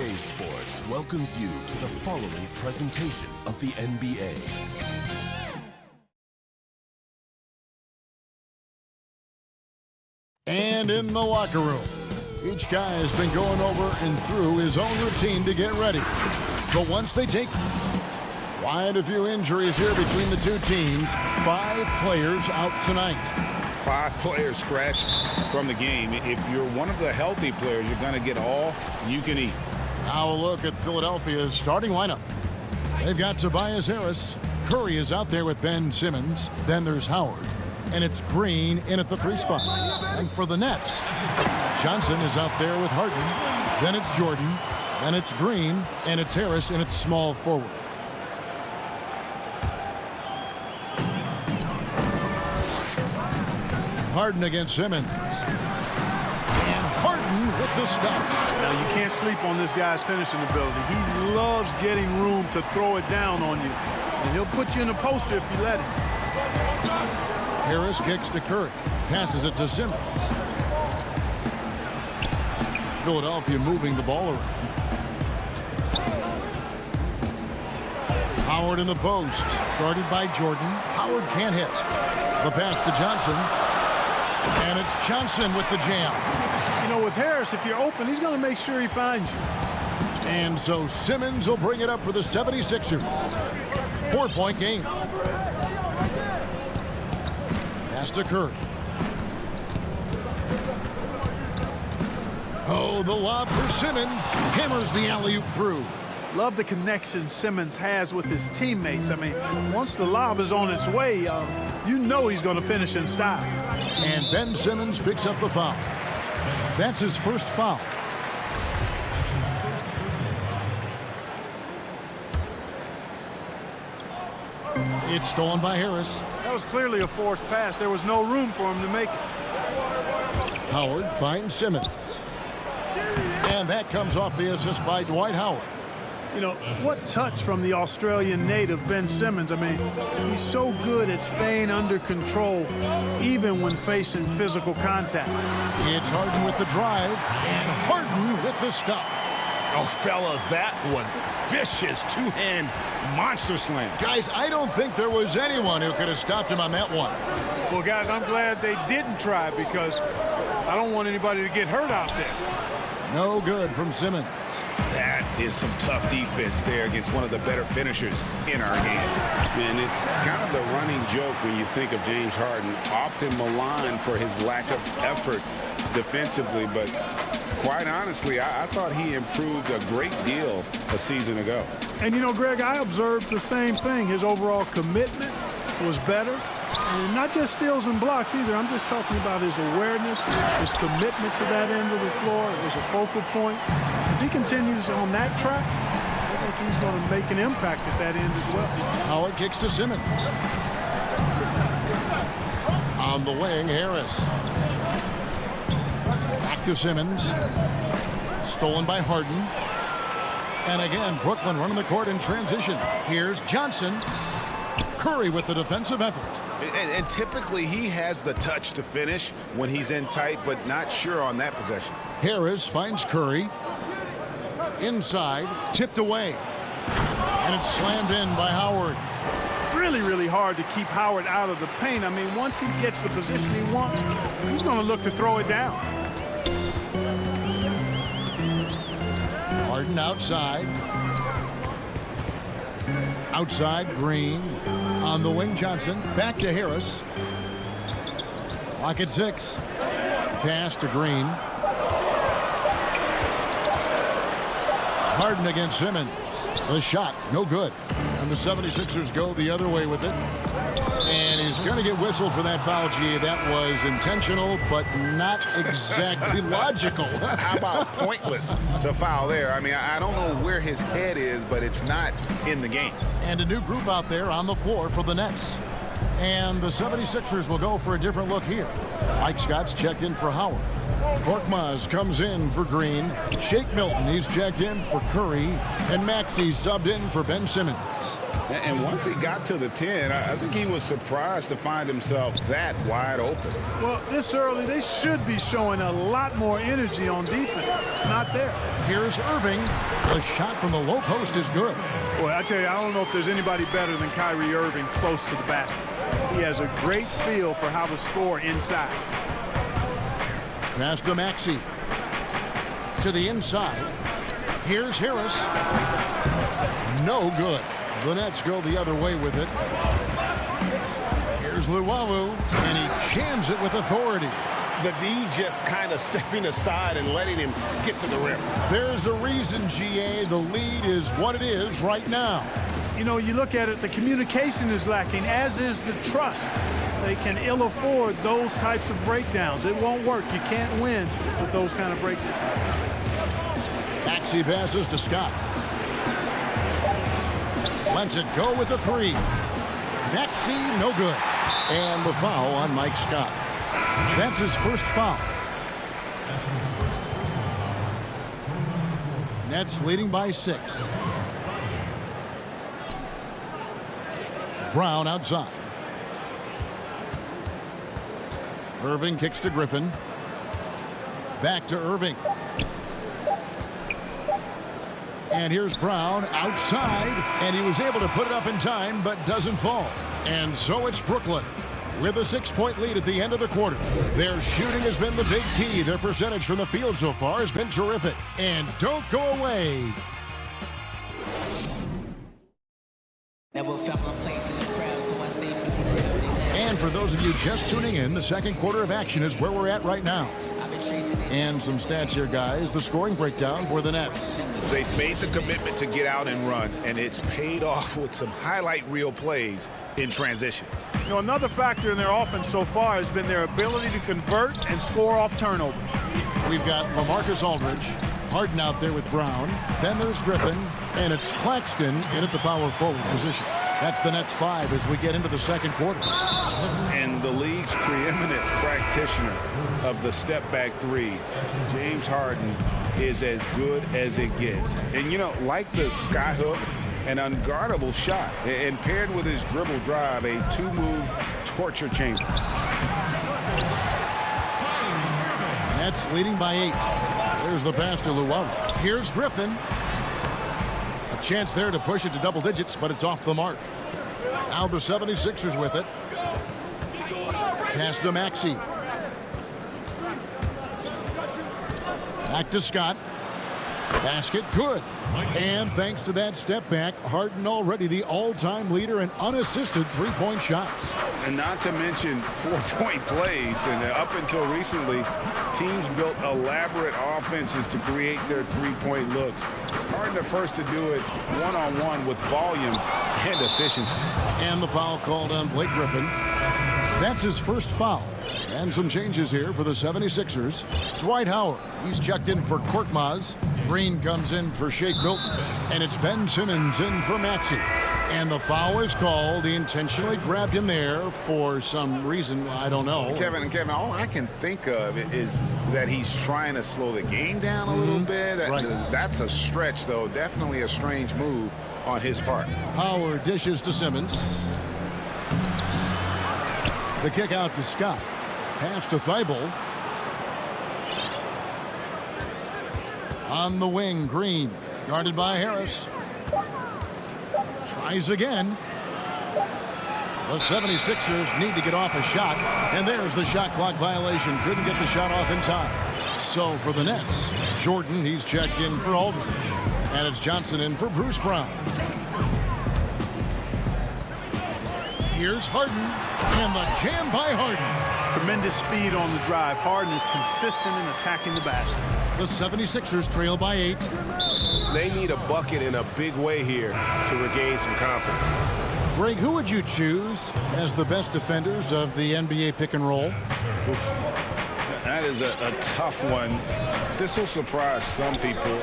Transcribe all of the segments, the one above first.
CLA Sports welcomes you to the following presentation of the NBA. And in the locker room, each guy has been going over and through his own routine to get ready. But once they take quite a few injuries here between the two teams, 5 players out tonight. 5 players scratched from the game. If you're one of the healthy players, you're going to get all you can eat. Now a look at Philadelphia's starting lineup. They've got Tobias Harris. Curry is out there with Ben Simmons. Then there's Howard. And it's Green in at the 3 spot. And for the Nets, Johnson is out there with Harden. Then it's Jordan. And it's Green. And it's Harris in its small forward. Harden against Simmons. And Harden with the stuff. Now, you can't sleep on this guy's finishing ability. He loves getting room to throw it down on you. And he'll put you in a poster if you let him. Harris kicks to Curry. Passes it to Simmons. Philadelphia moving the ball around. Howard in the post. Guarded by Jordan. Howard can't hit. The pass to Johnson. And it's Johnson with the jam. You know, with Harris, if you're open, he's going to make sure he finds you. And so Simmons will bring it up for the 76ers. 4-point game. Pass to Curry. Oh, the lob for Simmons. Hammers the alley-oop through. Love the connection Simmons has with his teammates. I mean, once the lob is on its way, you know he's going to finish in style. And Ben Simmons picks up the foul. That's his first foul. It's stolen by Harris. That was clearly a forced pass. There was no room for him to make it. Howard finds Simmons. And that comes off the assist by Dwight Howard. You know, what touch from the Australian native, Ben Simmons. I mean, he's so good at staying under control, even when facing physical contact. It's Harden with the drive, and Harden with the stuff. Oh, fellas, that was vicious two-hand monster slam. Guys, I don't think there was anyone who could have stopped him on that one. Well, guys, I'm glad they didn't try because I don't want anybody to get hurt out there. No good from Simmons. That is some tough defense there against one of the better finishers in our game. And it's kind of the running joke when you think of James Harden, often maligned for his lack of effort defensively, but quite honestly, I thought he improved a great deal a season ago. And, you know, Greg, I observed the same thing. His overall commitment was better. And not just steals and blocks either. I'm just talking about his awareness, his commitment to that end of the floor as a focal point. If he continues on that track, I think he's going to make an impact at that end as well. Howard kicks to Simmons. On the wing, Harris. Back to Simmons. Stolen by Harden. And again, Brooklyn running the court in transition. Here's Johnson. Curry with the defensive effort. And typically he has the touch to finish when he's in tight, but not sure on that possession. Harris finds Curry. Inside, tipped away. And it's slammed in by Howard. Really, really hard to keep Howard out of the paint. I mean, once he gets the position he wants, he's going to look to throw it down. Harden outside. Outside, Green. On the wing, Johnson. Back to Harris. Clock at 6. Pass to Green. Harden against Simmons. The shot, no good. And the 76ers go the other way with it. And he's going to get whistled for that foul, G. That was intentional, but not exactly logical. How about pointless to foul there? I mean, I don't know where his head is, but it's not in the game. And a new group out there on the floor for the Nets. And the 76ers will go for a different look here. Mike Scott's checked in for Howard. Korkmaz comes in for Green. Shake Milton, he's checked in for Curry. And Maxey's subbed in for Ben Simmons. And once he got to the 10, I think he was surprised to find himself that wide open. Well, this early, they should be showing a lot more energy on defense. It's not there. Here's Irving. The shot from the low post is good. Boy, I tell you, I don't know if there's anybody better than Kyrie Irving close to the basket. He has a great feel for how to score inside. Pass to Maxey. To the inside. Here's Harris. No good. The Nets go the other way with it. Here's Luwawu, and he jams it with authority. The D just kind of stepping aside and letting him get to the rim. There's a reason, GA. The lead is what it is right now. You know, you look at it, the communication is lacking, as is the trust. They can ill afford those types of breakdowns. It won't work. You can't win with those kind of breakdowns. Maxey passes to Scott. Lets it go with the three. Maxey, no good. And the foul on Mike Scott. That's his first foul. Nets leading by 6. Brown outside. Irving kicks to Griffin. Back to Irving. And here's Brown outside, and he was able to put it up in time, but doesn't fall. And so it's Brooklyn with a 6-point lead at the end of the quarter. Their shooting has been the big key. Their percentage from the field so far has been terrific. And don't go away. Never felt my place in the crowd, so I stayed for the crowd. And for those of you just tuning in, the second quarter of action is where we're at right now. And some stats here, guys. The scoring breakdown for the Nets. They've made the commitment to get out and run, and it's paid off with some highlight reel plays in transition. You know, another factor in their offense so far has been their ability to convert and score off turnovers. We've got LaMarcus Aldridge, Harden out there with Brown. Then there's Griffin, and it's Claxton in at the power forward position. That's the Nets 5 as we get into the second quarter. And the league's preeminent practitioner of the step-back three, James Harden, is as good as it gets. And, you know, like the skyhook, an unguardable shot, and paired with his dribble drive, a two-move torture chamber. Nets leading by 8. There's the pass to Luwawu. Here's Griffin. A chance there to push it to double digits, but it's off the mark. Now the 76ers with it. Pass to Maxey. Back to Scott. Basket good. And thanks to that step back, Harden already the all-time leader in unassisted three-point shots. And not to mention 4-point plays. And up until recently, teams built elaborate offenses to create their three-point looks. Harden the first to do it one-on-one with volume and efficiency. And the foul called on Blake Griffin. That's his first foul. And some changes here for the 76ers. Dwight Howard, he's checked in for Korkmaz. Green comes in for Shake Milton. And it's Ben Simmons in for Maxey. And the foul is called. He intentionally grabbed him there for some reason. I don't know. Kevin, all I can think of is that he's trying to slow the game down a little bit. Right. That's a stretch, though. Definitely a strange move on his part. Howard dishes to Simmons. The kick out to Scott. Pass to Thibault. On the wing, Green. Guarded by Harris. Tries again. The 76ers need to get off a shot. And there's the shot clock violation. Couldn't get the shot off in time. So for the Nets, Jordan, he's checked in for Aldridge. And it's Johnson in for Bruce Brown. Here's Harden. And the jam by Harden. Tremendous speed on the drive. Harden is consistent in attacking the basket. The 76ers trail by 8. They need a bucket in a big way here to regain some confidence. Greg, who would you choose as the best defenders of the NBA pick and roll? That is a tough one. This will surprise some people.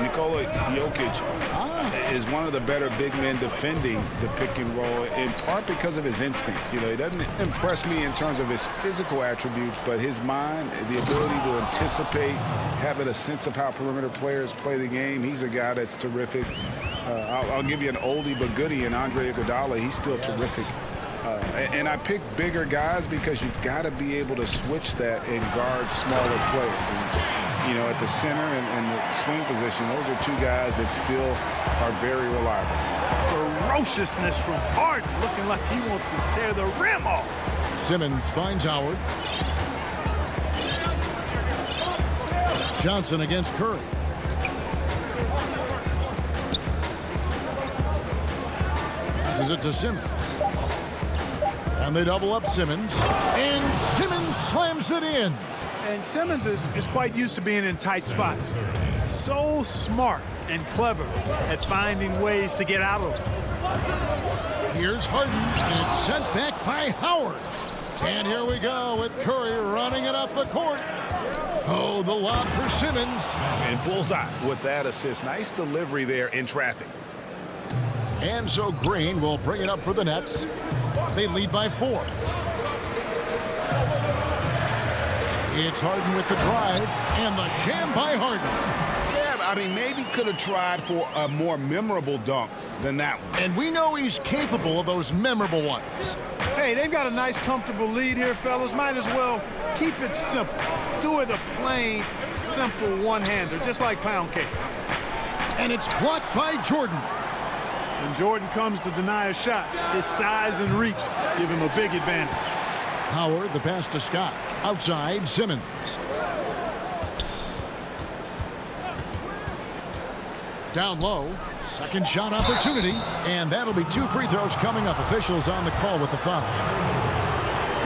Nikola Jokic is one of the better big men defending the pick and roll, in part because of his instincts. You know, he doesn't impress me in terms of his physical attributes, but his mind, the ability to anticipate, having a sense of how perimeter players play the game. He's a guy that's terrific. I'll give you an oldie but goodie in Andre Iguodala. He's still terrific. And I pick bigger guys because you've got to be able to switch that and guard smaller players. And, you know, at the center and the swing position, those are two guys that still are very reliable. Ferociousness from Harden, looking like he wants to tear the rim off. Simmons finds Howard. Johnson against Curry. Passes it to Simmons. And they double up Simmons. And Simmons slams it in. And Simmons is quite used to being in tight spots. So smart and clever at finding ways to get out of them. Here's Harden, and it's sent back by Howard. And here we go with Curry running it up the court. Oh, the lob for Simmons. And bullseye with that assist. Nice delivery there in traffic. And so Green will bring it up for the Nets. They lead by 4. It's Harden with the drive, and the jam by Harden. Yeah, I mean, maybe could have tried for a more memorable dunk than that one. And we know he's capable of those memorable ones. Hey, they've got a nice, comfortable lead here, fellas. Might as well keep it simple. Do it a plain, simple one-hander, just like pound cake. And it's blocked by Jordan. When Jordan comes to deny a shot, his size and reach give him a big advantage. Howard, the pass to Scott. Outside, Simmons. Down low, second shot opportunity, and that'll be 2 free throws coming up. Officials on the call with the foul.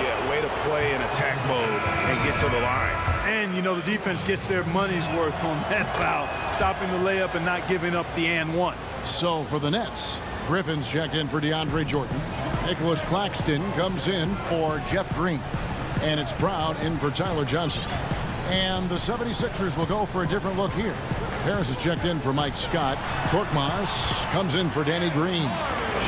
Yeah, way to play in attack mode and get to the line. And, you know, the defense gets their money's worth on that foul, stopping the layup and not giving up the and one. So for the Nets, Griffin's checked in for DeAndre Jordan. Nicholas Claxton comes in for Jeff Green. And it's Brown in for Tyler Johnson. And the 76ers will go for a different look here. Harris is checked in for Mike Scott. Korkmaz comes in for Danny Green.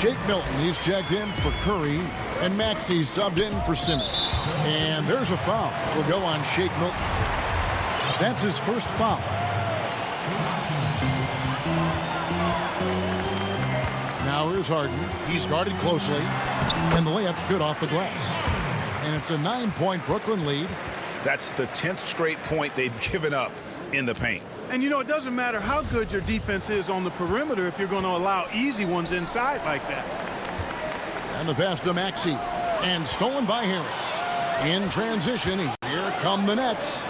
Shake Milton, he's checked in for Curry. And Maxey's subbed in for Simmons. And there's a foul. Will go on Shake Milton. That's his first foul. Now here's Harden. He's guarded closely. And the layup's good off the glass. And it's a 9-point Brooklyn lead. That's the 10th straight point they've given up in the paint. And, you know, it doesn't matter how good your defense is on the perimeter if you're going to allow easy ones inside like that. And the pass to Maxey. And stolen by Harris. In transition, here come the Nets.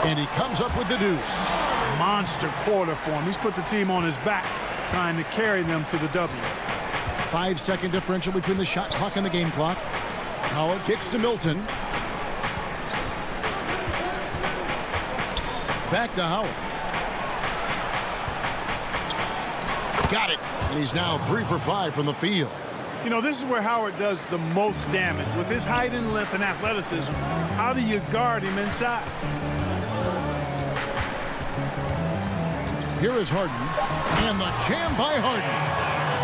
And he comes up with the deuce. Monster quarter for him. He's put the team on his back, trying to carry them to the W. 5-second differential between the shot clock and the game clock. Howard kicks to Milton. Back to Howard. Got it. And he's now 3 for 5 from the field. You know, this is where Howard does the most damage. With his height and length and athleticism, how do you guard him inside? Here is Harden. And the jam by Harden.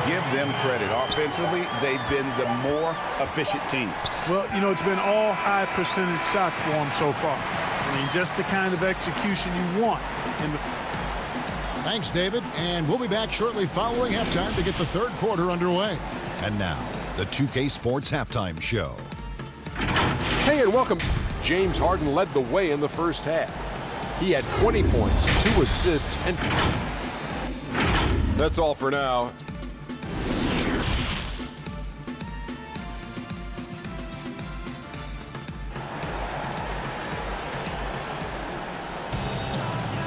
Give them credit. Offensively, they've been the more efficient team. Well, you know, it's been all high percentage shots for them so far. I mean, just the kind of execution you want. Thanks, David. And we'll be back shortly following halftime to get the third quarter underway. And now, the 2K Sports Halftime Show. Hey, and welcome. James Harden led the way in the first half. He had 20 points, 2 assists, and that's all for now.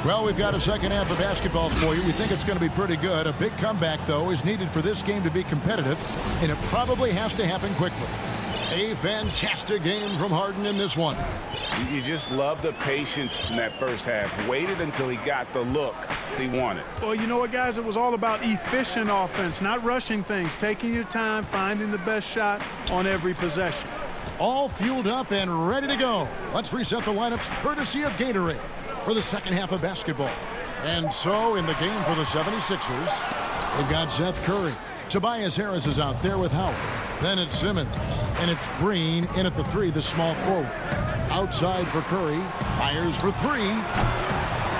Well, we've got a second half of basketball for you. We think it's going to be pretty good. A big comeback, though, is needed for this game to be competitive, and it probably has to happen quickly. A fantastic game from Harden in this one. You just love the patience in that first half. Waited until he got the look he wanted. Well, you know what, guys? It was all about efficient offense, not rushing things, taking your time, finding the best shot on every possession. All fueled up and ready to go. Let's reset the lineups courtesy of Gatorade for the second half of basketball. And so in the game for the 76ers, they've got Seth Curry. Tobias Harris is out there with Howard. Then it's Simmons. And it's Green in at the 3, the small forward. Outside for Curry. Fires for 3.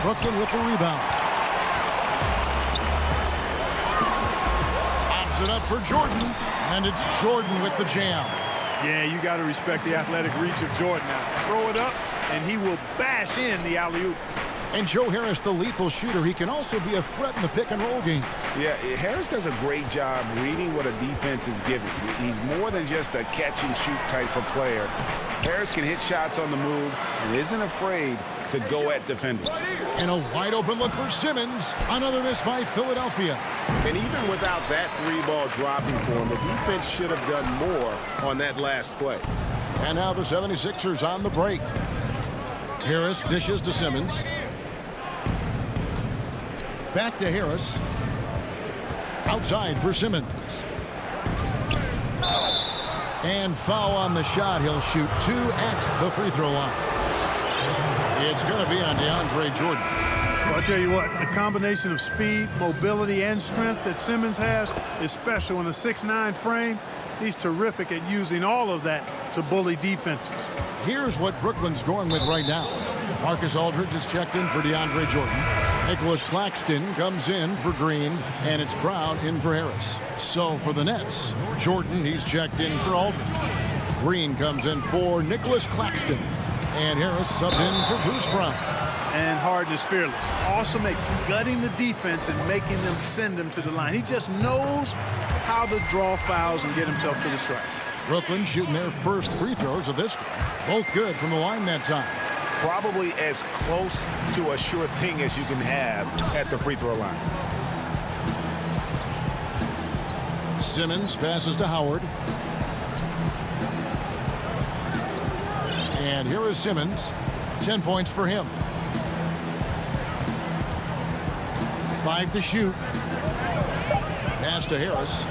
Brooklyn with the rebound. it up for Jordan, and it's Jordan with the jam. Yeah, you got to respect the athletic reach of Jordan now. Throw it up, and he will bash in the alley-oop. And Joe Harris, the lethal shooter, he can also be a threat in the pick-and-roll game. Yeah, Harris does a great job reading what a defense is giving. He's more than just a catch-and-shoot type of player. Harris can hit shots on the move and isn't afraid to go at defenders. And a wide-open look for Simmons. Another miss by Philadelphia. And even without that three-ball dropping for him, the defense should have done more on that last play. And now the 76ers on the break. Harris dishes to Simmons. Back to Harris. Outside for Simmons. And foul on the shot. He'll shoot 2 at the free throw line. It's going to be on DeAndre Jordan. Well, I'll tell you what, the combination of speed, mobility, and strength that Simmons has is special in a 6'9" frame. He's terrific at using all of that to bully defenses. Here's what Brooklyn's going with right now. Marcus Aldridge is checked in for DeAndre Jordan. Nicholas Claxton comes in for Green, and it's Brown in for Harris. So for the Nets, Jordan, he's checked in for Aldridge. Green comes in for Nicholas Claxton, and Harris subbed in for Bruce Brown. And Harden is fearless. Awesome at gutting the defense and making them send him to the line. He just knows how to draw fouls and get himself to the strike. Brooklyn shooting their first free throws of this game. Both good from the line that time. Probably as close to a sure thing as you can have at the free throw line. Simmons passes to Howard. And here is Simmons. 10 points for him. 5 to shoot. Pass to Harris.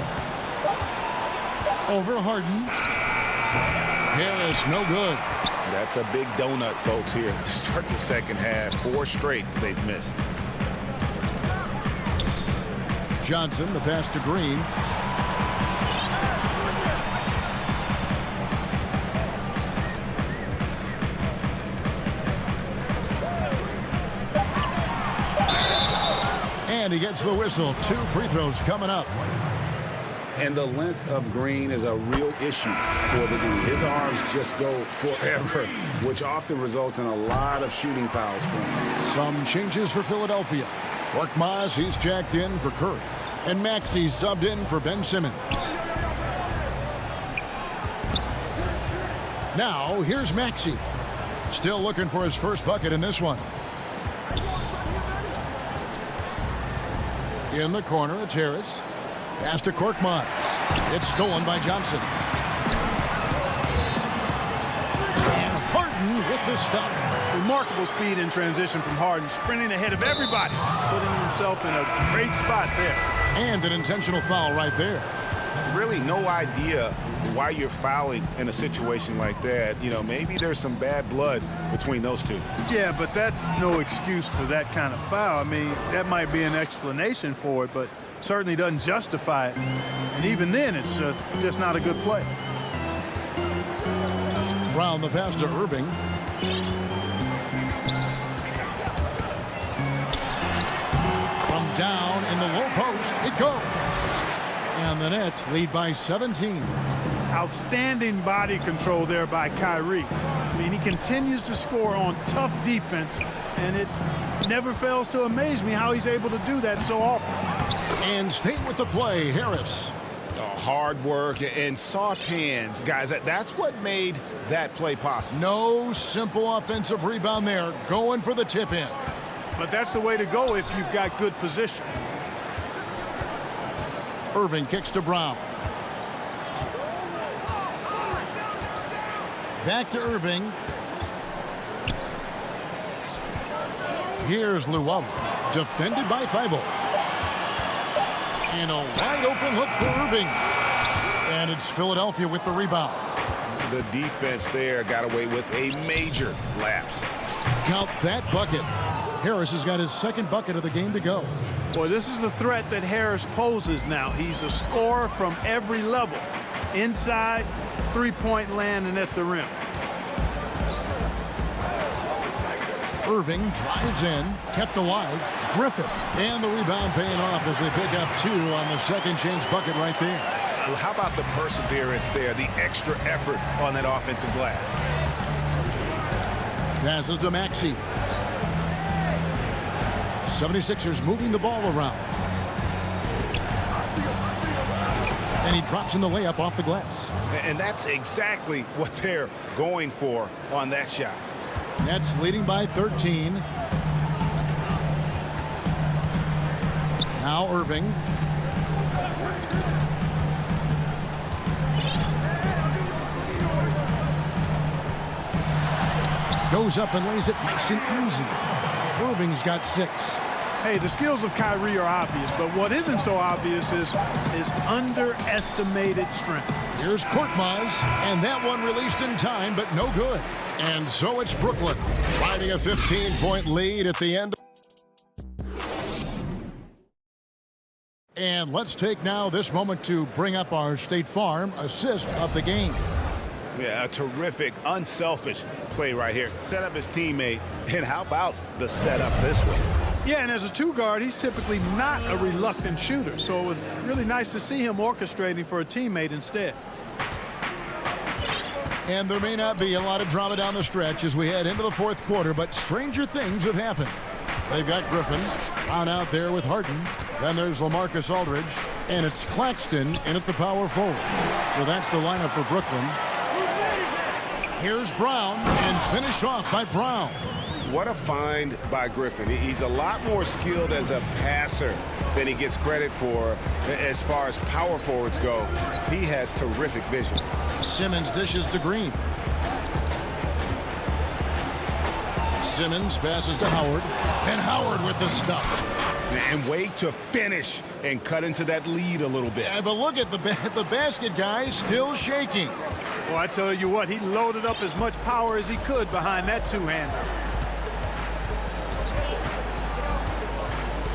Over Harden. Harris, no good. That's a big donut, folks, here to start the second half. 4 straight they've missed. Johnson, the pass to Green. And he gets the whistle. 2 free throws coming up. And the length of Green is a real issue for the dude. His arms just go forever, which often results in a lot of shooting fouls for him. Some changes for Philadelphia. Korkmaz, he's jacked in for Curry. And Maxey subbed in for Ben Simmons. Now, here's Maxey. Still looking for his first bucket in this one. In the corner, it's Harris. Pass to Korkmaz. It's stolen by Johnson. And Harden with the stuff. Remarkable speed in transition from Harden, sprinting ahead of everybody, putting himself in a great spot there. And an intentional foul right there. Really no idea why you're fouling in a situation like that. You know, maybe there's some bad blood between those two. Yeah, but that's no excuse for that kind of foul. I mean, that might be an explanation for it, but certainly doesn't justify it. And even then, it's just not a good play. Brown the pass to Irving. From down in the low post, it goes. And the Nets lead by 17. Outstanding body control there by Kyrie. I mean, he continues to score on tough defense, and it never fails to amaze me how he's able to do that so often. And stay with the play, Harris. Hard work and soft hands, guys. That's what made that play possible. No simple offensive rebound there. Going for the tip in. But that's the way to go if you've got good position. Irving kicks to Brown. Back to Irving. Here's Llewellyn. Defended by Thibault. And a wide open look for Irving. And it's Philadelphia with the rebound. The defense there got away with a major lapse. Count that bucket. Harris has got his second bucket of the game to go. Boy, this is the threat that Harris poses now. He's a scorer from every level. Inside, three-point land, and at the rim. Irving drives in, kept alive. Griffin, and the rebound paying off as they pick up 2 on the second chance bucket right there. How about the perseverance there, the extra effort on that offensive glass? Passes to Maxey. 76ers moving the ball around. And he drops in the layup off the glass. And that's exactly what they're going for on that shot. Nets leading by 13. Now Irving. Goes up and lays it nice and easy. Irving's got 6. Hey, the skills of Kyrie are obvious, but what isn't so obvious is his underestimated strength. Here's Korkmaz, and that one released in time, but no good. And so it's Brooklyn, riding a 15-point lead at the end. And let's take now this moment to bring up our State Farm assist of the game. Yeah, a terrific, unselfish play right here. Set up his teammate, and how about the setup this way? Yeah, and as a 2 guard, he's typically not a reluctant shooter, so it was really nice to see him orchestrating for a teammate instead. And there may not be a lot of drama down the stretch as we head into the 4th quarter, but stranger things have happened. They've got Griffin on out there with Harden. Then there's LaMarcus Aldridge, and it's Claxton in at the power forward. So that's the lineup for Brooklyn. Here's Brown, and finished off by Brown. What a find by Griffin. He's a lot more skilled as a passer than he gets credit for as far as power forwards go. He has terrific vision. Simmons dishes to Green. Simmons passes to Howard, and Howard with the stuff. And wait to finish and cut into that lead a little bit. Yeah, but look at the basket guy still shaking. Well, I tell you what, he loaded up as much power as he could behind that 2-hander.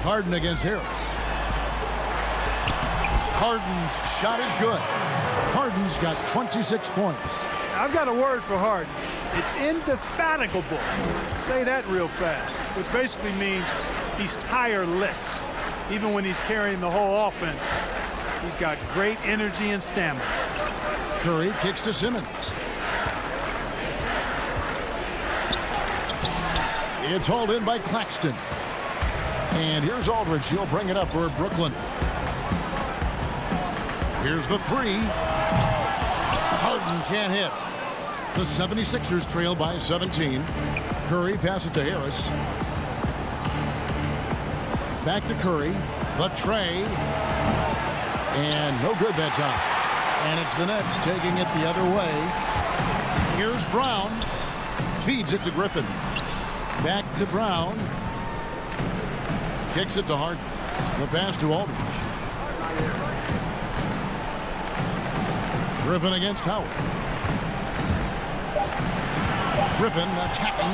Harden against Harris. Harden's shot is good. Harden's got 26 points. I've got a word for Harden. It's indefatigable. Say that real fast, which basically means he's tireless. Even when he's carrying the whole offense, he's got great energy and stamina. Curry kicks to Simmons. It's hauled in by Claxton. And here's Aldridge. He'll bring it up for Brooklyn. Here's the 3. Harden can't hit. The 76ers trail by 17. Curry passes to Harris. Back to Curry. The tray. And no good that time. And it's the Nets taking it the other way. Here's Brown. Feeds it to Griffin. Back to Brown. Kicks it to Harden. The pass to Aldridge. Griffin against Howard. Griffin attacking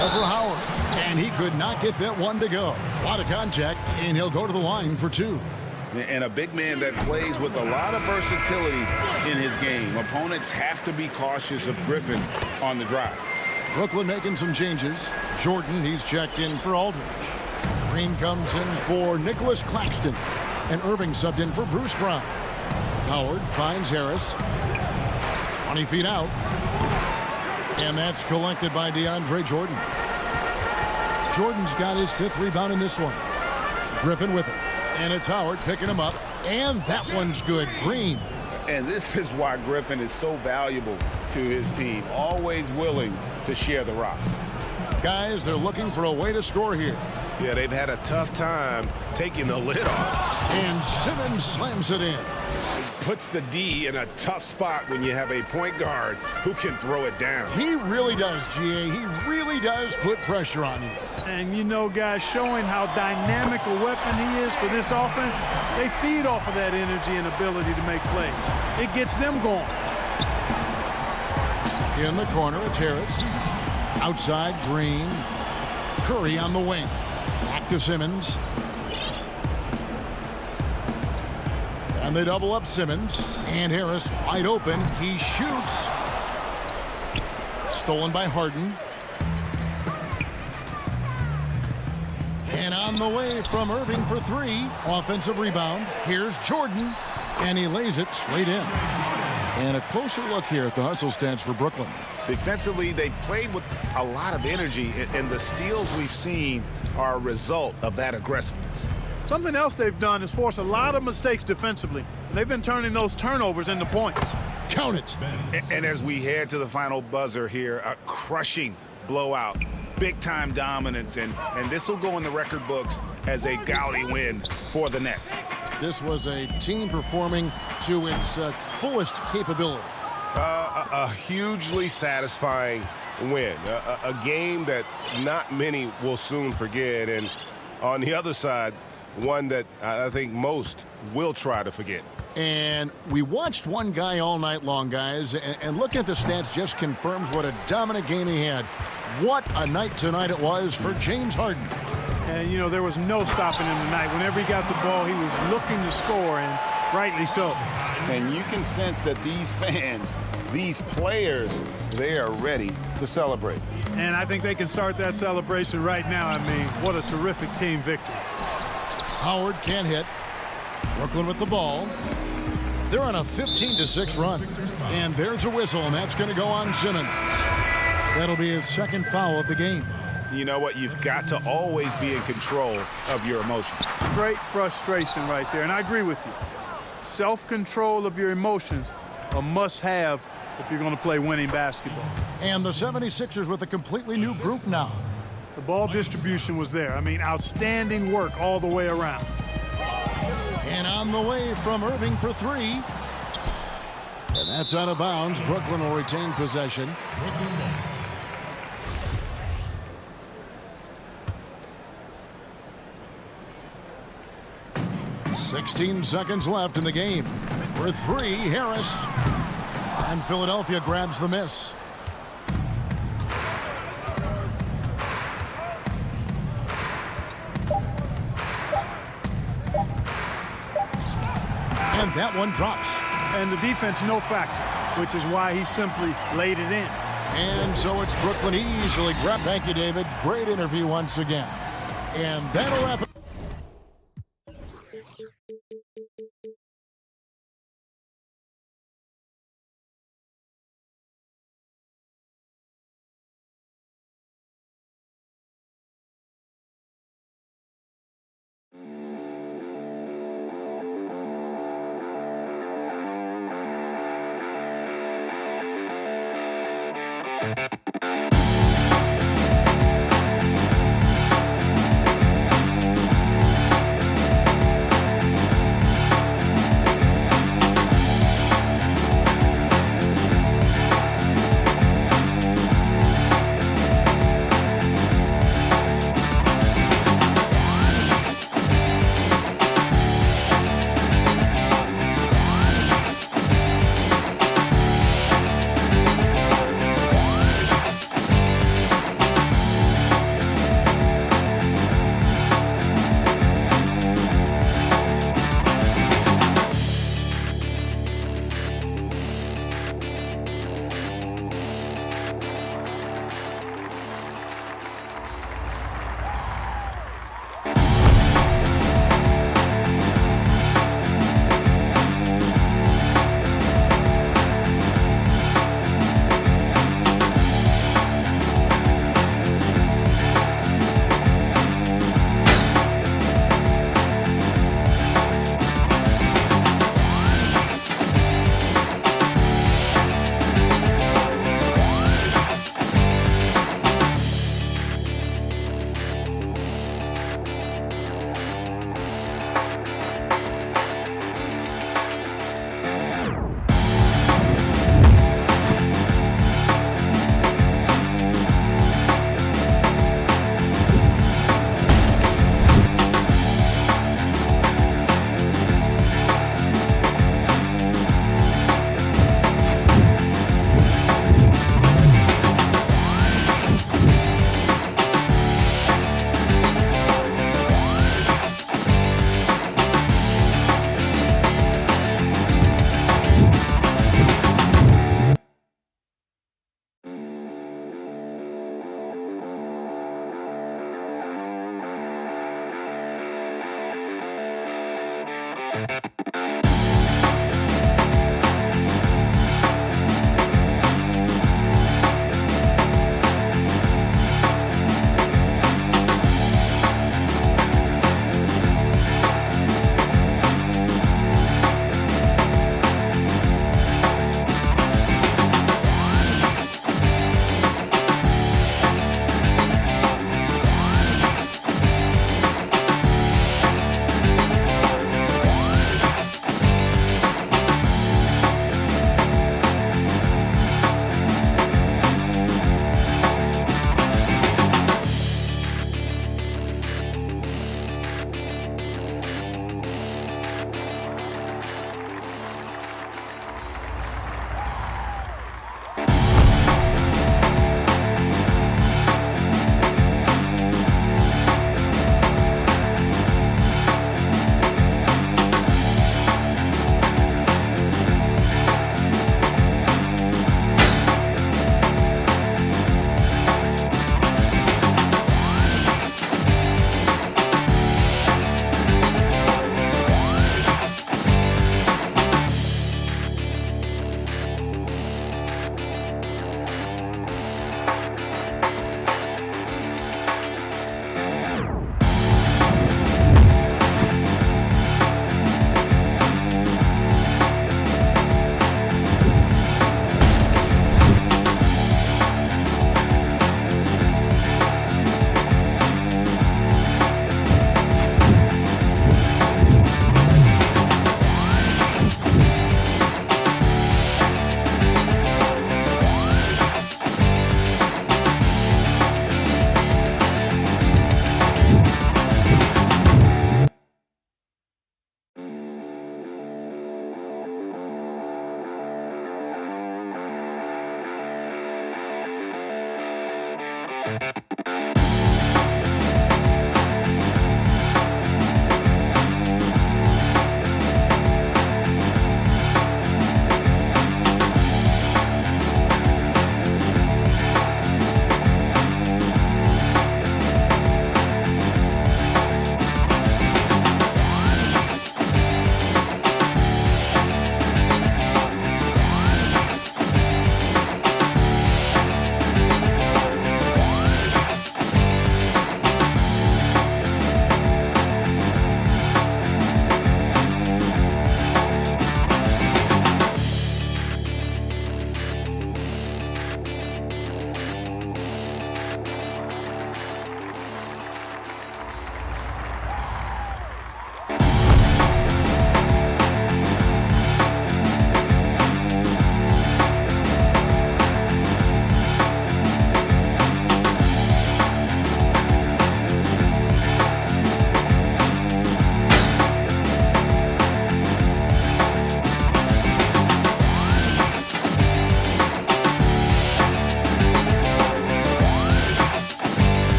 over Howard. And he could not get that one to go. A lot of contact, and he'll go to the line for 2. And a big man that plays with a lot of versatility in his game. Opponents have to be cautious of Griffin on the drive. Brooklyn making some changes. Jordan, he's checked in for Aldridge. Green comes in for Nicholas Claxton. And Irving subbed in for Bruce Brown. Howard finds Harris. 20 feet out. And that's collected by DeAndre Jordan. Jordan's got his 5th rebound in this one. Griffin with it. And it's Howard picking him up. And that one's good. Green. And this is why Griffin is so valuable to his team. Always willing to share the rock. Guys, they're looking for a way to score here. Yeah, they've had a tough time taking the lid off. And Simmons slams it in. Puts the D in a tough spot when you have a point guard who can throw it down. He really does, GA. He really does put pressure on you. And you know, guys, showing how dynamic a weapon he is for this offense, they feed off of that energy and ability to make plays. It gets them going. In the corner, it's Harris. Outside, Green. Curry on the wing. Back to Simmons. And they double up Simmons. And Harris wide open. He shoots. Stolen by Harden. And on the way from Irving for three. Offensive rebound. Here's Jordan. And he lays it straight in. And a closer look here at the hustle stats for Brooklyn. Defensively, they played with a lot of energy, and the steals we've seen are a result of that aggressiveness. Something else they've done is force a lot of mistakes defensively. They've been turning those turnovers into points. Count it. And as we head to the final buzzer here, a crushing blowout, big-time dominance, and this will go in the record books as a gaudy win for the Nets. This was a team performing to its fullest capability. A hugely satisfying win. A game that not many will soon forget. And on the other side, one that I think most will try to forget. And we watched one guy all night long, guys, and looking at the stats just confirms what a dominant game he had. What a night tonight it was for James Harden. And, you know, there was no stopping him tonight. Whenever he got the ball, he was looking to score, and rightly so. And you can sense that these fans, these players, they are ready to celebrate. And I think they can start that celebration right now. I mean, what a terrific team victory. Howard can't hit. Brooklyn with the ball. They're on a 15-6 run. And there's a whistle, and that's going to go on Simmons. That'll be his second foul of the game. You know what? You've got to always be in control of your emotions. Great frustration right there, and I agree with you. Self-control of your emotions, a must-have if you're going to play winning basketball. And the 76ers with a completely new group now. The ball distribution was there. I mean, outstanding work all the way around. And on the way from Irving for three. And that's out of bounds. Brooklyn will retain possession. 16 seconds left in the game. For three, Harris. And Philadelphia grabs the miss. And that one drops. And the defense, no factor, which is why he simply laid it in. And so it's Brooklyn easily grabbed. Thank you, David. Great interview once again. And that'll wrap it.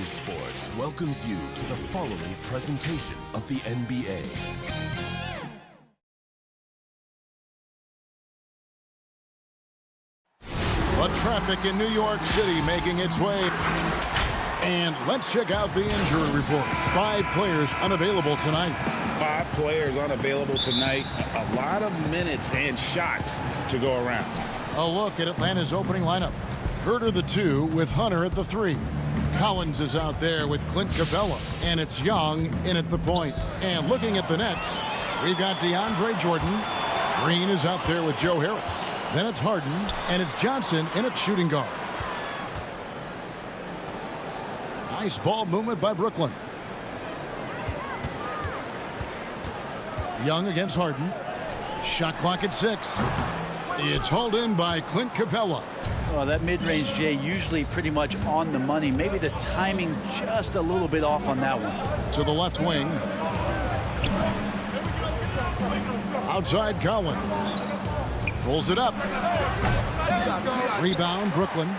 Sports welcomes you to the following presentation of the NBA. The traffic in New York City making its way. And let's check out the injury report. 5 players unavailable tonight. 5 players unavailable tonight. A lot of minutes and shots to go around. A look at Atlanta's opening lineup. Herter the 2 with Hunter at the 3. Collins is out there with Clint Capella. And it's Young in at the point. And looking at the Nets, we've got DeAndre Jordan. Green is out there with Joe Harris. Then it's Harden, and it's Johnson in at shooting guard. Nice ball movement by Brooklyn. Young against Harden. Shot clock at 6. It's hauled in by Clint Capella. Well, that mid-range, Jay, usually pretty much on the money. Maybe the timing just a little bit off on that one. To the left wing. Outside Collins. Pulls it up. Rebound, Brooklyn.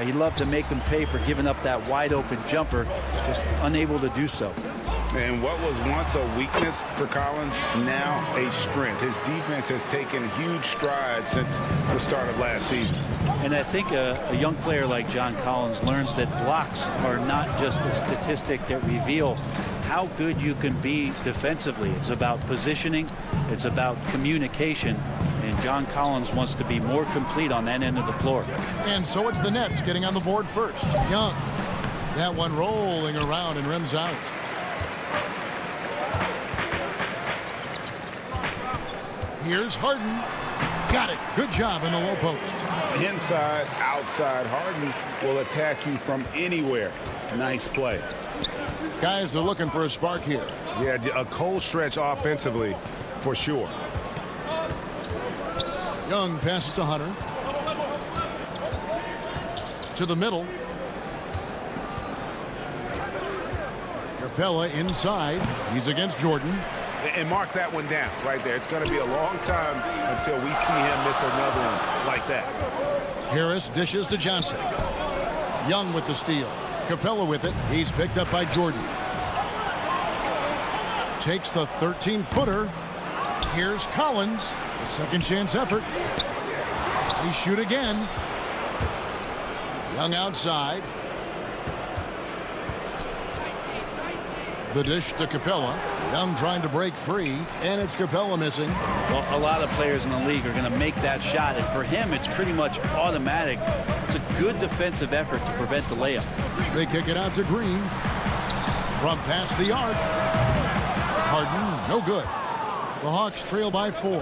He'd love to make them pay for giving up that wide-open jumper, just unable to do so. And what was once a weakness for Collins, now a strength. His defense has taken huge strides since the start of last season. And I think a young player like John Collins learns that blocks are not just a statistic that reveal how good you can be defensively. It's about positioning. It's about communication. And John Collins wants to be more complete on that end of the floor. And so it's the Nets getting on the board first. Young. That one rolling around and rims out. Here's Harden. Got it. Good job in the low post. Inside, outside, Harden will attack you from anywhere. Nice play. Guys are looking for a spark here. Yeah, a cold stretch offensively for sure. Young passes to Hunter. To the middle. Capella inside. He's against Jordan. And mark that one down right there. It's going to be a long time until we see him miss another one like that. Harris dishes to Johnson. Young with the steal. Capella with it. He's picked up by Jordan. Takes the 13-footer. Here's Collins. A second chance effort. He shoot again. Young outside. The dish to Capella. Young trying to break free, and it's Capella missing. Well, a lot of players in the league are going to make that shot, and for him, it's pretty much automatic. It's a good defensive effort to prevent the layup. They kick it out to Green. From past the arc. Harden, no good. The Hawks trail by 4.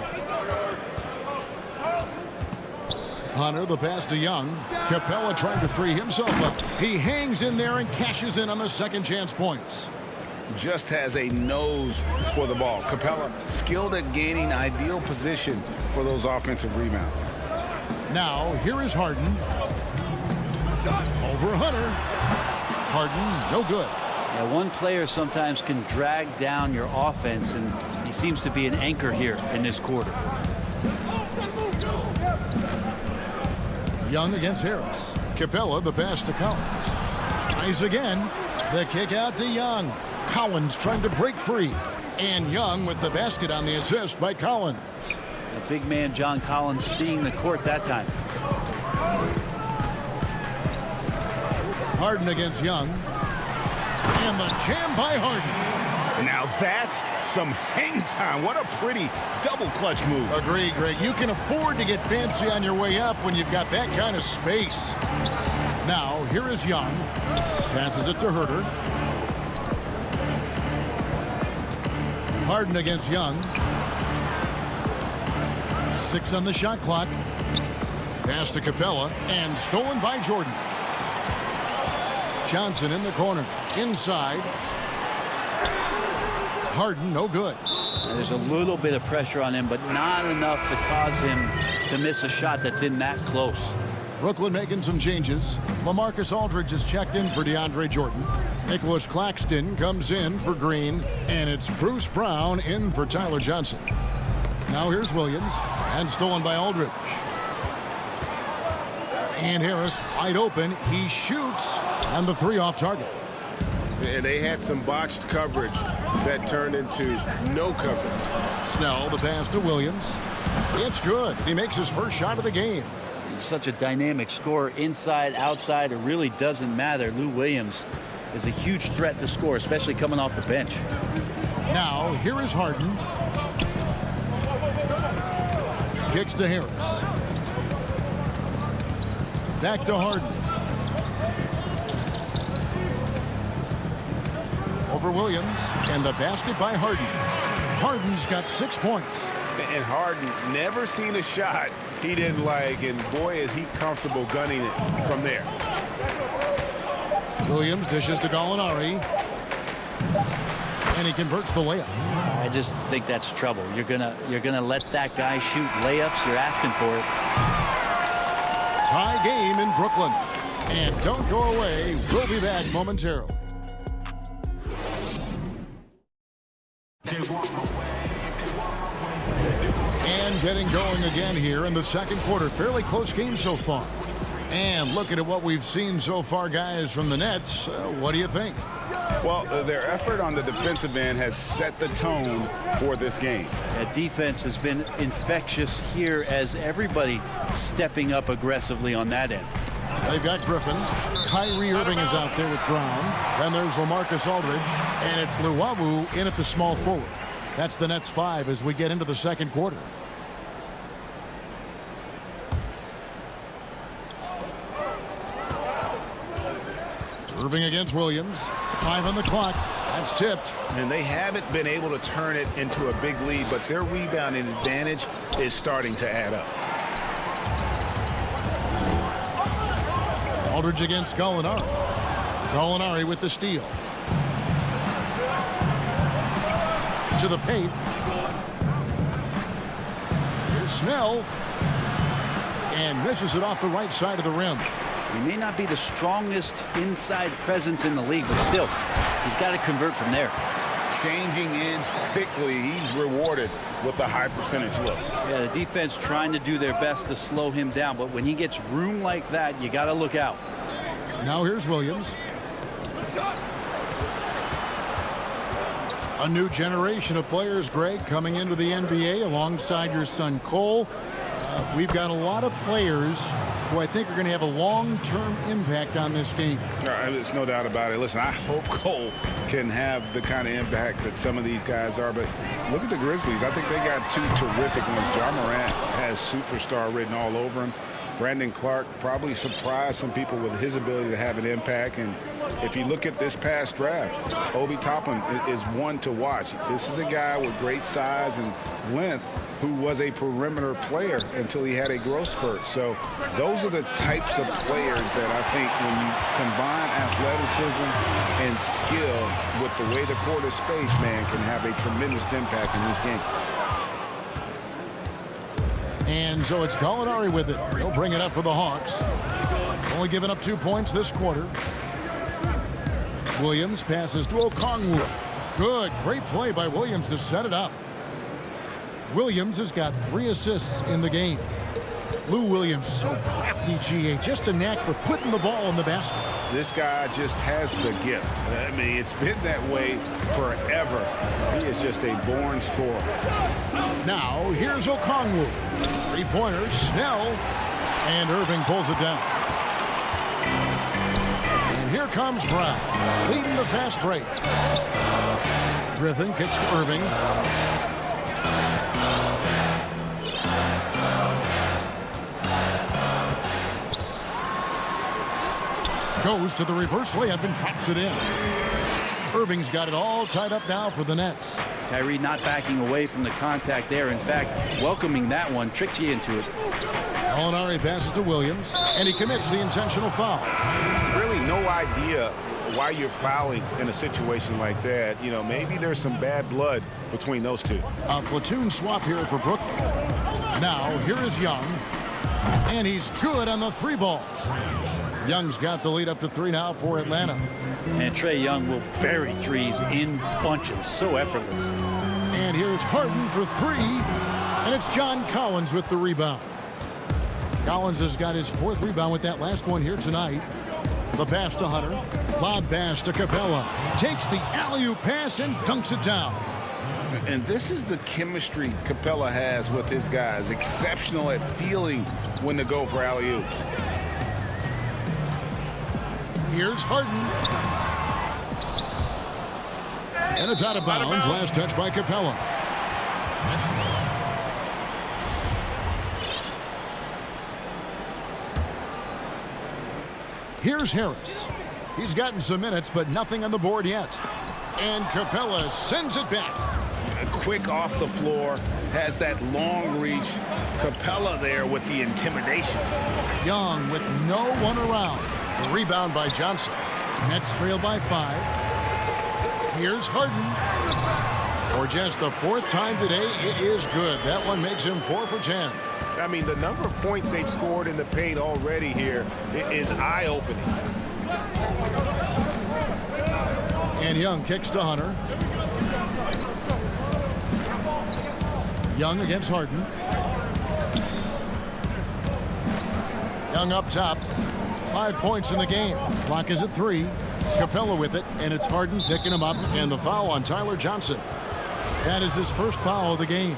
Hunter, the pass to Young. Capella trying to free himself up. He hangs in there and cashes in on the second chance points. Just has a nose for the ball. Capella skilled at gaining ideal position for those offensive rebounds. Now, here is Harden. Over Hunter. Harden, no good. Yeah, one player sometimes can drag down your offense, and he seems to be an anchor here in this quarter. Young against Harris. Capella, the pass to Collins. Tries again. The kick out to Young. Collins trying to break free. And Young with the basket on the assist by Collins. The big man John Collins seeing the court that time. Harden against Young. And the jam by Harden. Now that's some hang time. What a pretty double clutch move. Agreed, Greg. You can afford to get fancy on your way up when you've got that kind of space. Now, here is Young. Passes it to Herter. Harden against Young. 6 on the shot clock. Pass to Capella and stolen by Jordan. Johnson in the corner. Inside. Harden, no good. There's a little bit of pressure on him, but not enough to cause him to miss a shot that's in that close. Brooklyn making some changes. LaMarcus Aldridge is checked in for DeAndre Jordan. Nicholas Claxton comes in for Green. And it's Bruce Brown in for Tyler Johnson. Now here's Williams. And stolen by Aldridge. And Harris wide open. He shoots. And the 3 off target. And they had some botched coverage that turned into no coverage. Snell, the pass to Williams. It's good. He makes his first shot of the game. Such a dynamic scorer, inside, outside. It really doesn't matter. Lou Williams is a huge threat to score, especially coming off the bench. Now, here is Harden. Kicks to Harris. Back to Harden. Over Williams, and the basket by Harden. Harden's got 6 points. And Harden never seen a shot he didn't like, and boy, is he comfortable gunning it from there. Williams dishes to Gallinari, and he converts the layup. I just think that's trouble. You're gonna let that guy shoot layups. You're asking for it. Tie game in Brooklyn. And don't go away. We'll be back momentarily. And getting going again here in the second quarter. Fairly close game so far. And looking at what we've seen so far, guys, from the Nets, what do you think? Well, their effort on the defensive end has set the tone for this game. That defense has been infectious here as everybody stepping up aggressively on that end. They've got Griffin. Kyrie Irving is out there with Brown. Then there's LaMarcus Aldridge. And it's Luwawu in at the small forward. That's the Nets 5 as we get into the second quarter. Irving against Williams. 5 on the clock. That's tipped. And they haven't been able to turn it into a big lead, but their rebounding advantage is starting to add up. Aldridge against Gallinari. Gallinari with the steal. To the paint. Here's Snell. And misses it off the right side of the rim. He may not be the strongest inside presence in the league, but still, he's got to convert from there. Changing ends quickly. He's rewarded with a high percentage look. Yeah, the defense trying to do their best to slow him down, but when he gets room like that, you got to look out. Now here's Williams. A new generation of players, Greg, coming into the NBA alongside your son Cole. We've got a lot of players who I think are going to have a long-term impact on this game. There's no doubt about it. Listen, I hope Cole can have the kind of impact that some of these guys are, but look at the Grizzlies. I think they got 2 terrific ones. Ja Morant has superstar written all over him. Brandon Clark probably surprised some people with his ability to have an impact. And if you look at this past draft, Obi Toppin is one to watch. This is a guy with great size and length who was a perimeter player until he had a growth spurt. So those are the types of players that I think when you combine athleticism and skill with the way the court is spaced, man, can have a tremendous impact in this game. And so it's Gallinari with it. He'll bring it up for the Hawks. Only giving up 2 points this quarter. Williams passes to Okongwu. Good, great play by Williams to set it up. Williams has got 3 assists in the game. Lou Williams, so crafty, GA. Just a knack for putting the ball in the basket. This guy just has the gift. I mean, it's been that way forever. He is just a born scorer. Now, here's Okongwu. 3-pointers, Snell, and Irving pulls it down. And here comes Brown, leading the fast break. Griffin kicks to Irving. Goes to the reverse layup and drops it in. Irving's got it all tied up now for the Nets. Kyrie not backing away from the contact there. In fact, welcoming that one tricked you into it. Gallinari passes to Williams, and he commits the intentional foul. Really no idea why you're fouling in a situation like that. You know, maybe there's some bad blood between those two. A platoon swap here for Brooklyn. Now, here is Young, and he's good on the 3-ball. Young's got the lead up to 3 now for Atlanta. And Trae Young will bury threes in bunches. So effortless. And here's Harden for 3. And it's John Collins with the rebound. Collins has got his 4th rebound with that last one here tonight. The pass to Hunter. Lob pass to Capella. Takes the alley-oop pass and dunks it down. And this is the chemistry Capella has with his guys. Exceptional at feeling when to go for alley-oops. Here's Harden. And it's out of bounds. Last touch by Capella. Here's Harris. He's gotten some minutes, but nothing on the board yet. And Capella sends it back. Quick off the floor, has that long reach. Capella there with the intimidation. Young with no one around. The rebound by Johnson. Nets trail by 5. Here's Harden. For just the 4th time today, it is good. That one makes him 4 for 10. I mean, the number of points they've scored in the paint already here is eye-opening. And Young kicks to Hunter. Young against Harden. Young up top. 5 points in the game. Clock is at 3. Capella with it, and it's Harden picking him up, and the foul on Tyler Johnson. That is his first foul of the game.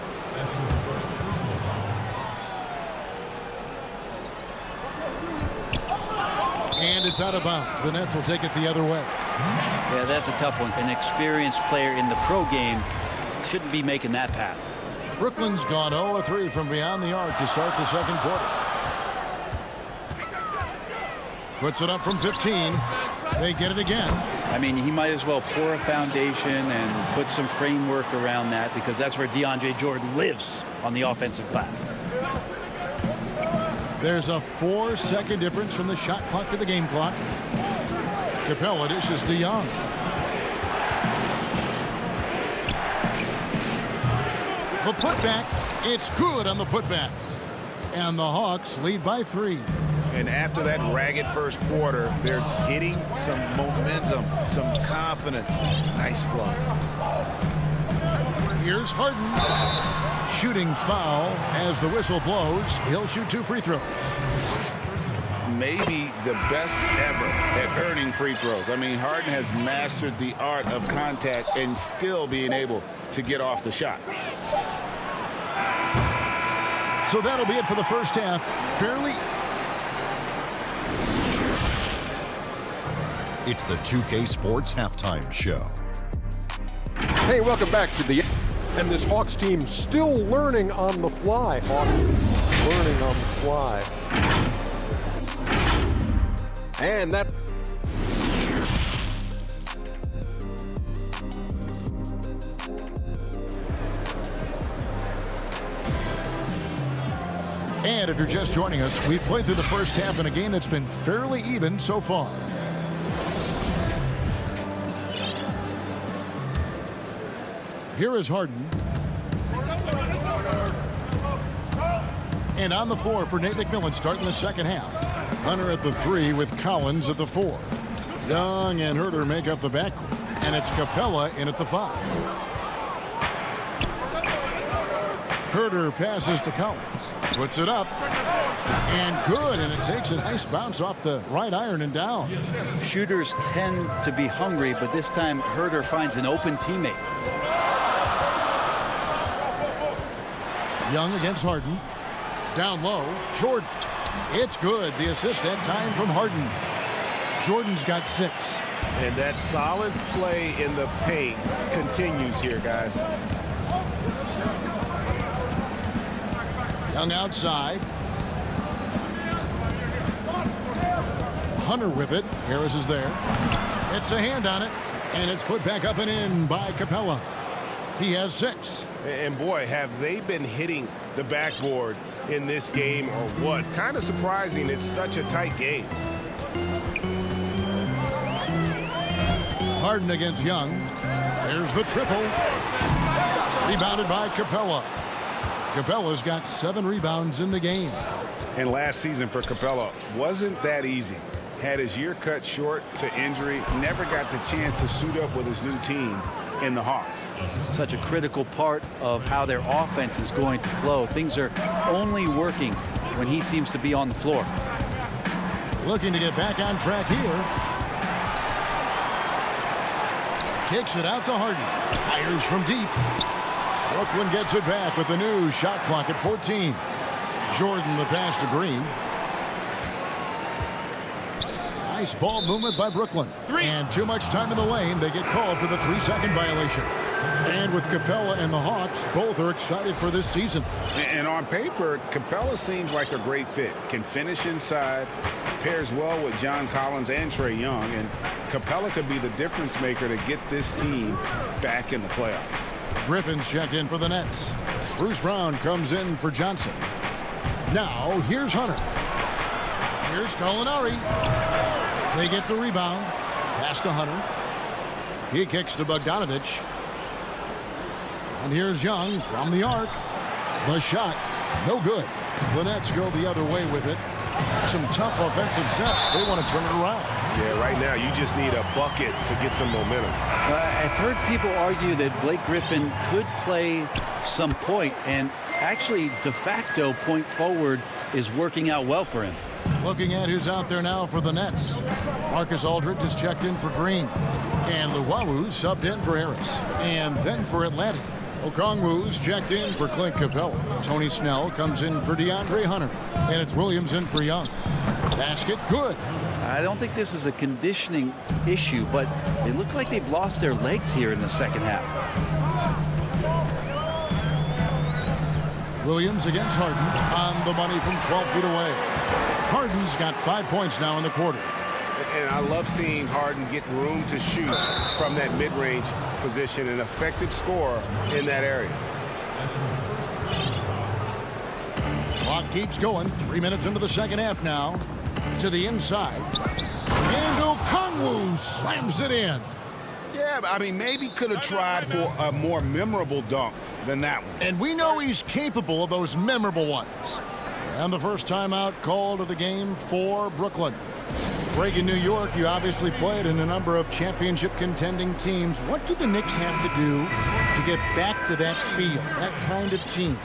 And it's out of bounds. The Nets will take it the other way. Yeah, that's a tough one. An experienced player in the pro game shouldn't be making that pass. Brooklyn's gone 0-3 from beyond the arc to start the second quarter. Puts it up from 15. They get it again. I mean, he might as well pour a foundation and put some framework around that, because that's where DeAndre Jordan lives on the offensive glass. There's a 4-second difference from the shot clock to the game clock. Capella dishes to Young. The putback, it's good on the putback. And the Hawks lead by 3. And after that ragged first quarter, they're getting some momentum, some confidence. Nice flow. Here's Harden. Shooting foul as the whistle blows. He'll shoot 2 free throws. Maybe the best ever at earning free throws. I mean, Harden has mastered the art of contact and still being able to get off the shot. So that'll be it for the first half. Fairly. It's the 2K Sports Halftime Show. Hey, welcome back to the... And this Hawks team still learning on the fly. Hawks learning on the fly. And that... And if you're just joining us, we've played through the first half in a game that's been fairly even so far. Here is Harden. And on the floor for Nate McMillan starting the second half. Hunter at the 3 with Collins at the 4. Young and Herter make up the backcourt. And it's Capella in at the 5. Herter passes to Collins. Puts it up. And good. And it takes a nice bounce off the right iron and down. Shooters tend to be hungry, but this time Herter finds an open teammate. Young against Harden. Down low. Jordan. It's good. The assist that time from Harden. Jordan's got 6. And that solid play in the paint continues here, guys. Young outside. Hunter with it. Harris is there. It's a hand on it. And it's put back up and in by Capella. He has 6. And boy, have they been hitting the backboard in this game or what? Kind of surprising. It's such a tight game. Harden against Young. There's the triple. Rebounded by Capella. Capella's got 7 rebounds in the game. And last season for Capella wasn't that easy. Had his year cut short to injury. Never got the chance to suit up with his new team in the Hawks. Such a critical part of how their offense is going to flow. Things are only working when he seems to be on the floor. Looking to get back on track here. Kicks it out to Harden. Fires from deep. Brooklyn gets it back with the new shot clock at 14. Jordan the pass to Green. Nice ball movement by Brooklyn. And too much time in the lane. They get called for the 3-second violation. And with Capella and the Hawks, both are excited for this season. And on paper, Capella seems like a great fit. Can finish inside, pairs well with John Collins and Trae Young, and Capella could be the difference maker to get this team back in the playoffs. Griffin's checked in for the Nets. Bruce Brown comes in for Johnson. Now, here's Hunter. Here's Gallinari. They get the rebound. Pass to Hunter. He kicks to Bogdanovich. And here's Young from the arc. The shot, no good. The Nets go the other way with it. Some tough offensive sets. They want to turn it around. Yeah, right now you just need a bucket to get some momentum. I've heard people argue that Blake Griffin could play some point, and actually de facto point forward is working out well for him. Looking at who's out there now for the Nets. Marcus Aldridge is checked in for Green. And Luwawu subbed in for Harris. And then for Atlanta, Okongwu's checked in for Clint Capella. Tony Snell comes in for DeAndre Hunter. And it's Williams in for Young. Basket good. I don't think this is a conditioning issue, but they look like they've lost their legs here in the second half. Williams against Harden on the money from 12 feet away. Harden's got 5 points now in the quarter. And I love seeing Harden get room to shoot from that mid-range position, an effective scorer in that area. Clock keeps going. 3 minutes into the second half now. To the inside. And Okongwu slams it in. Yeah, I mean, maybe could have tried for a more memorable dunk than that one. And we know he's capable of those memorable ones. And the first timeout called of the game for Brooklyn. Greg, in New York, you obviously played in a number of championship contending teams. What do the Knicks have to do to get back to that feel, that kind of team?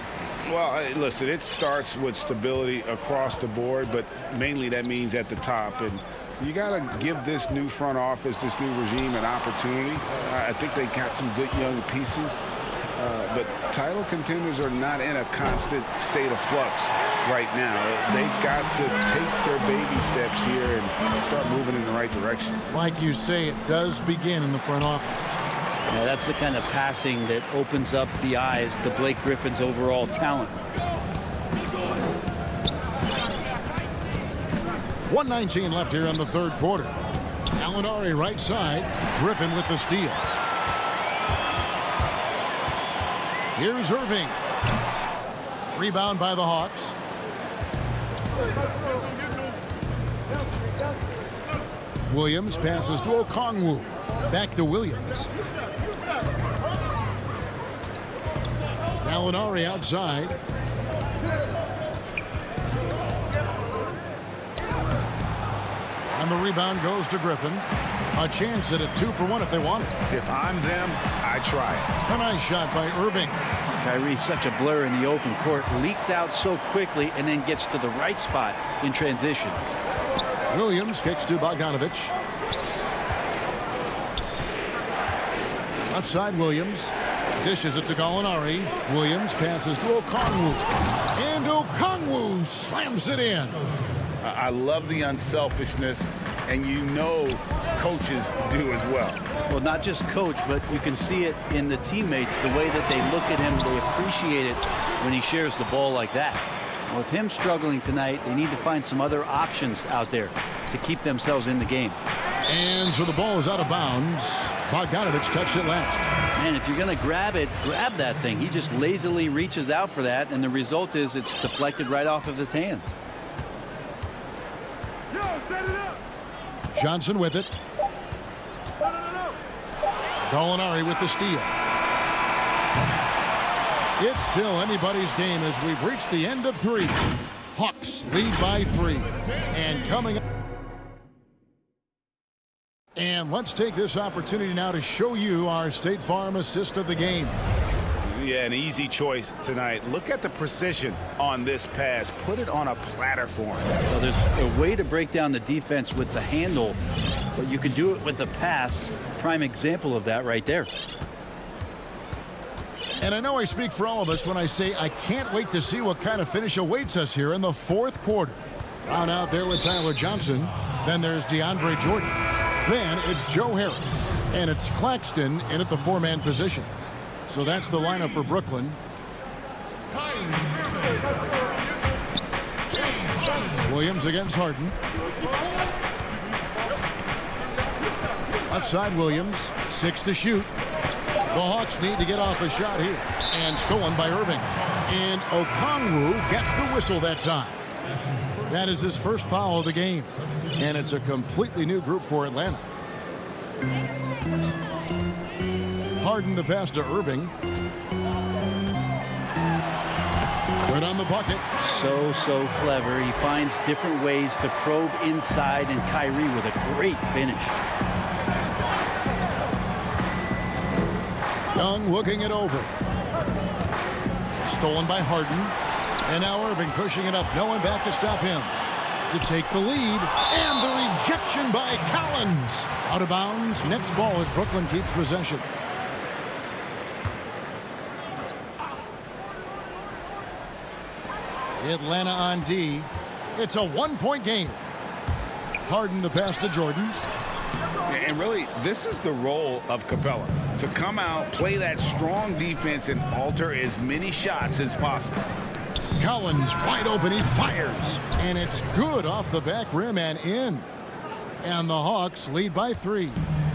Well, listen, it starts with stability across the board, but mainly that means at the top. And you got to give this new front office, this new regime, an opportunity. I think they got some good young pieces. But title contenders are not in a constant state of flux right now. They've got to take their baby steps here and start moving in the right direction. Like you say, it does begin in the front office. Yeah, that's the kind of passing that opens up the eyes to Blake Griffin's overall talent. 1:19 left here in the third quarter. Gallinari right side. Griffin with the steal. Here's Irving. Rebound by the Hawks. Williams passes to Okongwu. Back to Williams. Gallinari outside. And the rebound goes to Griffin. A chance at a 2-for-1 if they want it. If I'm them, I try it. A nice shot by Irving. Kyrie's such a blur in the open court. Leaks out so quickly and then gets to the right spot in transition. Williams kicks to Bogdanovich. Left side Williams. Dishes it to Gallinari. Williams passes to Okongwu. And Okongwu slams it in. I love the unselfishness, and you know coaches do as well. Well, not just coach, but you can see it in the teammates, the way that they look at him. They appreciate it when he shares the ball like that. With him struggling tonight, they need to find some other options out there to keep themselves in the game. And so the ball is out of bounds. Bogdanovich touched it last. And if you're going to grab it, grab that thing. He just lazily reaches out for that, and the result is it's deflected right off of his hand. Johnson with it. Gallinari with the steal. It's still anybody's game as we've reached the end of 3. Hawks lead by 3. And coming up. And let's take this opportunity now to show you our State Farm assist of the game. Yeah, an easy choice tonight. Look at the precision on this pass. Put it on a platter for him. Well, there's a way to break down the defense with the handle, but you can do it with the pass prime example of that right there. And I know I speak for all of us when I say I can't wait to see what kind of finish awaits us here in the fourth quarter. Brown out there with Tyler Johnson. Then there's DeAndre Jordan. Then it's Joe Harris. And it's Claxton in at the four-man position. So that's the lineup for Brooklyn. Williams against Harden. Left side Williams. 6 to shoot. The Hawks need to get off a shot here. And stolen by Irving. And Okongwu gets the whistle that time. That is his first foul of the game. And it's a completely new group for Atlanta. Harden the pass to Irving. Good on the bucket. So clever. He finds different ways to probe inside, and Kyrie with a great finish. Young looking it over. Stolen by Harden. And now Irving pushing it up. No one back to stop him. To take the lead. And the rejection by Collins. Out of bounds. Next ball as Brooklyn keeps possession. Atlanta on D. It's a one-point game. Harden the pass to Jordan. And really, this is the role of Capella. To come out, play that strong defense, and alter as many shots as possible. Collins wide open. He fires. And it's good off the back rim and in. And the Hawks lead by 3.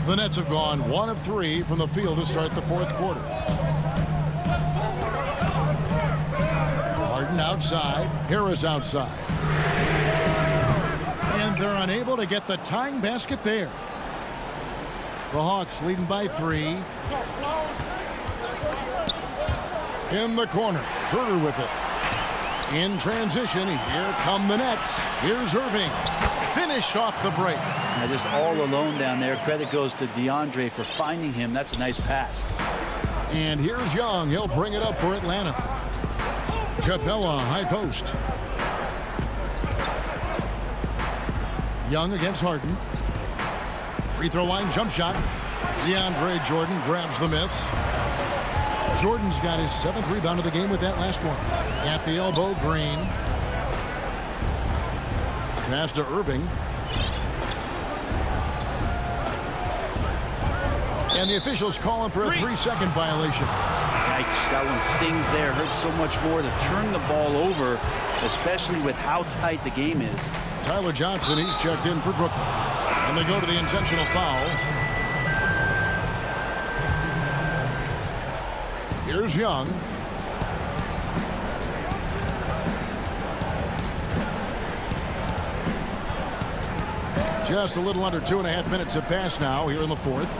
The Nets have gone 1 of 3 from the field to start the fourth quarter. Harden outside. Harris outside. And they're unable to get the tying basket there. The Hawks leading by 3. In the corner. Herter with it. In transition. Here come the Nets. Here's Irving. Finished off the break. Now just all alone down there. Credit goes to DeAndre for finding him. That's a nice pass. And here's Young. He'll bring it up for Atlanta. Capella, high post. Young against Harden. Free throw line jump shot. DeAndre Jordan grabs the miss. Jordan's got his 7th rebound of the game with that last one. At the elbow, Green. Pass to Irving. And the officials calling for a 3-second violation. Yikes, that one stings there. Hurts so much more to turn the ball over, especially with how tight the game is. Tyler Johnson, he's checked in for Brooklyn. And they go to the intentional foul. Here's Young. Just a little under 2.5 minutes have passed now here in the fourth.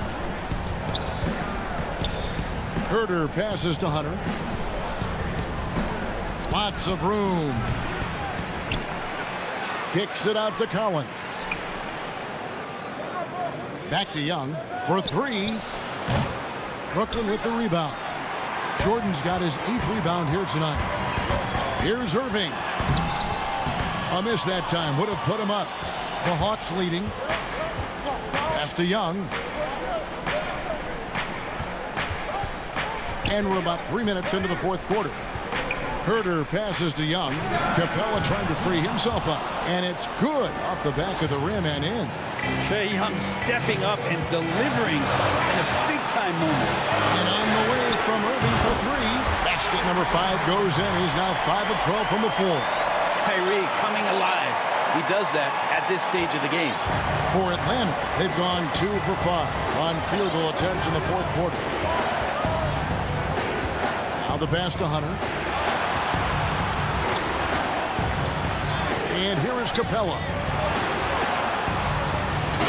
Herter passes to Hunter. Lots of room. Kicks it out to Collins. Back to Young for 3. Brooklyn with the rebound. Jordan's got his 8th rebound here tonight. Here's Irving. A miss that time. Would have put him up. The Hawks leading. Pass to Young. And we're about 3 minutes into the fourth quarter. Herter passes to Young. Capella trying to free himself up. And it's good off the back of the rim and in. Trae Young stepping up and delivering in a big-time moment. And on the way from Irving for 3. Basket number 5 goes in. He's now 5 of 12 from the floor. Kyrie coming alive. He does that at this stage of the game. For Atlanta, they've gone 2 for 5 on field goal attempts in the fourth quarter. Now the pass to Hunter. And here is Capella.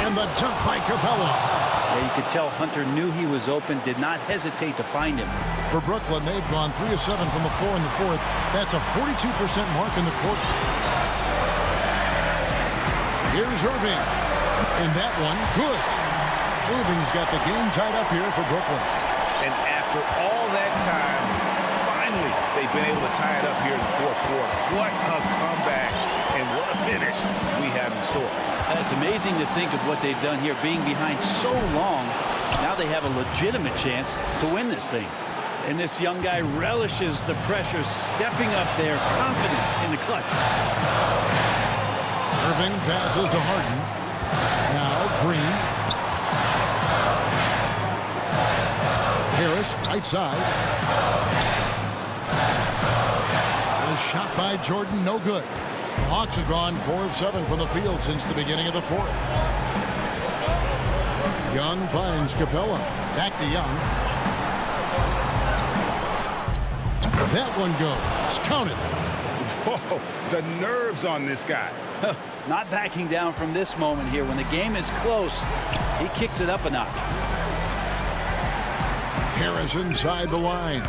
And the dunk by Capella. Yeah, you could tell Hunter knew he was open, did not hesitate to find him. For Brooklyn, they've gone 3 of 7 from the floor in the fourth. That's a 42% mark in the quarter. Here's Irving. And that one, good. Irving's got the game tied up here for Brooklyn. And after all that time, finally, they've been able to tie it up here in the fourth quarter. What a comeback and what a finish we have in store. It's amazing to think of what they've done here, being behind so long Now they have a legitimate chance to win this thing. And this young guy relishes the pressure, stepping up there, confident in the clutch. Irving passes to Harden. Now Green. Harris, right side. The shot by Jordan, no good. The Hawks have gone 4 of 7 from the field since the beginning of the 4th. Young finds Capella. Back to Young. That one goes. Count it. Whoa, the nerves on this guy. Not backing down from this moment here. When the game is close, he kicks it up a notch. Harris inside the line.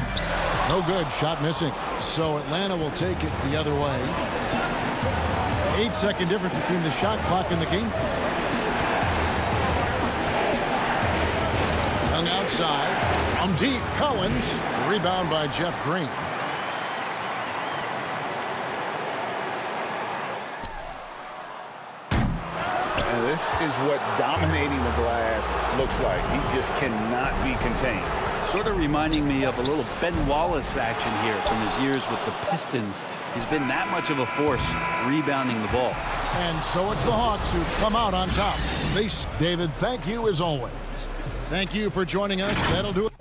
No good. Shot missing. So Atlanta will take it the other way. 8-second difference between the shot clock and the game clock. Young outside. From deep. Collins. Rebound by Jeff Green. And this is what dominating the glass looks like. He just cannot be contained. Sort of reminding me of a little Ben Wallace action here from his years with the Pistons. He's been that much of a force rebounding the ball. And so it's the Hawks who come out on top. David, thank you as always. Thank you for joining us. That'll do it.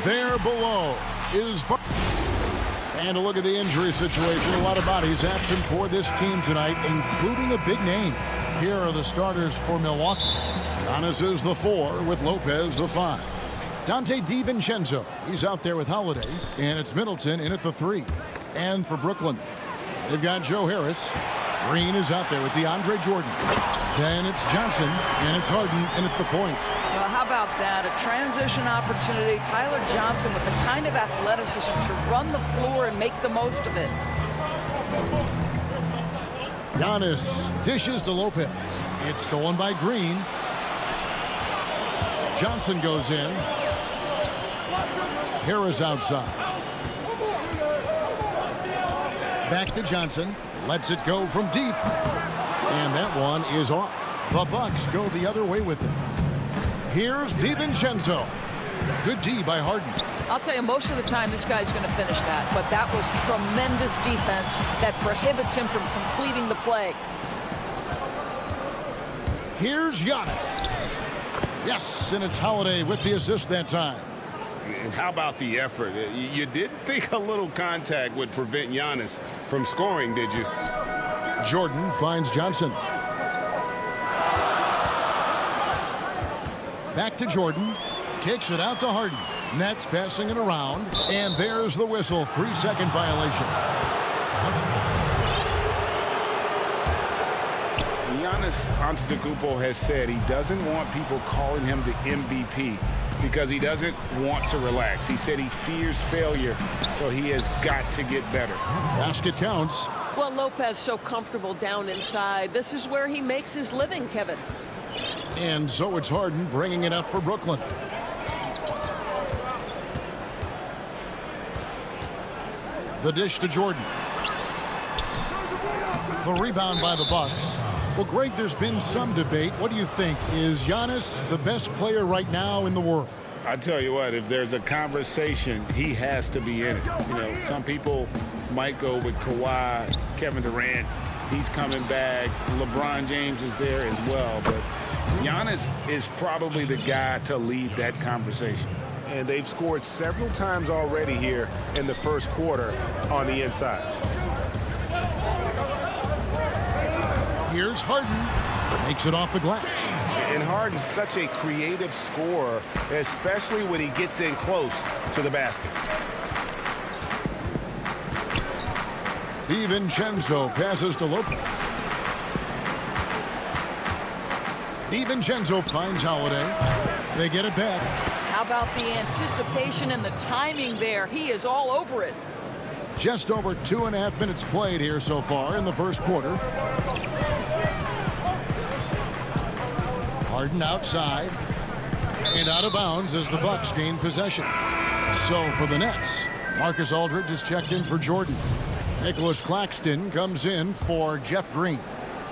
There below is... And a look at the injury situation. A lot of bodies absent for this team tonight, including a big name. Here are the starters for Milwaukee. Giannis is the 4 with Lopez the 5. Dante DiVincenzo, he's out there with Holiday. And it's Middleton in at the 3. And for Brooklyn, they've got Joe Harris. Green is out there with DeAndre Jordan. Then it's Johnson, and it's Harden in at the point. Well, how about that? A transition opportunity. Tyler Johnson with the kind of athleticism to run the floor and make the most of it. Giannis dishes to Lopez. It's stolen by Green. Johnson goes in. Harris outside. Back to Johnson. Lets it go from deep. And that one is off. The Bucks go the other way with it. Here's DiVincenzo. Good D by Harden. I'll tell you, most of the time this guy's going to finish that. But that was tremendous defense that prohibits him from completing the play. Here's Giannis. Yes, and it's Holiday with the assist that time. And how about the effort? You didn't think a little contact would prevent Giannis from scoring, did you? Jordan finds Johnson. Back to Jordan. Kicks it out to Harden. Nets passing it around. And there's the whistle. 3-second violation. Giannis Antetokounmpo has said he doesn't want people calling him the MVP because he doesn't want to relax. He said he fears failure, so he has got to get better. Basket counts. Well, Lopez so comfortable down inside. This is where he makes his living, Kevin. And so it's Harden bringing it up for Brooklyn. The dish to Jordan. The rebound by the Bucks. Well, Greg, there's been some debate. What do you think? Is Giannis the best player right now in the world? I tell you what, if there's a conversation, he has to be in it. You know, some people might go with Kawhi, Kevin Durant. He's coming back. LeBron James is there as well. But Giannis is probably the guy to lead that conversation. And they've scored several times already here in the first quarter on the inside. Here's Harden. Makes it off the glass. And Harden's such a creative scorer, especially when he gets in close to the basket. DiVincenzo passes to Lopez. DiVincenzo finds Holiday. They get it back. How about the anticipation and the timing there? He is all over it. Just over 2.5 minutes played here so far in the first quarter. Harden outside and out of bounds as the Bucks gain possession. So for the Nets, Marcus Aldridge is checked in for Jordan. Nicholas Claxton comes in for Jeff Green.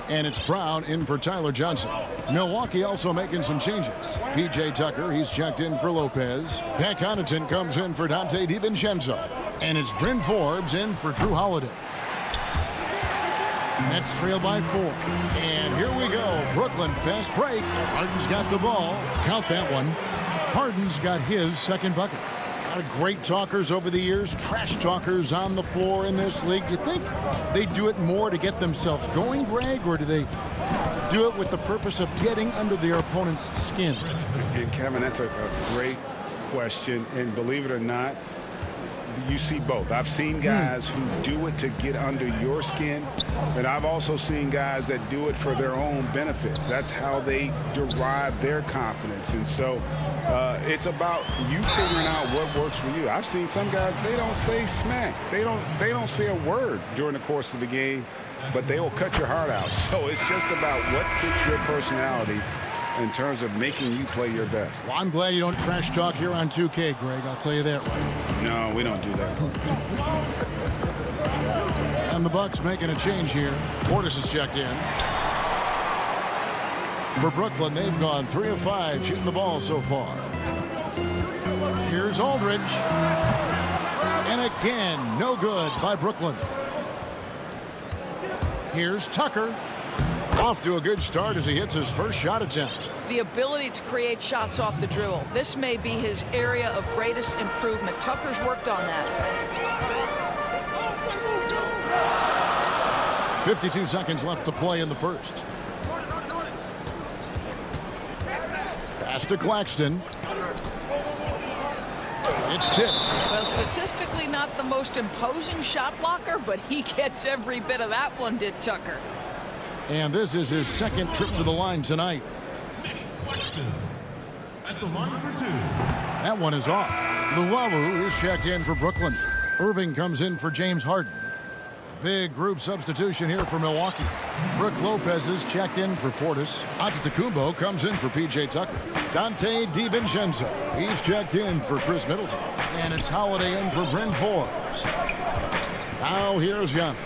And it's Brown in for Tyler Johnson. Milwaukee also making some changes. P.J. Tucker, he's checked in for Lopez. Pat Connaughton comes in for Dante DiVincenzo. And it's Bryn Forbes in for Drew Holiday. Nets trail by 4. And here we go. Brooklyn fast break. Harden's got the ball. Count that one. Harden's got his second bucket. A lot of great talkers over the years. Trash talkers on the floor in this league. Do you think they do it more to get themselves going, Greg? Or do they do it with the purpose of getting under their opponent's skin? Kevin, that's a great question. And believe it or not, you see both. I've seen guys who do it to get under your skin, and I've also seen guys that do it for their own benefit. That's how they derive their confidence. And so it's about you figuring out what works for you. I've seen some guys, they don't say smack. They don't say a word during the course of the game, but they will cut your heart out. So it's just about what fits your personality in terms of making you play your best. Well, I'm glad you don't trash talk here on 2K, Greg. I'll tell you that right. No, we don't do that. And the Bucks making a change here. Portis is checked in. For Brooklyn, they've gone 3 of 5 shooting the ball so far. Here's Aldridge. And again, no good by Brooklyn. Here's Tucker. Off to a good start as he hits his first shot attempt. The ability to create shots off the dribble. This may be his area of greatest improvement. Tucker's worked on that. 52 seconds left to play in the first. Pass to Claxton. It's tipped. Well, statistically not the most imposing shot blocker, but he gets every bit of that one, did Tucker. And this is his second trip to the line tonight. At the line for 2. That one is off. Luwawu is checked in for Brooklyn. Irving comes in for James Harden. Big group substitution here for Milwaukee. Brook Lopez is checked in for Portis. Antetokounmpo comes in for P.J. Tucker. Dante DiVincenzo, he's checked in for Chris Middleton. And it's Holiday in for Bryn Forbes. Now here's Giannis.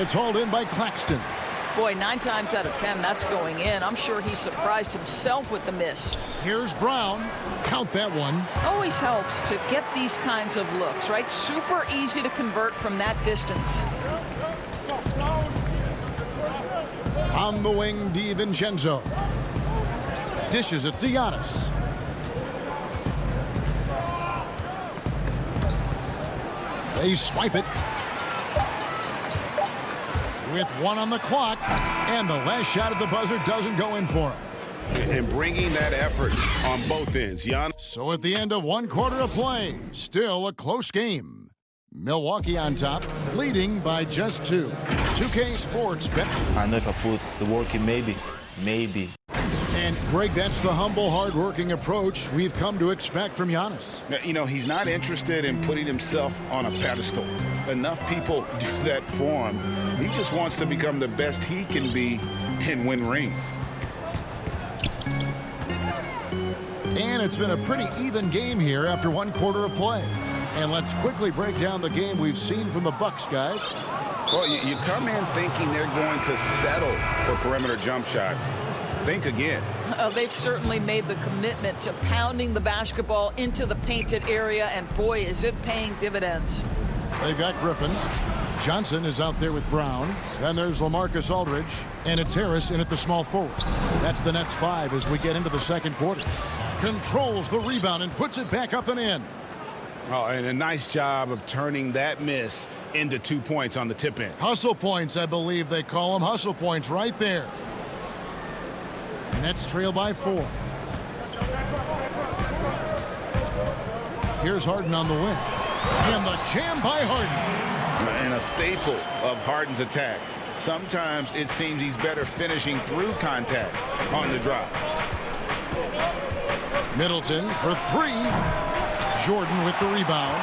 It's hauled in by Claxton. Boy, 9 times out of 10, that's going in. I'm sure he surprised himself with the miss. Here's Brown. Count that one. Always helps to get these kinds of looks, right? Super easy to convert from that distance. On the wing, DiVincenzo. Dishes it to Giannis. They swipe it. With 1 on the clock, and the last shot at the buzzer doesn't go in for him. And bringing that effort on both ends. Giannis. So at the end of 1 quarter of play, still a close game. Milwaukee on top, leading by just 2. 2K Sports bet. I know if I put the work in, maybe. And Greg, that's the humble, hard-working approach we've come to expect from Giannis. You know, he's not interested in putting himself on a pedestal. Enough people do that for him. He just wants to become the best he can be and win rings. And it's been a pretty even game here after 1 quarter of play. And let's quickly break down the game we've seen from the Bucks, guys. Well, you come in thinking they're going to settle for perimeter jump shots. Think again. They've certainly made the commitment to pounding the basketball into the painted area, and boy, is it paying dividends. They've got Griffin. Johnson is out there with Brown. Then there's LaMarcus Aldridge. And it's Harris in at the small forward. That's the Nets 5 as we get into the second quarter. Controls the rebound and puts it back up and in. Oh, and a nice job of turning that miss into 2 points on the tip in. Hustle points, I believe they call them. Hustle points right there. Nets trail by 4. Here's Harden on the wing. And the jam by Harden. And a staple of Harden's attack. Sometimes it seems he's better finishing through contact on the drop. Middleton for 3. Jordan with the rebound.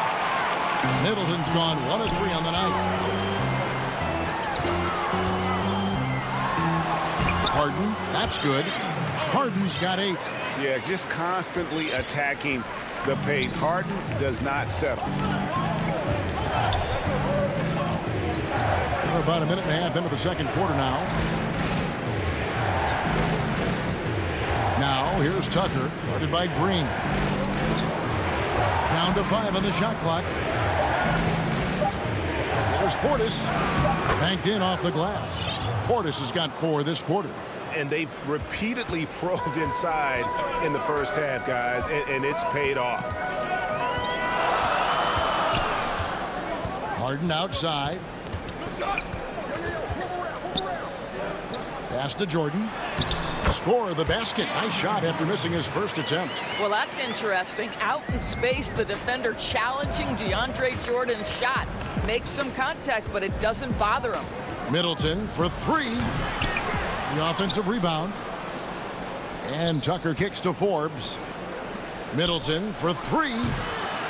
Middleton's gone 1 of 3 on the night. Harden, that's good. Harden's got 8. Yeah, just constantly attacking the paint. Harden does not settle. We're about a minute and a half into the second quarter now. Now, here's Tucker, guarded by Green. Down to 5 on the shot clock. There's Portis. Banked in off the glass. Portis has got 4 this quarter. And they've repeatedly probed inside in the first half, guys, and it's paid off. Harden outside. Pass to Jordan. Score the basket. Nice shot after missing his first attempt. Well, that's interesting. Out in space, the defender challenging DeAndre Jordan's shot. Makes some contact, but it doesn't bother him. Middleton for 3. The offensive rebound. And Tucker kicks to Forbes. Middleton for 3.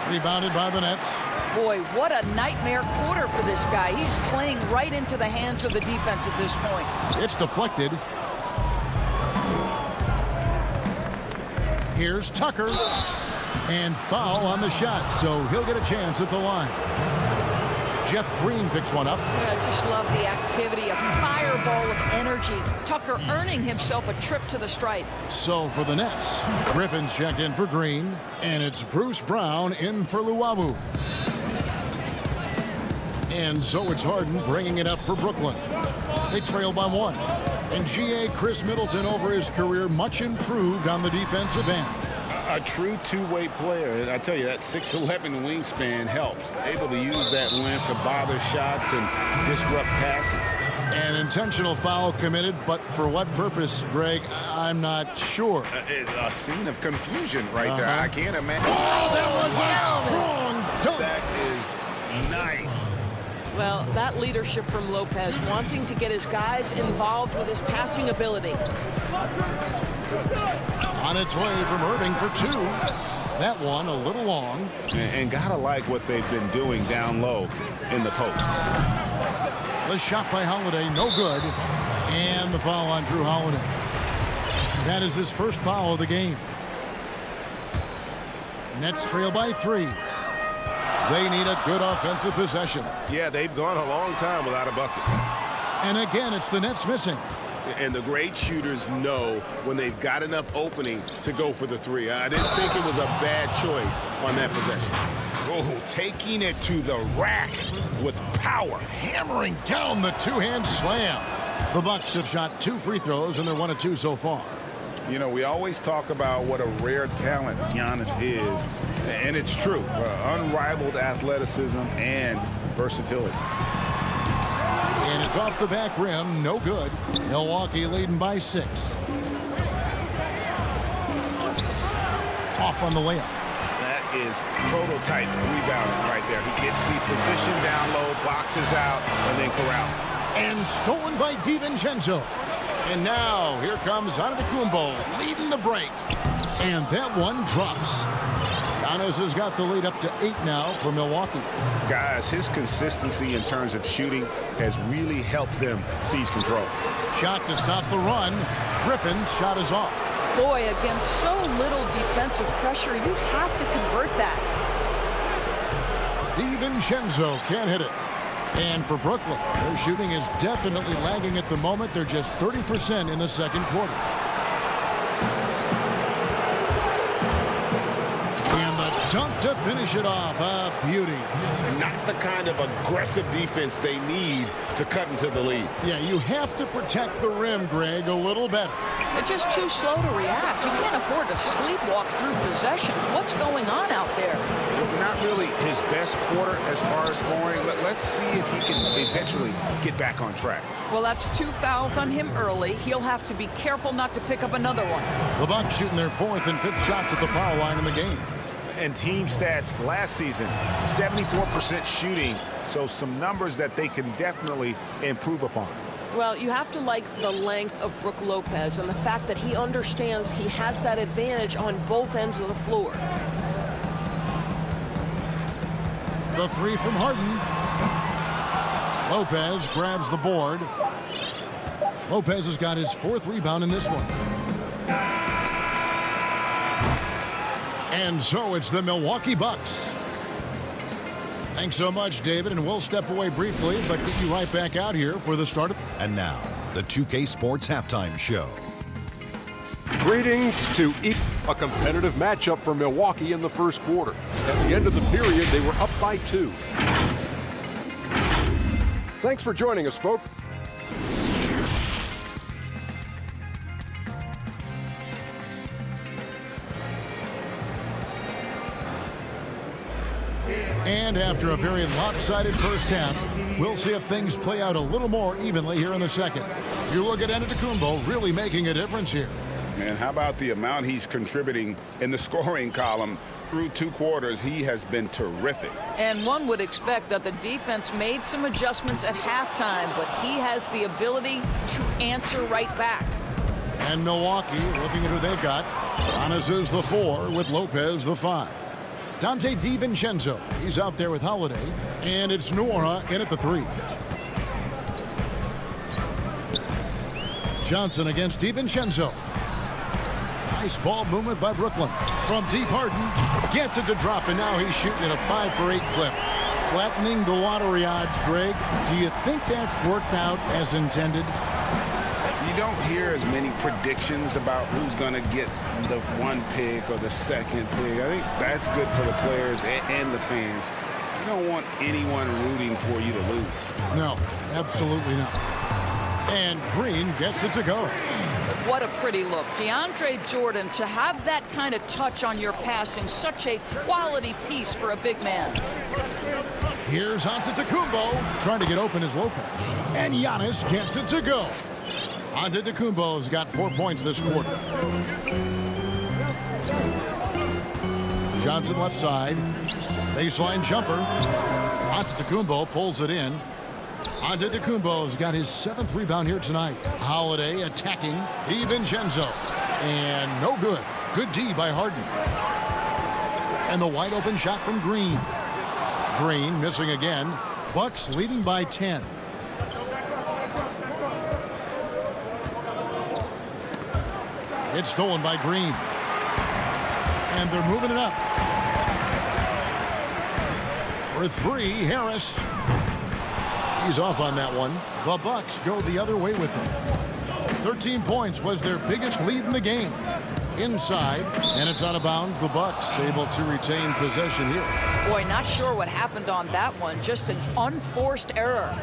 Rebounded by the Nets. Boy, what a nightmare quarter for this guy. He's playing right into the hands of the defense at this point. It's deflected. Here's Tucker. And foul on the shot, so he'll get a chance at the line. Jeff Green picks one up. I just love the activity, a fireball of energy. Tucker earning himself a trip to the stripe. So for the Nets, Griffin's checked in for Green, and it's Bruce Brown in for Luwawu. And so it's Harden bringing it up for Brooklyn. They trail by 1. And GA Chris Middleton over his career much improved on the defensive end. A true two-way player. I tell you, that 6'11" wingspan helps. Able to use that length to bother shots and disrupt passes. An intentional foul committed, but for what purpose, Greg, I'm not sure. A scene of confusion right there. I can't imagine. Oh, that was a strong dunk. That is nice. Well, that leadership from Lopez, wanting to get his guys involved with his passing ability. On its way from Irving for 2. That one a little long. And gotta like what they've been doing down low in the post. The shot by Holiday, no good. And the foul on Drew Holiday. That is his first foul of the game. Nets trail by 3. They need a good offensive possession. Yeah, they've gone a long time without a bucket. And again, it's the Nets missing. And the great shooters know when they've got enough opening to go for the 3. I didn't think it was a bad choice on that possession. Oh, taking it to the rack with power. Hammering down the two-hand slam. The Bucks have shot 2 free throws, and they're 1 of 2 so far. You know, we always talk about what a rare talent Giannis is, and it's true. Unrivaled athleticism and versatility. And it's off the back rim, no good. Milwaukee leading by 6. Off on the layup. That is prototype rebounding right there. He gets the position down low, boxes out, and then corrals. And stolen by DiVincenzo. And now, here comes Antetokounmpo leading the break. And that one drops. Giannis has got the lead up to 8 now for Milwaukee. Guys, his consistency in terms of shooting has really helped them seize control. Shot to stop the run. Griffin's shot is off. Boy, against so little defensive pressure, you have to convert that. DiVincenzo can't hit it. And for Brooklyn, their shooting is definitely lagging at the moment. They're just 30% in the second quarter. And the dunk to finish it off. A beauty. Not the kind of aggressive defense they need to cut into the lead. Yeah, you have to protect the rim, Greg, a little better. They're just too slow to react. You can't afford to sleepwalk through possessions. What's going on out there? Not really his best quarter as far as scoring. Let's see if he can eventually get back on track. Well, that's 2 fouls on him early. He'll have to be careful not to pick up another one. The Bucks shooting their 4th and 5th shots at the foul line in the game. And team stats last season, 74% shooting, so some numbers that they can definitely improve upon. Well, you have to like the length of Brook Lopez and the fact that he understands he has that advantage on both ends of the floor. The 3 from Harden. Lopez grabs the board. Lopez has got his 4th rebound in this one. And so it's the Milwaukee Bucks. Thanks so much, David, and we'll step away briefly, but get you right back out here for the start of... And now, the 2K Sports Halftime Show. Greetings to a competitive matchup for Milwaukee in the first quarter. At the end of the period, they were up by 2. Thanks for joining us, folks. And after a very lopsided first half, we'll see if things play out a little more evenly here in the second. You look at Antetokounmpo really making a difference here. And how about the amount he's contributing in the scoring column through 2 quarters? He has been terrific. And one would expect that the defense made some adjustments at halftime, but he has the ability to answer right back. And Milwaukee, looking at who they've got, Giannis is the 4 with Lopez the 5. Dante DiVincenzo, he's out there with Holiday, and it's Nwora in at the 3. Johnson against DiVincenzo. Nice ball movement by Brooklyn. From deep, Harden gets it to drop, and now he's shooting at a 5 for 8 clip. Flattening the lottery odds, Greg. Do you think that's worked out as intended? You don't hear as many predictions about who's going to get the 1 pick or the 2nd pick. I think that's good for the players and the fans. You don't want anyone rooting for you to lose. No, absolutely not. And Green gets it to go. What a pretty look. DeAndre Jordan, to have that kind of touch on your passing, such a quality piece for a big man. Here's Antetokounmpo trying to get open as Lopez. And Giannis gets it to go. Antetokounmpo's got 4 points this quarter. Johnson left side. Baseline jumper. Antetokounmpo pulls it in. Antetokounmpo's got his 7th rebound here tonight. Holiday attacking. DiVincenzo. And no good. Good D by Harden. And the wide open shot from Green. Green missing again. Bucks leading by 10. It's stolen by Green. And they're moving it up. For 3, Harris. He's off on that one. The Bucks go the other way with him. 13 points was their biggest lead in the game. Inside, and it's out of bounds. The Bucks able to retain possession here. Boy, not sure what happened on that one. Just an unforced error.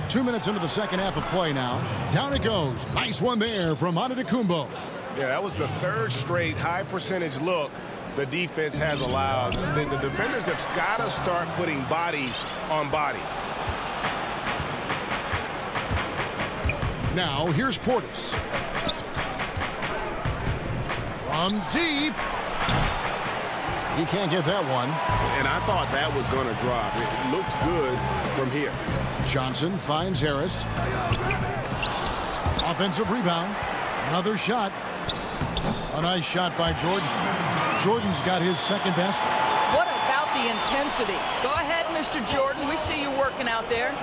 2 minutes into the second half of play now. Down it goes. Nice one there from Antetokounmpo. Yeah, that was the 3rd straight high percentage look the defense has allowed. Then the defenders have got to start putting bodies on bodies. Now here's Portis. From deep. He can't get that one. And I thought that was going to drop. It looked good from here. Johnson finds Harris. Offensive rebound. Another shot. A nice shot by Jordan. Jordan's got his 2nd basket. What about the intensity? Go ahead, Mr. Jordan. We see you working out there.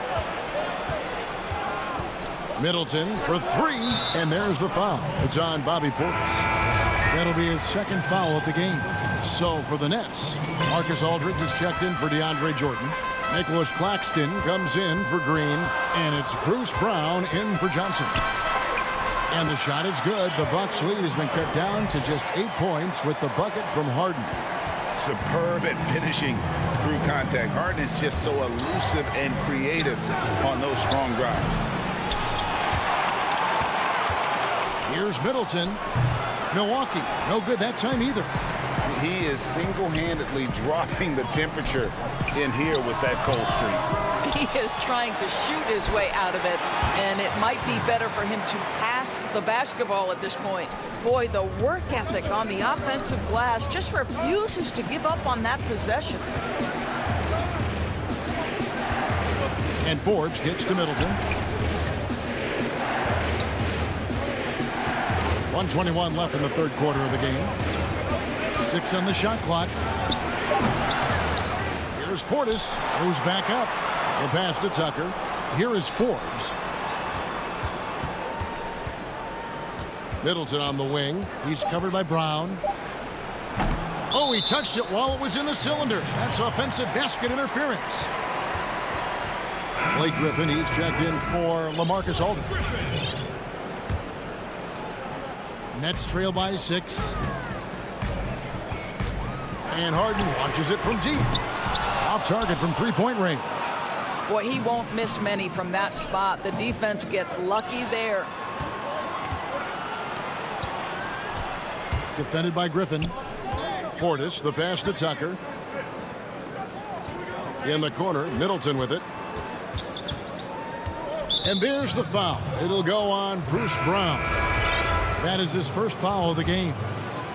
Middleton for 3, and there's the foul. It's on Bobby Portis. That'll be his 2nd foul of the game. So for the Nets, Marcus Aldridge is checked in for DeAndre Jordan. Nicholas Claxton comes in for Green, and it's Bruce Brown in for Johnson. And the shot is good. The Bucks lead has been cut down to just 8 points with the bucket from Harden. Superb at finishing through contact. Harden is just so elusive and creative on those strong drives. Here's Middleton. Milwaukee, no good that time either. He is single-handedly dropping the temperature in here with that cold streak. He is trying to shoot his way out of it, and it might be better for him to pass the basketball at this point. Boy, the work ethic on the offensive glass just refuses to give up on that possession. And Forbes gets to Middleton. 1:21 left in the 3rd quarter of the game. 6 on the shot clock. Here's Portis, who's back up. The pass to Tucker. Here is Forbes. Middleton on the wing. He's covered by Brown. Oh, he touched it while it was in the cylinder. That's offensive basket interference. Blake Griffin, he's checked in for LaMarcus Aldridge. Nets trail by 6. And Harden launches it from deep. Off target from 3-point range. Boy, he won't miss many from that spot. The defense gets lucky there. Defended by Griffin. Portis, the pass to Tucker. In the corner, Middleton with it. And there's the foul. It'll go on Bruce Brown. That is his 1st foul of the game.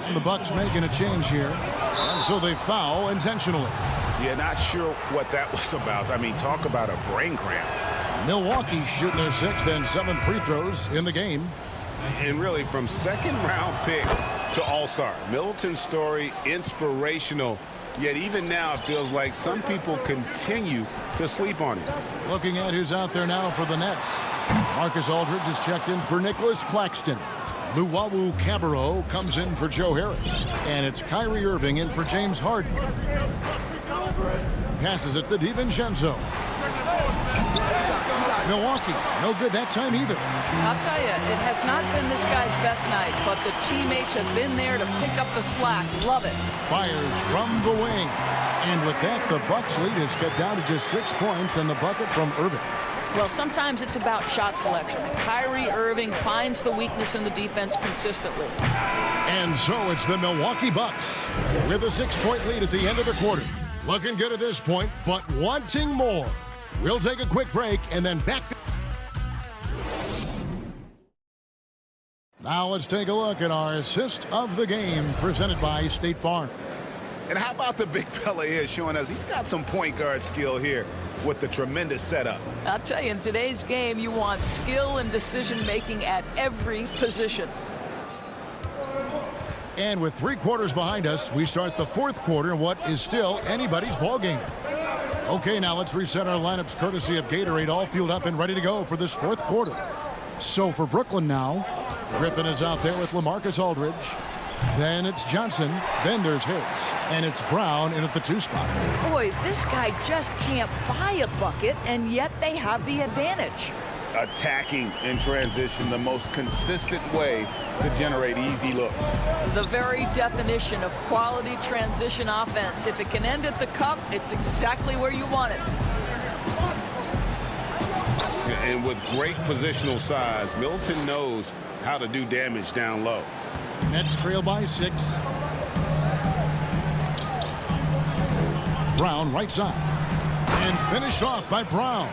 And the Bucks making a change here. And so they foul intentionally. Yeah, not sure what that was about. I mean, talk about a brain cramp. Milwaukee shooting their 6th and 7th free throws in the game. And really, from 2nd-round pick to All-Star, Middleton's story inspirational. Yet even now, it feels like some people continue to sleep on him. Looking at who's out there now for the Nets. Marcus Aldridge is checked in for Nicholas Claxton. Luwawu Cabarrot comes in for Joe Harris. And it's Kyrie Irving in for James Harden. Passes it to DiVincenzo. Milwaukee, no good that time either. I'll tell you, it has not been this guy's best night, but the teammates have been there to pick up the slack. Love it. Fires from the wing. And with that, the Bucks lead has cut down to just 6 points and the bucket from Irving. Well, sometimes it's about shot selection. And Kyrie Irving finds the weakness in the defense consistently. And so it's the Milwaukee Bucks with a 6-point lead at the end of the quarter. Looking good at this point, but wanting more. We'll take a quick break and then back. Now let's take a look at our assist of the game presented by State Farm. And how about the big fella here showing us he's got some point guard skill here with the tremendous setup. I'll tell you, in today's game, you want skill and decision-making at every position. And with 3 quarters behind us, we start the 4th quarter in what is still anybody's ball game. Okay, now let's reset our lineups courtesy of Gatorade, all fueled up and ready to go for this 4th quarter. So for Brooklyn now, Griffin is out there with LaMarcus Aldridge. Then it's Johnson. Then there's Harris. And it's Brown in at the 2 spot. Boy, this guy just can't buy a bucket, and yet they have the advantage. Attacking in transition, the most consistent way to generate easy looks. The very definition of quality transition offense. If it can end at the cup, it's exactly where you want it. And with great positional size, Middleton knows how to do damage down low. Nets trail by 6. Brown right side. And finished off by Brown.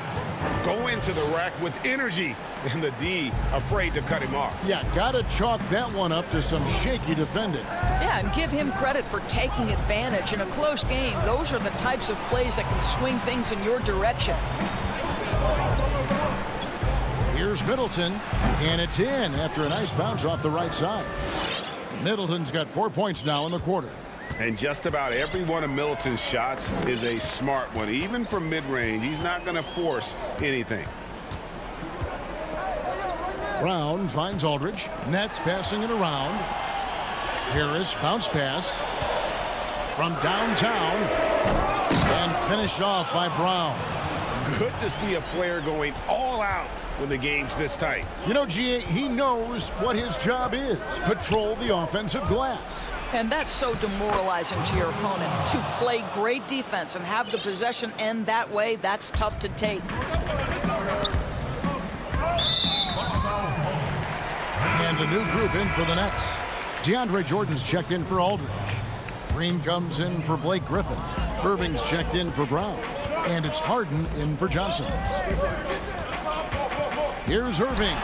Go into the rack with energy, and the D afraid to cut him off. Yeah, gotta chalk that one up to some shaky defending. Yeah, and give him credit for taking advantage in a close game. Those are the types of plays that can swing things in your direction. Here's Middleton, and it's in after a nice bounce off the right side. Middleton's got 4 points now in the quarter. And just about every one of Middleton's shots is a smart one. Even from mid-range, he's not going to force anything. Brown finds Aldridge. Nets passing it around. Harris, bounce pass from downtown, and finished off by Brown. Good to see a player going all out when the game's this tight. You know, G.A., he knows what his job is. Patrol the offensive glass. And that's so demoralizing to your opponent. To play great defense and have the possession end that way, that's tough to take. And a new group in for the Nets. DeAndre Jordan's checked in for Aldridge. Green comes in for Blake Griffin. Irving's checked in for Brown. And it's Harden in for Johnson. Here's Irving.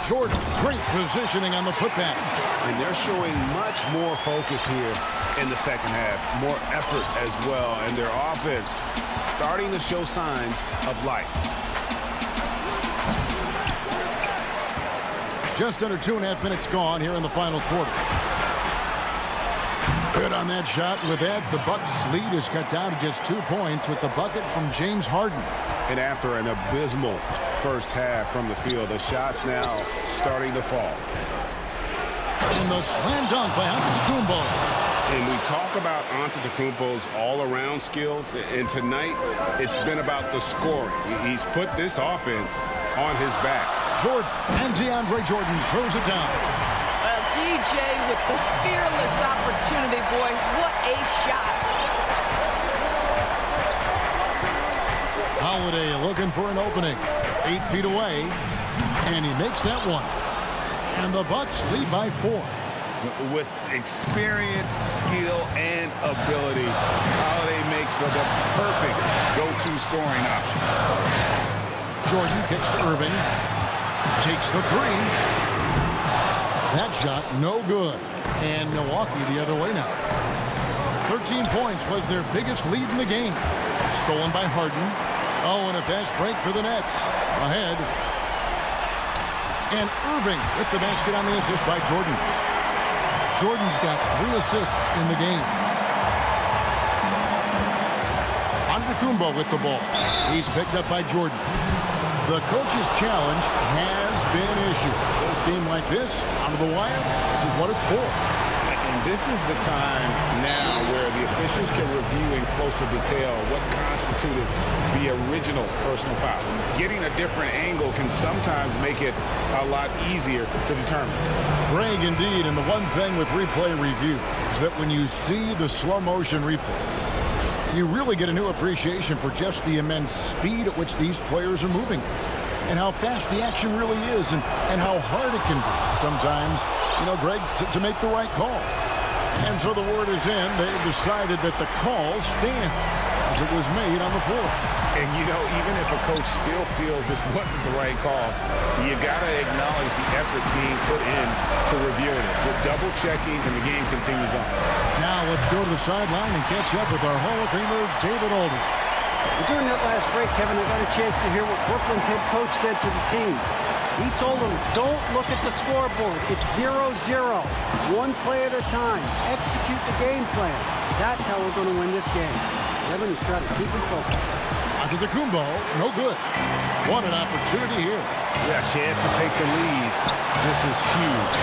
Jordan, great positioning on the putback. And they're showing much more focus here in the second half. More effort as well. And their offense starting to show signs of life. Just under 2.5 minutes gone here in the final quarter. Good on that shot. With that, the Bucks' lead is cut down to just 2 points with the bucket from James Harden. And after an abysmal first half from the field, the shots now starting to fall. And the slam dunk by Antetokounmpo. And we talk about Antetokounmpo's all-around skills, and tonight it's been about the scoring. He's put this offense on his back. Jordan and DeAndre Jordan throws it down. DJ with the fearless opportunity, boy. What a shot. Holiday looking for an opening. 8 feet away, and he makes that one. And the Bucks lead by 4. With experience, skill, and ability, Holiday makes for the perfect go-to scoring option. Jordan kicks to Irving. Takes the 3. That shot no good. And Milwaukee the other way now. 13 points was their biggest lead in the game. Stolen by Harden. Oh, and a fast break for the Nets. Ahead. And Irving with the basket on the assist by Jordan. Jordan's got 3 assists in the game. Antetokounmpo with the ball. He's picked up by Jordan. The coach's challenge has been issued. This game like this, out of the wire, this is what it's for. And this is the time now where the officials can review in closer detail what constituted the original personal foul. Getting a different angle can sometimes make it a lot easier to determine. Greg, indeed, and the one thing with replay review is that when you see the slow motion replays, you really get a new appreciation for just the immense speed at which these players are moving and how fast the action really is and how hard it can be sometimes, you know, Greg, to make the right call. And so the word is in. They've decided that the call stands as it was made on the floor. And, you know, even if a coach still feels this wasn't the right call, you got to acknowledge the effort being put in to reviewing it. double checking, and the game continues on. Now let's go to the sideline and catch up with our Hall of Famer, David Aldridge. During that last break, Kevin, I got a chance to hear what Brooklyn's head coach said to the team. He told them, don't look at the scoreboard. It's 0-0. One play at a time. Execute the game plan. That's how we're going to win this game. Kevin is trying to keep him focused. Antetokounmpo, no good. What an opportunity here. Yeah, chance to take the lead. This is huge.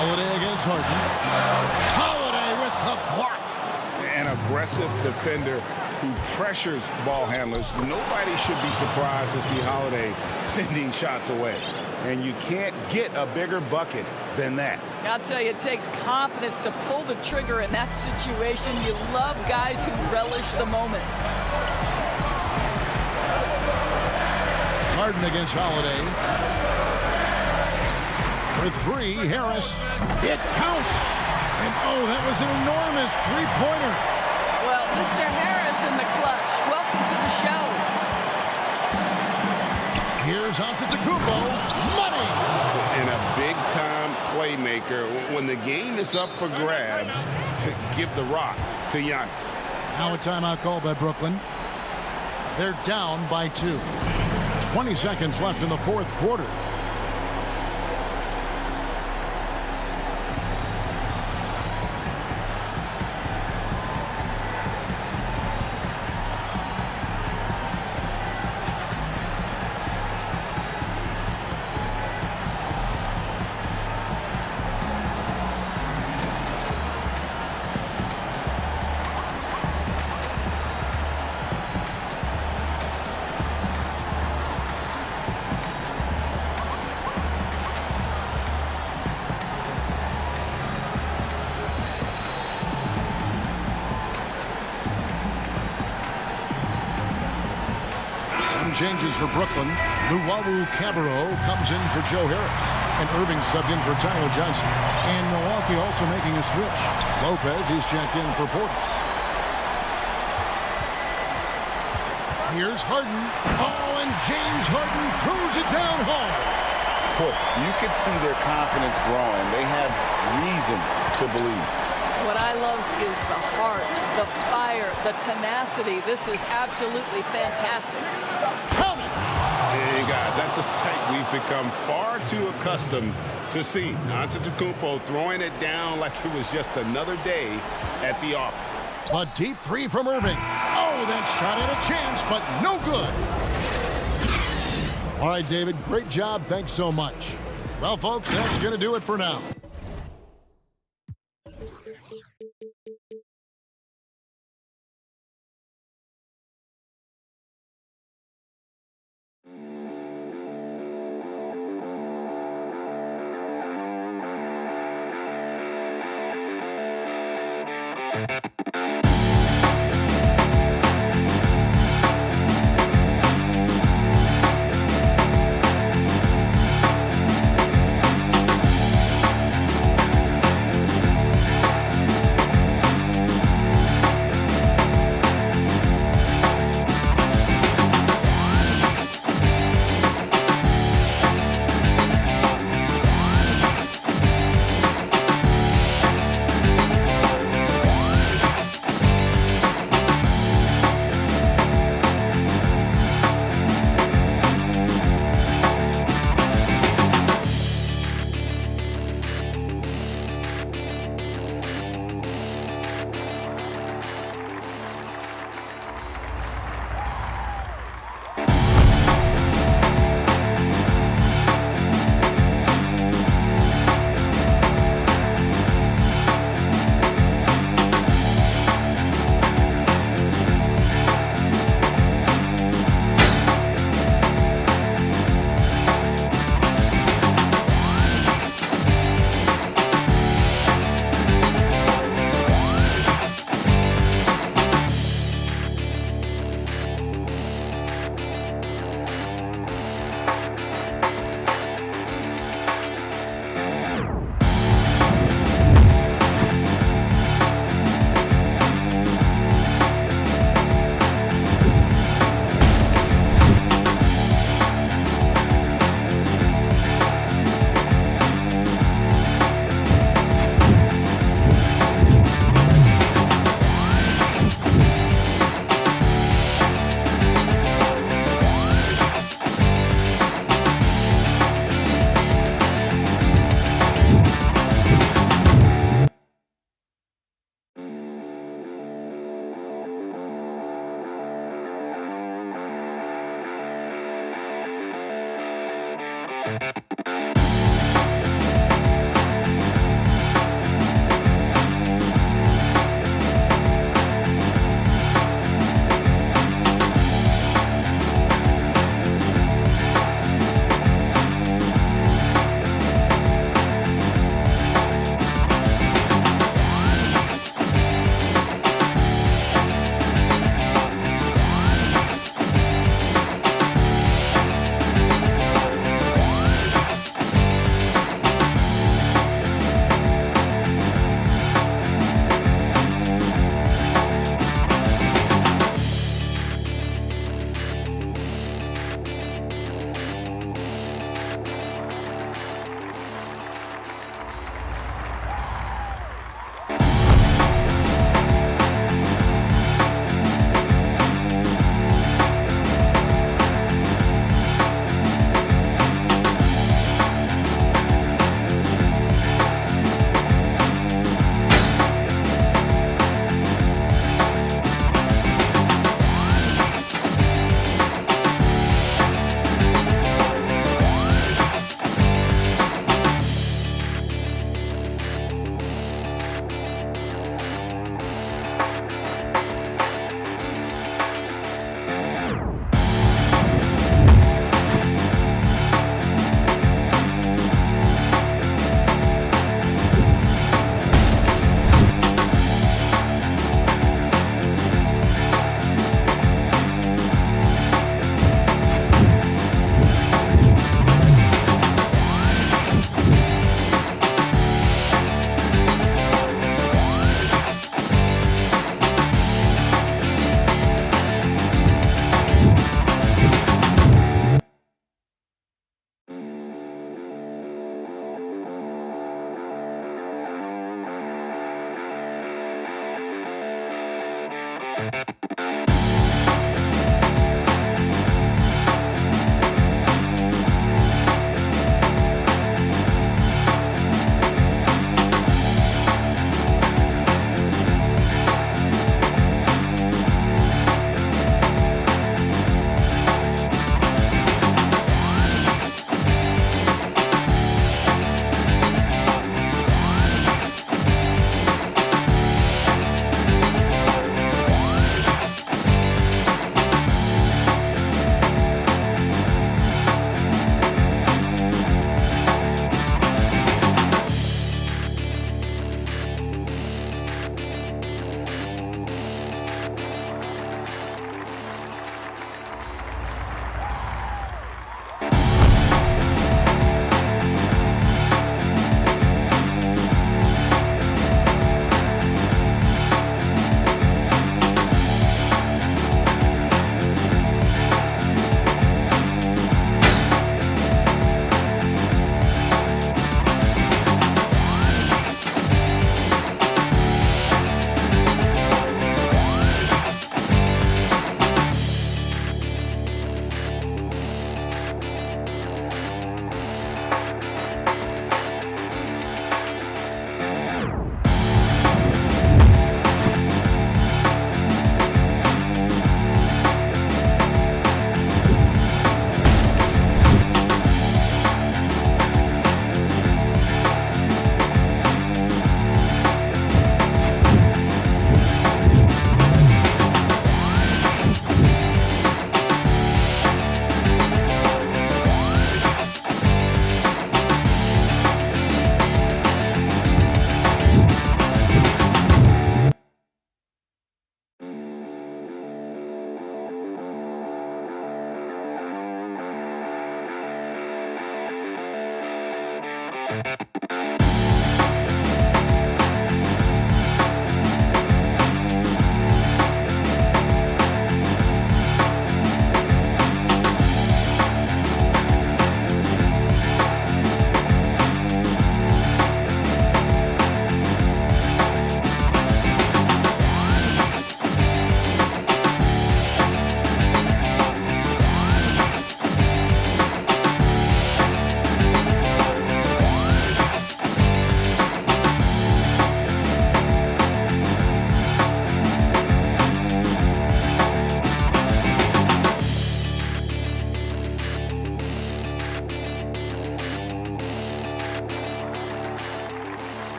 Holiday against Harden. Holiday with the block. An aggressive defender who pressures ball handlers. Nobody should be surprised to see Holiday sending shots away. And you can't get a bigger bucket than that. I'll tell you, it takes confidence to pull the trigger in that situation. You love guys who relish the moment. Harden against Holiday. For three, Harris. It counts. And oh, that was an enormous three-pointer. Well, Mr. Harris in the clutch. Welcome to the show. Here's Antetokounmpo. Money! And a big-time playmaker. When the game is up for grabs, give the rock to Giannis. Now a timeout called by Brooklyn. They're down by 2. 20 seconds left in the fourth quarter. Changes for Brooklyn. Luwawu Cabarro comes in for Joe Harris. And Irving subbed in for Tyler Johnson. And Milwaukee also making a switch. Lopez is checked in for Portis. Here's Harden. Oh, and James Harden throws it down hard. You could see their confidence growing. They have reason to believe. What I love is the heart, the fire, the tenacity. This is absolutely fantastic. Count it! Hey, guys, that's a sight we've become far too accustomed to seeing. Antetokounmpo throwing it down like it was just another day at the office. A deep three from Irving. Oh, that shot had a chance, but no good. All right, David, great job. Thanks so much. Well, folks, that's going to do it for now.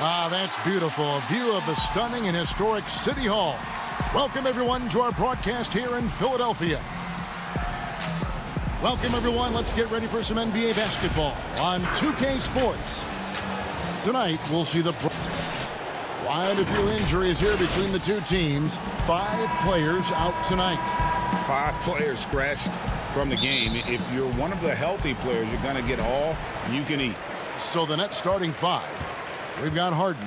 Ah, that's beautiful. A view of the stunning and historic City Hall. Welcome, everyone, to our broadcast here in Philadelphia. Welcome, everyone. Let's get ready for some NBA basketball on 2K Sports. Tonight, we'll see the... Quite a few injuries here between the two teams. 5 players out tonight. 5 players scratched from the game. If you're one of the healthy players, you're going to get all you can eat. So the net starting 5. We've got Harden.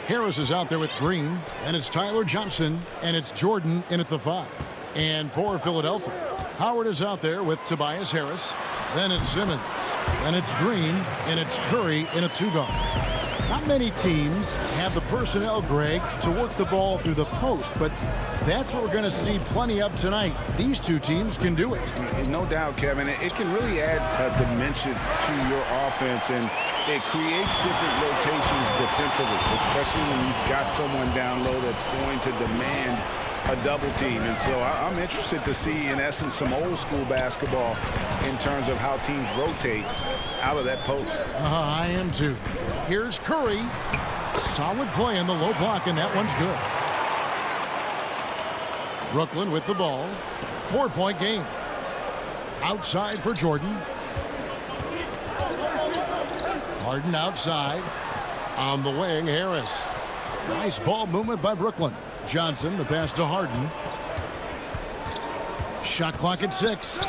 Harris is out there with Green. And it's Tyler Johnson. And it's Jordan in at the 5. And for Philadelphia, Howard is out there with Tobias Harris. Then it's Simmons. Then it's Green. And it's Curry in a 2-guard. Not many teams have the personnel, Greg, to work the ball through the post, but that's what we're going to see plenty of tonight. These two teams can do it. No doubt, Kevin. It can really add a dimension to your offense, and it creates different rotations defensively, especially when you've got someone down low that's going to demand a double team. And so I'm interested to see, in essence, some old school basketball in terms of how teams rotate out of that post. I am too. Here's Curry. Solid play in the low block, and that one's good. Brooklyn with the ball. 4-point game. Outside for Jordan. Harden outside. On the wing, Harris. Nice ball movement by Brooklyn. Johnson, the pass to Harden. Shot clock at 6.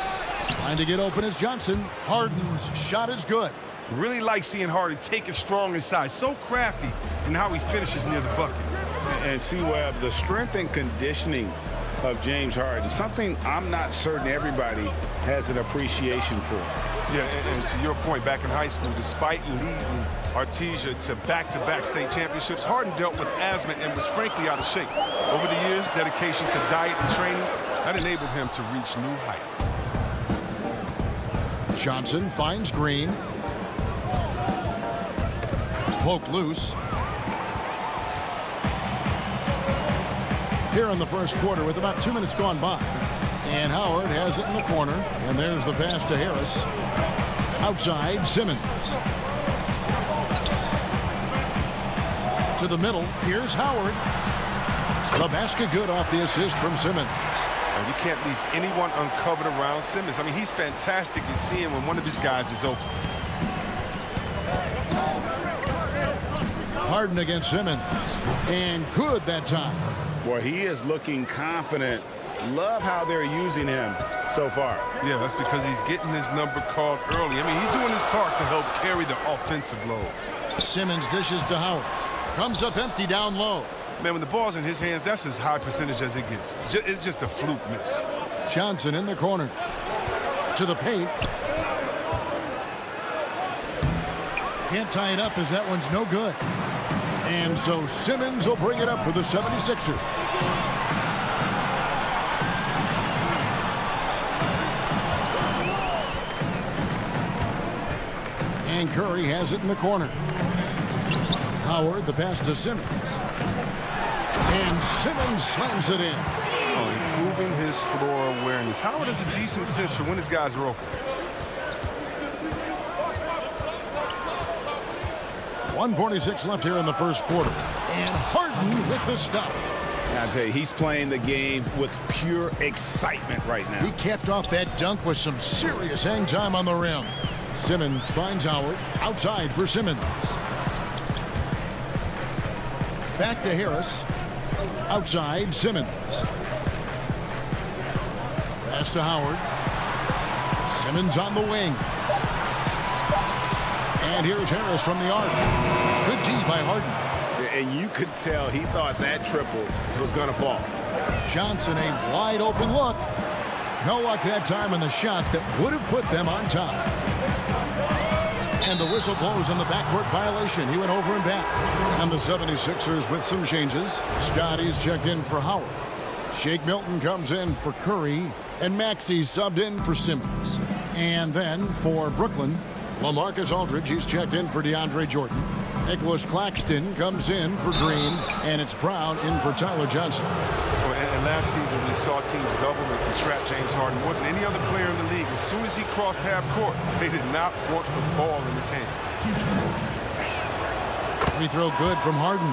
Trying to get open is Johnson. Harden's shot is good. Really like seeing Harden take it strong inside. So crafty in how he finishes near the bucket. And see, Webb, the strength and conditioning of James Harden, something I'm not certain everybody has an appreciation for. Yeah, and to your point, back in high school, despite leading Artesia to back-to-back state championships, Harden dealt with asthma and was frankly out of shape. Over the years, dedication to diet and training, that enabled him to reach new heights. Johnson finds Green. Poked loose. Here in the first quarter with about 2 minutes gone by. And Howard has it in the corner. And there's the pass to Harris. Outside, Simmons. To the middle, here's Howard. The basket good off the assist from Simmons. And you can't leave anyone uncovered around Simmons. I mean, he's fantastic at seeing when one of his guys is open. Harden against Simmons. And good that time. Boy, he is looking confident. Love how they're using him so far. Yeah, that's because he's getting his number called early. I mean, he's doing his part to help carry the offensive load. Simmons dishes to Howard. Comes up empty down low. Man, when the ball's in his hands, that's as high percentage as it gets. It's just a fluke miss. Johnson in the corner. To the paint. Can't tie it up as that one's no good. And so Simmons will bring it up for the 76ers. And Curry has it in the corner. Howard, the pass to Simmons. And Simmons slams it in. Oh, improving his floor awareness. Howard has a decent sense for when his guys are open. 1:46 left here in the first quarter. And Harden with the stuff. I tell you, he's playing the game with pure excitement right now. He capped off that dunk with some serious hang time on the rim. Simmons finds Howard. Outside for Simmons. Back to Harris. Outside, Simmons. Pass to Howard. Simmons on the wing. And here's Harris from the arc. Good D by Harden. And you could tell he thought that triple was going to fall. Johnson, a wide open look. No luck that time in the shot that would have put them on top. And the whistle blows on the backcourt violation. He went over and back. And the 76ers with some changes. Scotty's checked in for Howard. Shake Milton comes in for Curry. And Maxey's subbed in for Simmons. And then for Brooklyn, LaMarcus Aldridge, he's checked in for DeAndre Jordan. Nicholas Claxton comes in for Green. And it's Brown in for Tyler Johnson. And last season, we saw teams double and trap James Harden more than any other player in the league. As soon as he crossed half court, they did not want the ball in his hands. Free throw good from Harden.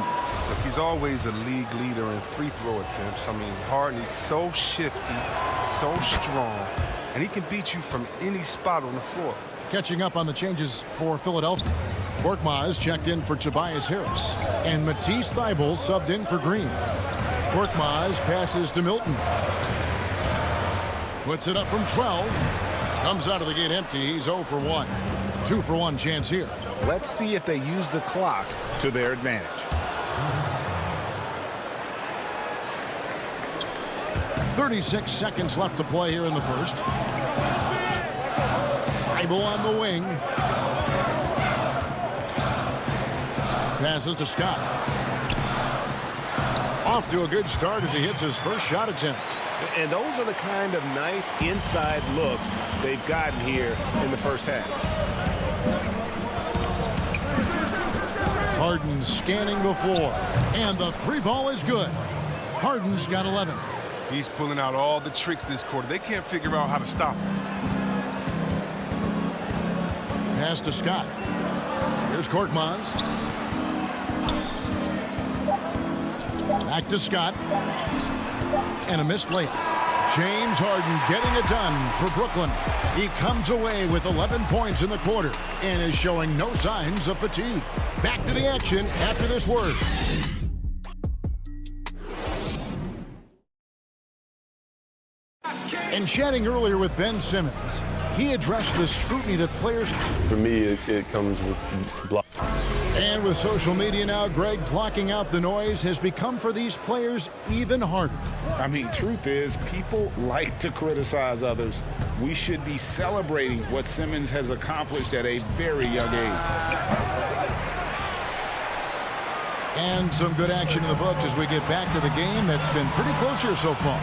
Look, he's always a league leader in free throw attempts. I mean, Harden is so shifty, so strong, and he can beat you from any spot on the floor. Catching up on the changes for Philadelphia. Korkmaz checked in for Tobias Harris. And Matisse Thybulle subbed in for Green. Korkmaz passes to Milton. Puts it up from 12. Comes out of the gate empty. He's 0 for 1. 2 for 1 chance here. Let's see if they use the clock to their advantage. .36 seconds left to play here in the first. Thybulle on the wing. Passes to Scott. Off to a good start as he hits his first shot attempt. And those are the kind of nice inside looks they've gotten here in the first half. Harden scanning the floor. And the three ball is good. Harden's got 11. He's pulling out all the tricks this quarter. They can't figure out how to stop him. Pass to Scott. Here's Korkmaz. Back to Scott. And a missed layup. James Harden getting it done for Brooklyn. He comes away with 11 points in the quarter and is showing no signs of fatigue. Back to the action after this word. And chatting earlier with Ben Simmons, he addressed the scrutiny that players... For me, it comes with block. And with social media now, Greg, blocking out the noise has become for these players even harder. I mean, truth is, people like to criticize others. We should be celebrating what Simmons has accomplished at a very young age. And some good action in the books as we get back to the game that's been pretty close here so far.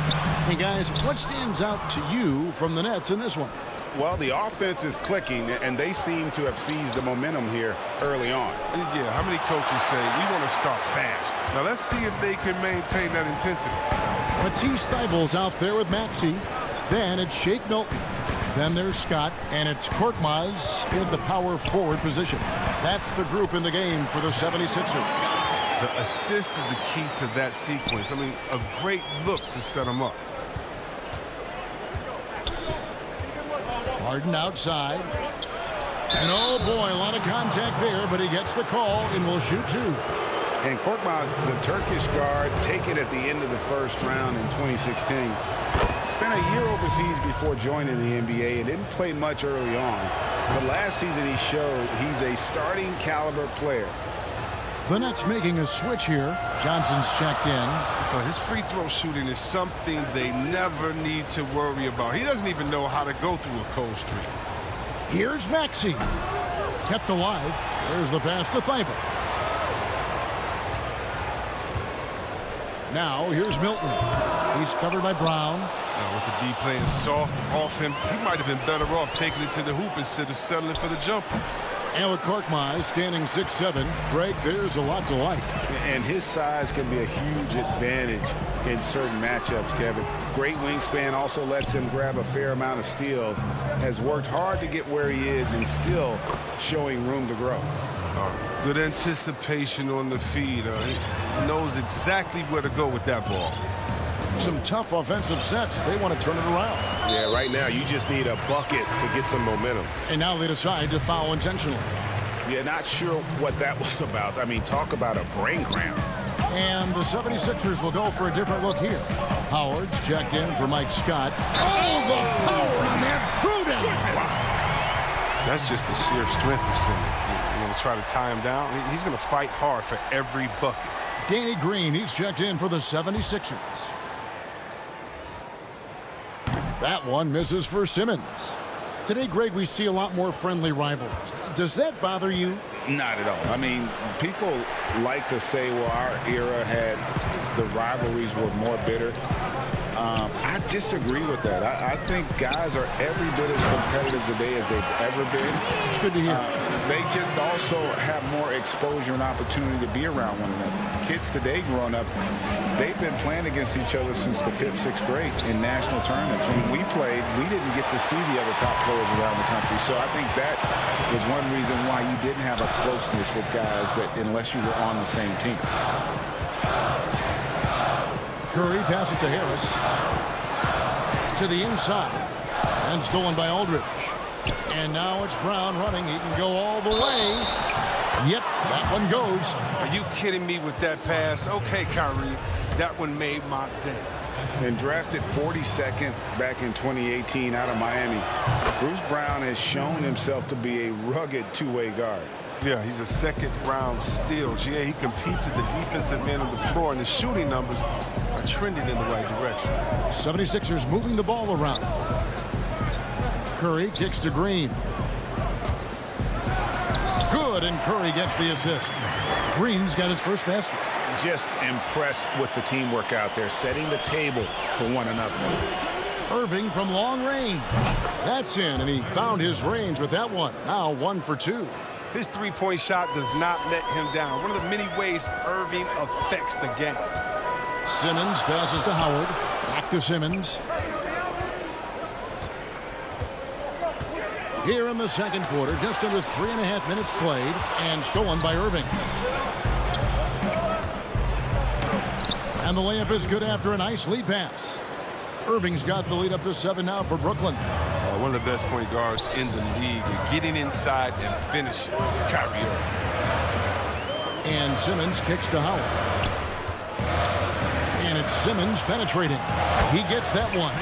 Hey, guys, what stands out to you from the Nets in this one? Well, the offense is clicking, and they seem to have seized the momentum here early on. Yeah, how many coaches say, we want to start fast? Now, let's see if they can maintain that intensity. Matisse Thybulle's out there with Maxey. Then it's Shake Milton. Then there's Scott, and it's Korkmaz in the power forward position. That's the group in the game for the 76ers. The assist is the key to that sequence. I mean, a great look to set them up. Harden outside. And oh boy, a lot of contact there, but he gets the call and will shoot two. And Korkmaz, the Turkish guard, taken at the end of the first round in 2016. Spent a year overseas before joining the NBA and didn't play much early on. But last season he showed he's a starting caliber player. The Nets making a switch here. Johnson's checked in. Well, his free throw shooting is something they never need to worry about. He doesn't even know how to go through a cold streak. Here's Maxey. Kept alive. There's the pass to Thibault. Now here's Milton. He's covered by Brown. With the D playing soft off him, he might have been better off taking it to the hoop instead of settling for the jumper. And with Korkmaz standing 6'7", Greg, there's a lot to like. And his size can be a huge advantage in certain matchups, Kevin. Great wingspan also lets him grab a fair amount of steals. Has worked hard to get where he is and still showing room to grow. Good anticipation on the feed. He knows exactly where to go with that ball. Some tough offensive sets. They want to turn it around. Yeah, right now you just need a bucket to get some momentum. And now they decide to foul intentionally. Yeah, not sure what that was about. I mean, talk about a brain cramp. And the 76ers will go for a different look here. Howard's checked in for Mike Scott. Oh, the power on that prudent. Wow. That's just the sheer strength of Simmons. You want to try to tie him down? He's going to fight hard for every bucket. Danny Green, he's checked in for the 76ers. That one misses for Simmons. Today, Greg, we see a lot more friendly rivalries. Does that bother you? Not at all. I mean, people like to say, well, our era had the rivalries were more bitter. I disagree with that. I think guys are every bit as competitive today as they've ever been. It's good to hear. They just also have more exposure and opportunity to be around one another. Kids today growing up, they've been playing against each other since the 5th, 6th grade in national tournaments. When we played, we didn't get to see the other top players around the country. So I think that was one reason why you didn't have a closeness with guys that unless you were on the same team. Curry passes to Harris. To the inside. And stolen by Aldridge. And now it's Brown running. He can go all the way. Yep, that one goes. Are you kidding me with that pass? Okay, Kyrie, that one made my day. And drafted 42nd back in 2018 out of Miami, Bruce Brown has shown himself to be a rugged two-way guard. Yeah, he's a second-round steal. GA, he competes at the defensive end of the floor, and the shooting numbers are trending in the right direction. 76ers moving the ball around. Curry kicks to Green. Good, and Curry gets the assist. Green's got his first basket. Just impressed with the teamwork out there, setting the table for one another. Irving from long range. That's in, and he found his range with that one. Now 1 for 2. His three-point shot does not let him down. One of the many ways Irving affects the game. Simmons passes to Howard. Back to Simmons. Here in the second quarter, just under 3.5 minutes played, and stolen by Irving. And the layup is good after a nice lead pass. Irving's got the lead up to 7 now for Brooklyn. One of the best point guards in the league, getting inside and finishing. Kyrie Irving. And Simmons kicks to Howard. And it's Simmons penetrating. He gets that one.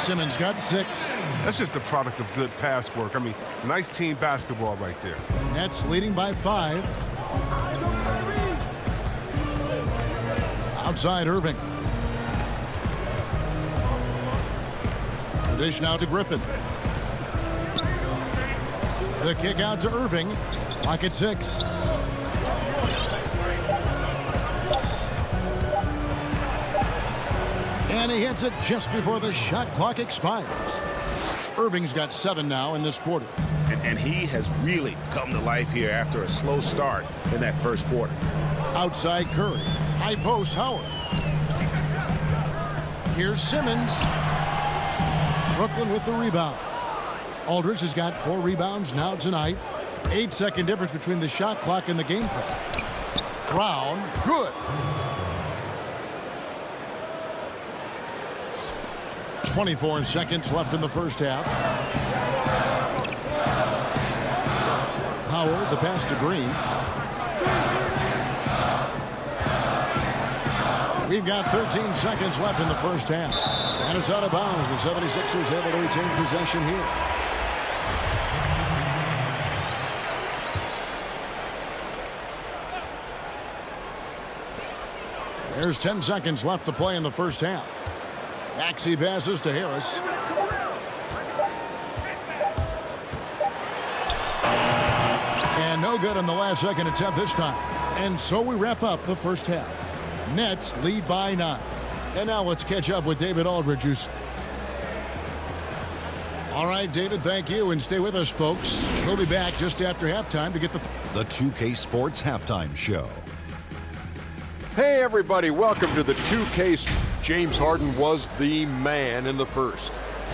Simmons got 6. That's just the product of good pass work. I mean, nice team basketball right there. Nets leading by 5. Outside Irving. The dish now to Griffin. The kick out to Irving. Clock at 6. And he hits it just before the shot clock expires. Irving's got 7 now in this quarter. And he has really come to life here after a slow start in that first quarter. Outside Curry. High post Howard. Here's Simmons. Brooklyn with the rebound. Aldridge has got 4 rebounds now tonight. 8-second difference between the shot clock and the game clock. Brown, good. 24 seconds left in the first half. Howard, the pass to Green. We've got 13 seconds left in the first half. And it's out of bounds. The 76ers able to retain possession here. There's 10 seconds left to play in the first half. Maxey passes to Harris. And no good on the last second attempt this time. And so we wrap up the first half. Nets lead by 9. And now let's catch up with David Aldridge. All right, David, thank you. And stay with us, folks. We'll be back just after halftime to get the 2K Sports Halftime Show. Hey, everybody. Welcome to the 2K. James Harden was the man in the first.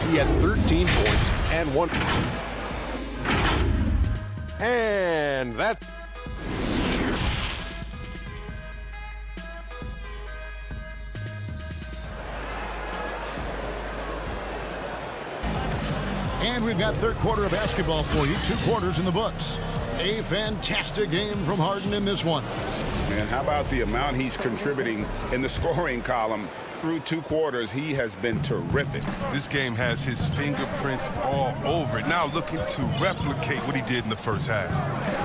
He had 13 points and 1. And that. And we've got third quarter of basketball for you. 2 quarters in the books. A fantastic game from Harden in this one. And how about the amount he's contributing in the scoring column? Through 2 quarters, he has been terrific. This game has his fingerprints all over it. Now looking to replicate what he did in the first half.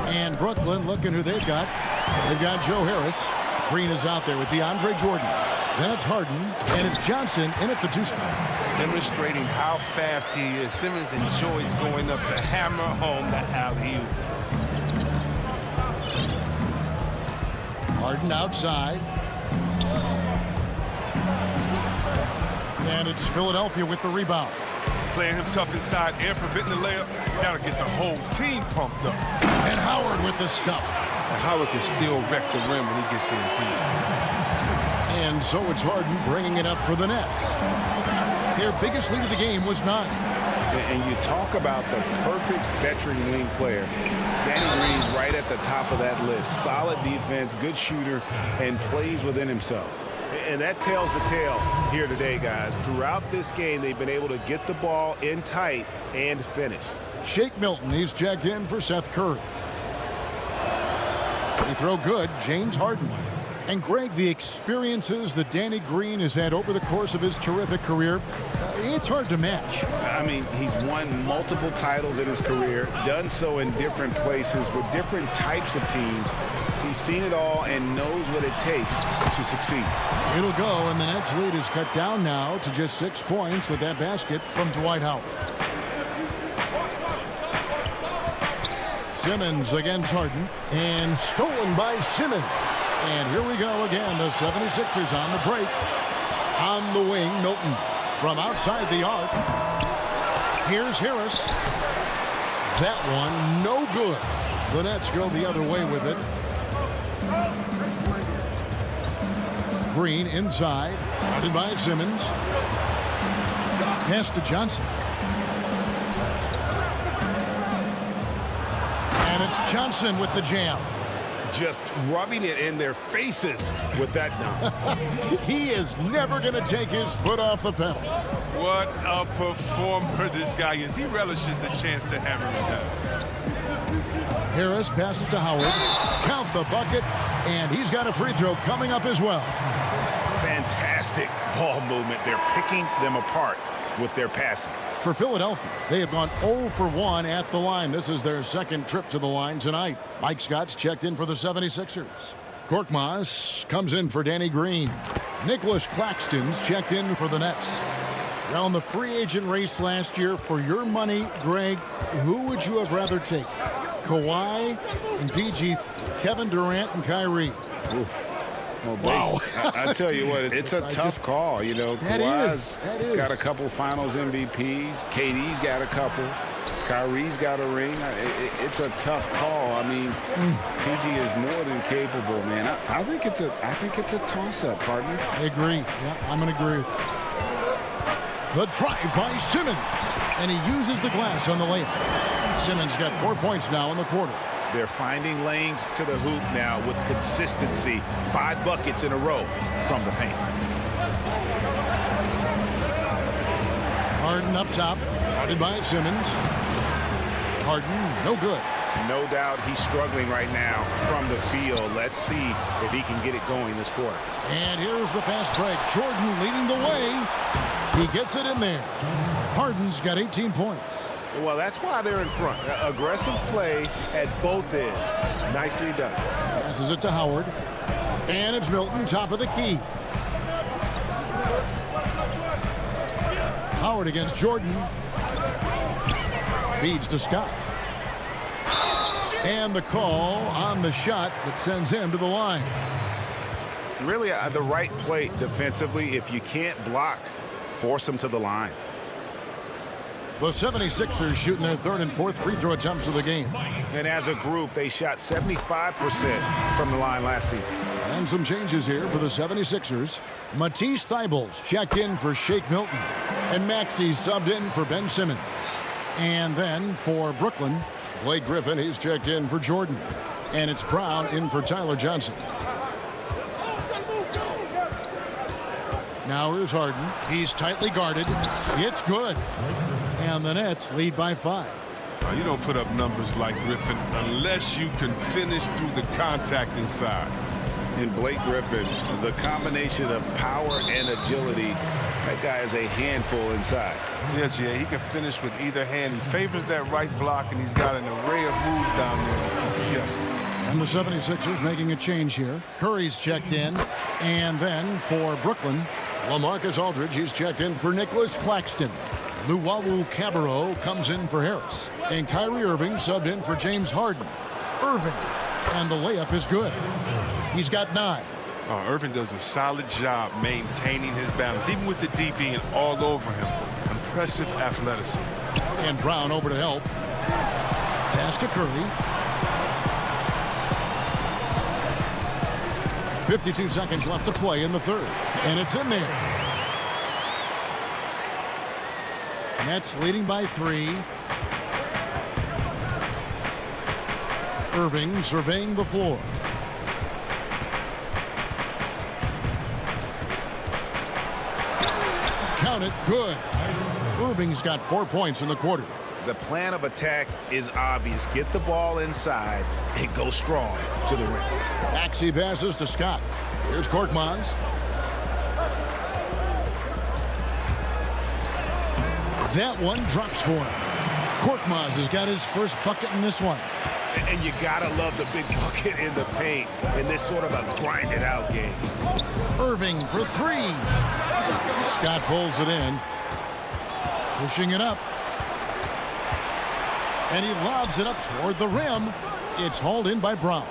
And Brooklyn, looking who they've got. They've got Joe Harris. Green is out there with DeAndre Jordan. Then it's Harden, and it's Johnson in at the 2 spot. Demonstrating how fast he is. Simmons enjoys going up to hammer home the alley-oop. Harden outside. And it's Philadelphia with the rebound. Playing him tough inside and preventing the layup. Got to get the whole team pumped up. And Howard with the stuff. And Howard can still wreck the rim when he gets in too. And so it's Harden bringing it up for the Nets. Their biggest lead of the game was 9. And you talk about the perfect veteran wing player. Danny Green's right at the top of that list. Solid defense, good shooter, and plays within himself. And that tells the tale here today, guys. Throughout this game, they've been able to get the ball in tight and finish. Shake Milton, he's checked in for Seth Curry. They throw good, James Harden. And Greg, the experiences that Danny Green has had over the course of his terrific career, it's hard to match. I mean, he's won multiple titles in his career, done so in different places with different types of teams. He's seen it all and knows what it takes to succeed. It'll go, and the Nets lead is cut down now to just 6 points with that basket from Dwight Howard. Simmons against Harden, and stolen by Simmons. And here we go again, the 76ers on the break. On the wing, Milton from outside the arc. Here's Harris. That one, no good. The Nets go the other way with it. Green inside, guarded by Simmons. Pass to Johnson. And it's Johnson with the jam. Just rubbing it in their faces with that now. He is never going to take his foot off the pedal. What a performer this guy is. He relishes the chance to hammer it down. Harris passes to Howard. Count the bucket. And he's got a free throw coming up as well. Fantastic ball movement. They're picking them apart with their passing. For Philadelphia, they have gone 0 for 1 at the line. This is their second trip to the line tonight. Mike Scott's checked in for the 76ers. Korkmaz comes in for Danny Green. Nicholas Claxton's checked in for the Nets. Well, in the free agent race last year, for your money, Greg, who would you have rather take? Kawhi and PG, Kevin Durant and Kyrie. Oof. Well, wow. I tell you what, it's a tough call. You know, Kawhi's got a couple finals MVPs. KD's got a couple. Kyrie's got a ring. It's a tough call. I mean, PG is more than capable, man. I think it's a toss-up, partner. I agree. Yeah, I'm going to agree with you. The drive by Simmons, and he uses the glass on the layup. Simmons got 4 points now in the quarter. They're finding lanes to the hoop now with consistency. 5 buckets in a row from the paint. Harden up top, guarded by Simmons. Harden, no good. No doubt he's struggling right now from the field. Let's see if he can get it going this quarter. And here's the fast break. Jordan leading the way. He gets it in there. Harden's got 18 points. Well, that's why they're in front. Aggressive play at both ends. Nicely done. Passes it to Howard. And it's Milton, top of the key. Howard against Jordan. Feeds to Scott. And the call on the shot that sends him to the line. Really, the right play defensively. If you can't block, force him to the line. The 76ers shooting their third and fourth free throw attempts of the game. And as a group, they shot 75% from the line last season. And some changes here for the 76ers. Matisse Thybulle's checked in for Shake Milton. And Maxey subbed in for Ben Simmons. And then for Brooklyn, Blake Griffin, he's checked in for Jordan. And it's Brown in for Tyler Johnson. Now here's Harden. He's tightly guarded. It's good. And the Nets lead by 5. You don't put up numbers like Griffin unless you can finish through the contact inside. And Blake Griffin, the combination of power and agility, that guy is a handful inside. Yes, yeah, he can finish with either hand. He favors that right block, and he's got an array of moves down there. Yes. And the 76ers making a change here. Curry's checked in. And then for Brooklyn, LaMarcus Aldridge, he's checked in for Nicholas Claxton. Luwawu Cabarrot comes in for Harris. And Kyrie Irving subbed in for James Harden. Irving. And the layup is good. He's got 9. Irving does a solid job maintaining his balance, even with the D being all over him. Impressive athleticism. And Brown over to help. Pass to Curry. 52 seconds left to play in the third. And it's in there. Nets leading by 3. Irving surveying the floor. Count it, good. Irving's got 4 points in the quarter. The plan of attack is obvious. Get the ball inside and go strong to the rim. Maxey passes to Scott. Here's Korkmaz. That one drops for him. Korkmaz has got his first bucket in this one. And you gotta love the big bucket in the paint in this sort of a grind-it-out game. Irving for 3. Scott pulls it in. Pushing it up. And he lobs it up toward the rim. It's hauled in by Brown.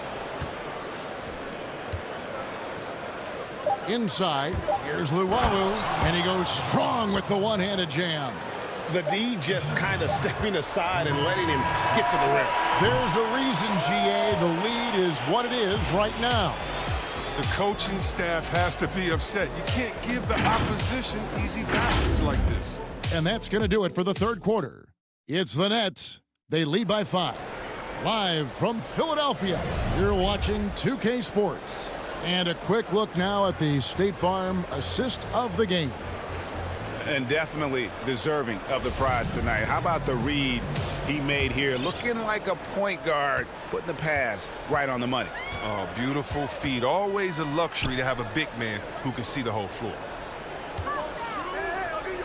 Inside, here's Luwawu, and he goes strong with the one-handed jam. The D just kind of stepping aside and letting him get to the rim. There's a reason, GA, the lead is what it is right now. The coaching staff has to be upset. You can't give the opposition easy baskets like this. And that's going to do it for the third quarter. It's the Nets. They lead by 5. Live from Philadelphia, you're watching 2K Sports. And a quick look now at the State Farm assist of the game. And definitely deserving of the prize tonight. How about the read he made here? Looking like a point guard, putting the pass right on the money. Oh, beautiful feed. Always a luxury to have a big man who can see the whole floor.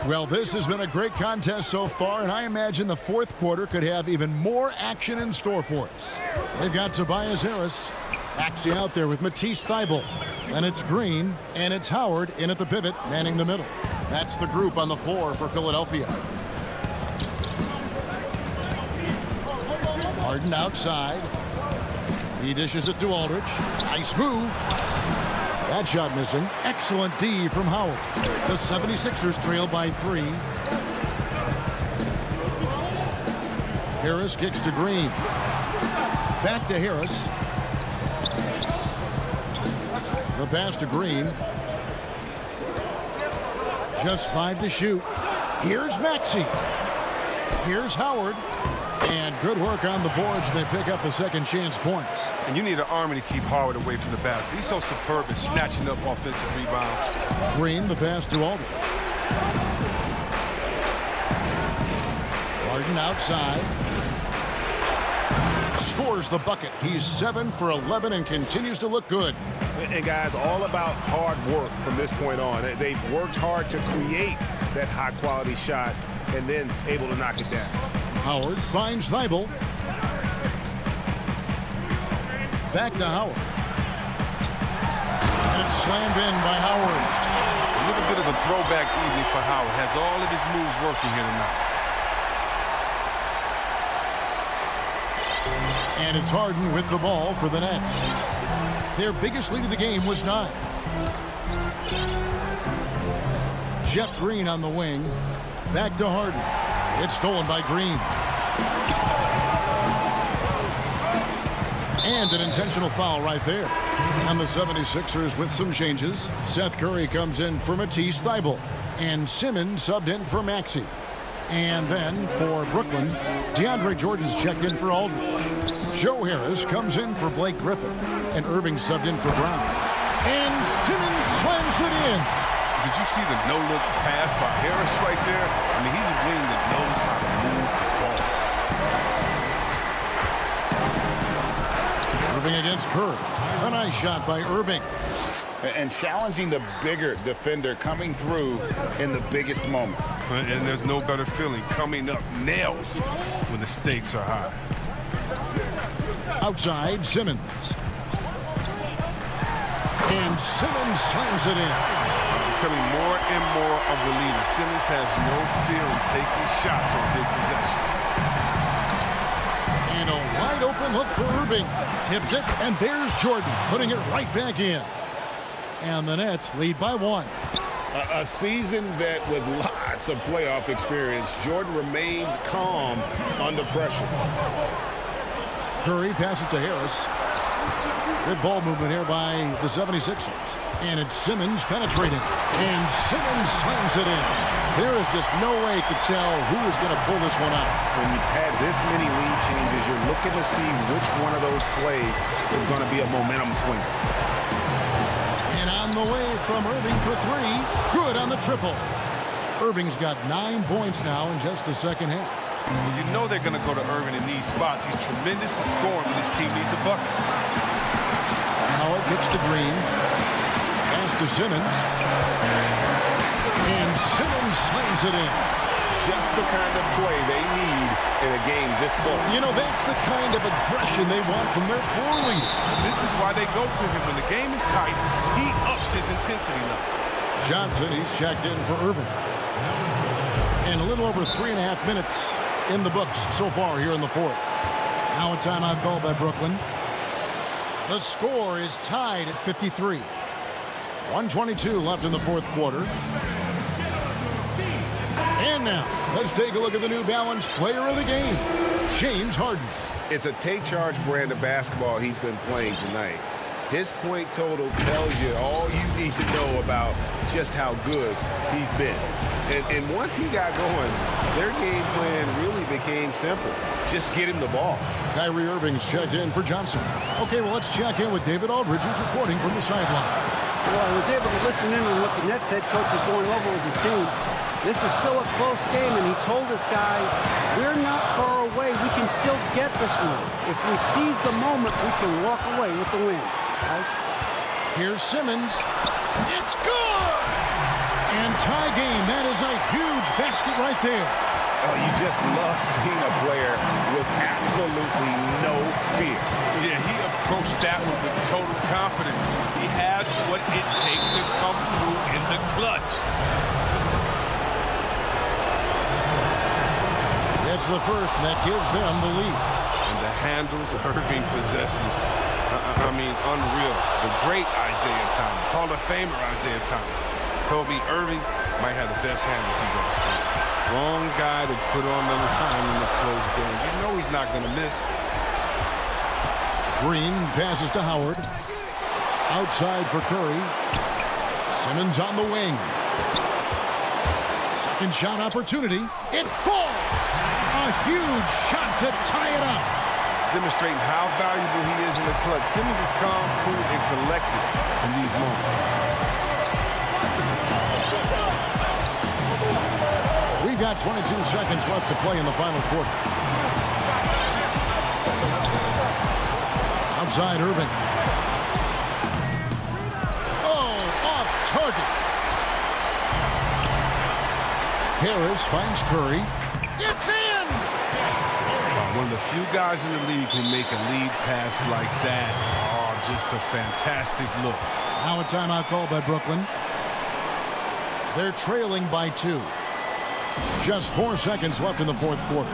Well, this has been a great contest so far, and I imagine the fourth quarter could have even more action in store for us. They've got Tobias Harris. Maxey out there with Matisse Thybulle. And it's Green, and it's Howard in at the pivot, manning the middle. That's the group on the floor for Philadelphia. Harden outside. He dishes it to Aldridge. Nice move. That shot missing. Excellent D from Howard. The 76ers trail by 3. Harris kicks to Green. Back to Harris. The pass to Green. Just 5 to shoot. Here's Maxey. Here's Howard. And good work on the boards. They pick up the second chance points. And you need an army to keep Howard away from the basket. He's so superb at snatching up offensive rebounds. Green, the pass to Aldridge. Harden outside. Scores the bucket. He's 7 for 11 and continues to look good. And guys, all about hard work from this point on. They've worked hard to create that high-quality shot and then able to knock it down. Howard finds Thybulle. Back to Howard. And it's slammed in by Howard. A little bit of a throwback evening for Howard. Has all of his moves working here tonight. And it's Harden with the ball for the Nets. Their biggest lead of the game was 9. Jeff Green on the wing. Back to Harden. It's stolen by Green. And an intentional foul right there. And the 76ers with some changes. Seth Curry comes in for Matisse Thybulle. And Simmons subbed in for Maxey. And then for Brooklyn, DeAndre Jordan's checked in for Aldridge. Joe Harris comes in for Blake Griffin. And Irving subbed in for Brown. And Simmons slams it in. Did you see the no-look pass by Harris right there? I mean, he's a wing that knows how to move the ball. Irving against Curry. A nice shot by Irving. And challenging the bigger defender coming through in the biggest moment. And there's no better feeling coming up nails when the stakes are high. Outside, Simmons. And Simmons slams it in. Becoming more and more of the leader. Simmons has no fear in taking shots on big possessions. And a wide open look for Irving. Tips it, and there's Jordan putting it right back in. And the Nets lead by 1. A seasoned vet with lots of playoff experience, Jordan remains calm under pressure. Curry passes to Harris. Good ball movement here by the 76ers. And it's Simmons penetrating. And Simmons slams it in. There is just no way to tell who is going to pull this one out. When you've had this many lead changes, you're looking to see which one of those plays is going to be a momentum swinger. And on the way from Irving for 3. Good on the triple. Irving's got 9 points now in just the second half. You know they're going to go to Irving in these spots. He's tremendous at scoring when his team needs a bucket. Howard kicks to Green. Pass to Simmons. And Simmons slams it in. Just the kind of play they need in a game this close. You know, that's the kind of aggression they want from their floor leader. This is why they go to him. When the game is tight, he ups his intensity now. Johnson, he's checked in for Irving. And a little over 3.5 minutes in the books so far here in the fourth. Now a timeout called by Brooklyn. The score is tied at 53. 1:22 left in the fourth quarter. And now, let's take a look at the New Balance player of the game, James Harden. It's a take-charge brand of basketball he's been playing tonight. His point total tells you all you need to know about just how good he's been. And once he got going, their game plan really became simple. Just get him the ball. Kyrie Irving's checked in for Johnson. Okay, well, let's check in with David Aldridge, who's reporting from the sideline. Well, I was able to listen in on what the Nets head coach was going over with his team. This is still a close game, and he told us guys, we're not far away. We can still get this one. If we seize the moment, we can walk away with the win. Guys. Here's Simmons. It's good! And tie game. That is a huge basket right there. Oh, you just love seeing a player with absolutely no fear. Yeah, he approached that one with total confidence. He has what it takes to come through in the clutch. It's the first, and that gives them the lead. And the handles Irving possesses, I mean, unreal. The great Isaiah Thomas, Hall of Famer Isaiah Thomas, told me Irving might have the best handles he's ever seen. Wrong guy to put on the line in the close game. You know he's not going to miss. Green passes to Howard. Outside for Curry. Simmons on the wing. Second shot opportunity. It falls! A huge shot to tie it up. Demonstrating how valuable he is in the clutch. Simmons is calm, cool, and collected in these moments. We've got 22 seconds left to play in the final quarter. Outside Irving. Oh, off target. Harris finds Curry. It's in! One of the few guys in the league who make a lead pass like that. Oh, just a fantastic look. Now a timeout called by Brooklyn. They're trailing by 2. Just 4 seconds left in the fourth quarter.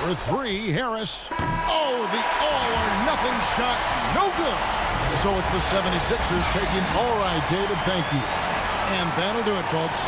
For 3, Harris. Oh, the all-or-nothing shot. No good. So it's the 76ers taking, all right, David, thank you. And that'll do it, folks.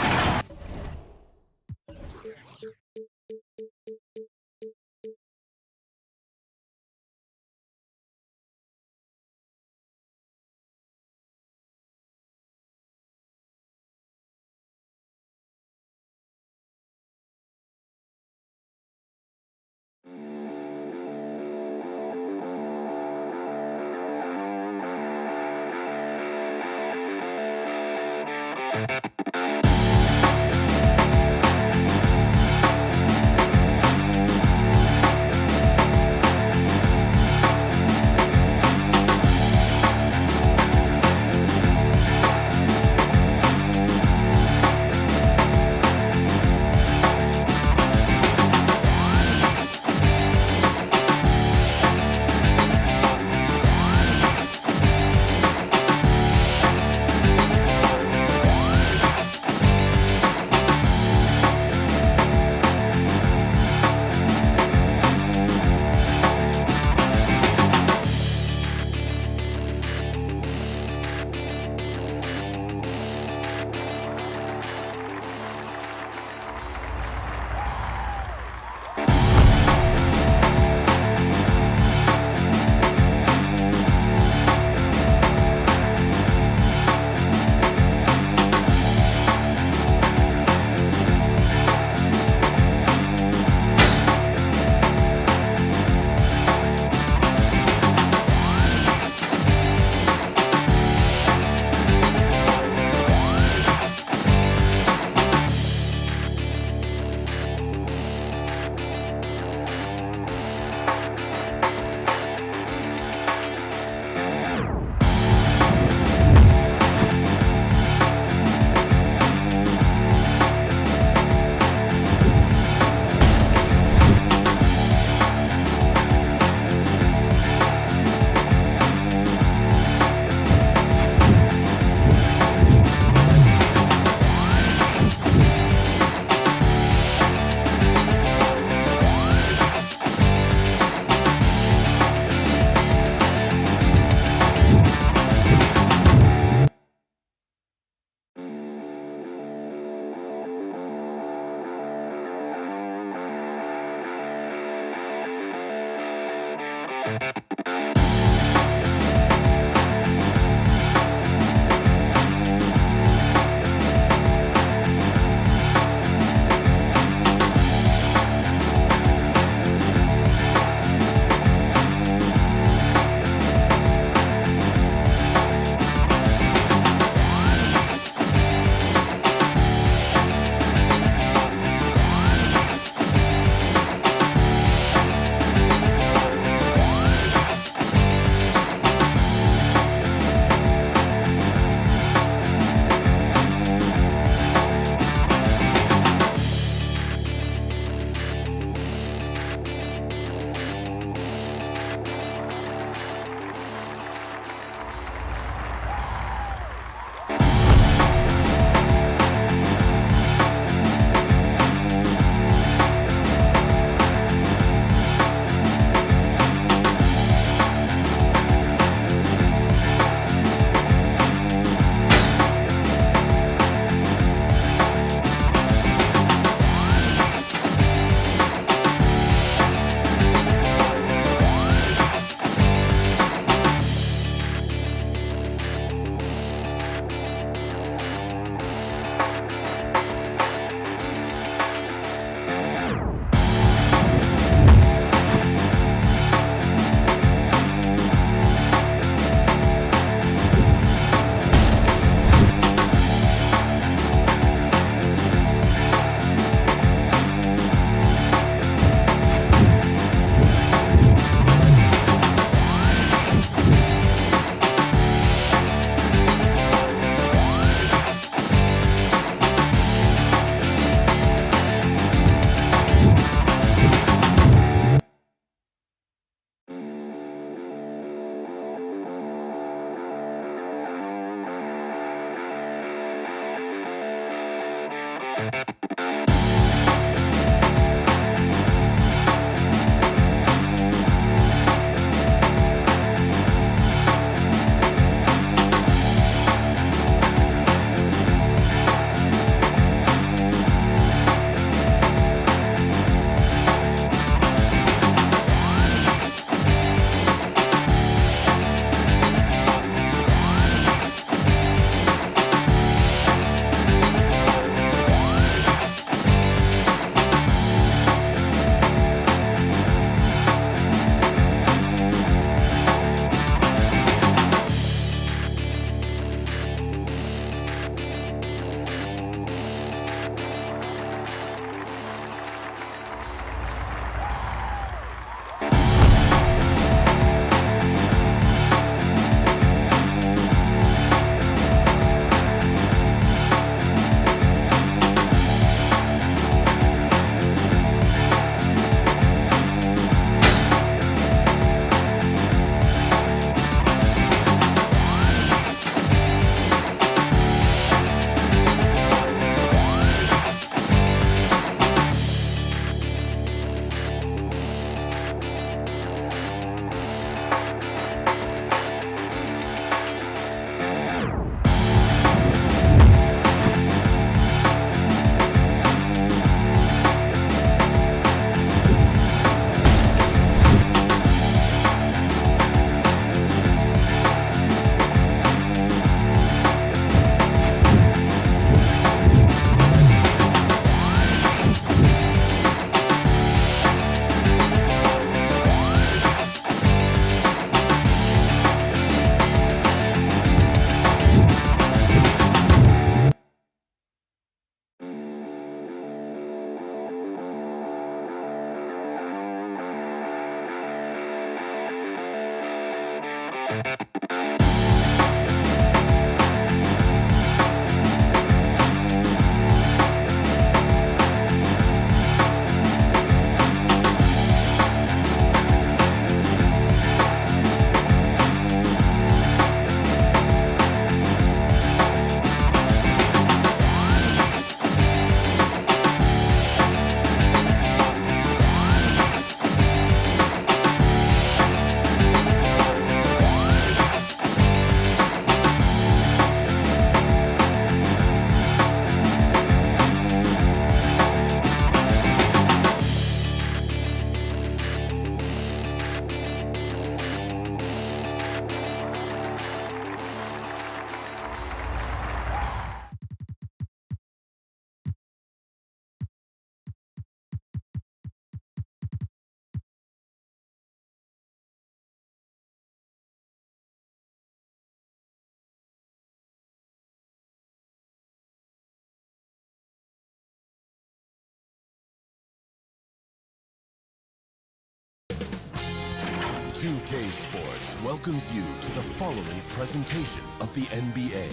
2K Sports welcomes you to the following presentation of the NBA.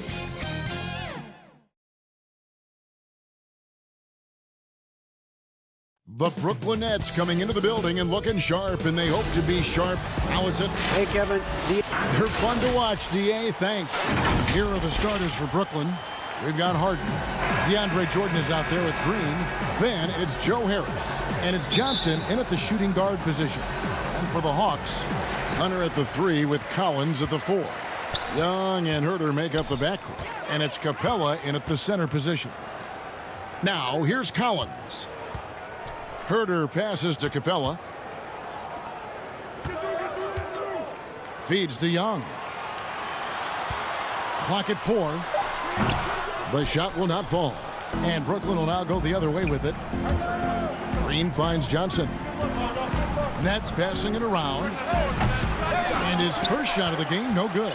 The Brooklyn Nets coming into the building and looking sharp, and they hope to be sharp. How is it? Hey, Kevin. They're fun to watch, DA. Thanks. Here are the starters for Brooklyn. We've got Harden. DeAndre Jordan is out there with Green. Then it's Joe Harris. And it's Johnson in at the shooting guard position. And for the Hawks, Hunter at the 3 with Collins at the 4. Young and Herter make up the backcourt. And it's Capella in at the center position. Now, here's Collins. Herter passes to Capella. Feeds to Young. Clock at 4. The shot will not fall. And Brooklyn will now go the other way with it. Green finds Johnson. Nets passing it around. And his first shot of the game, no good.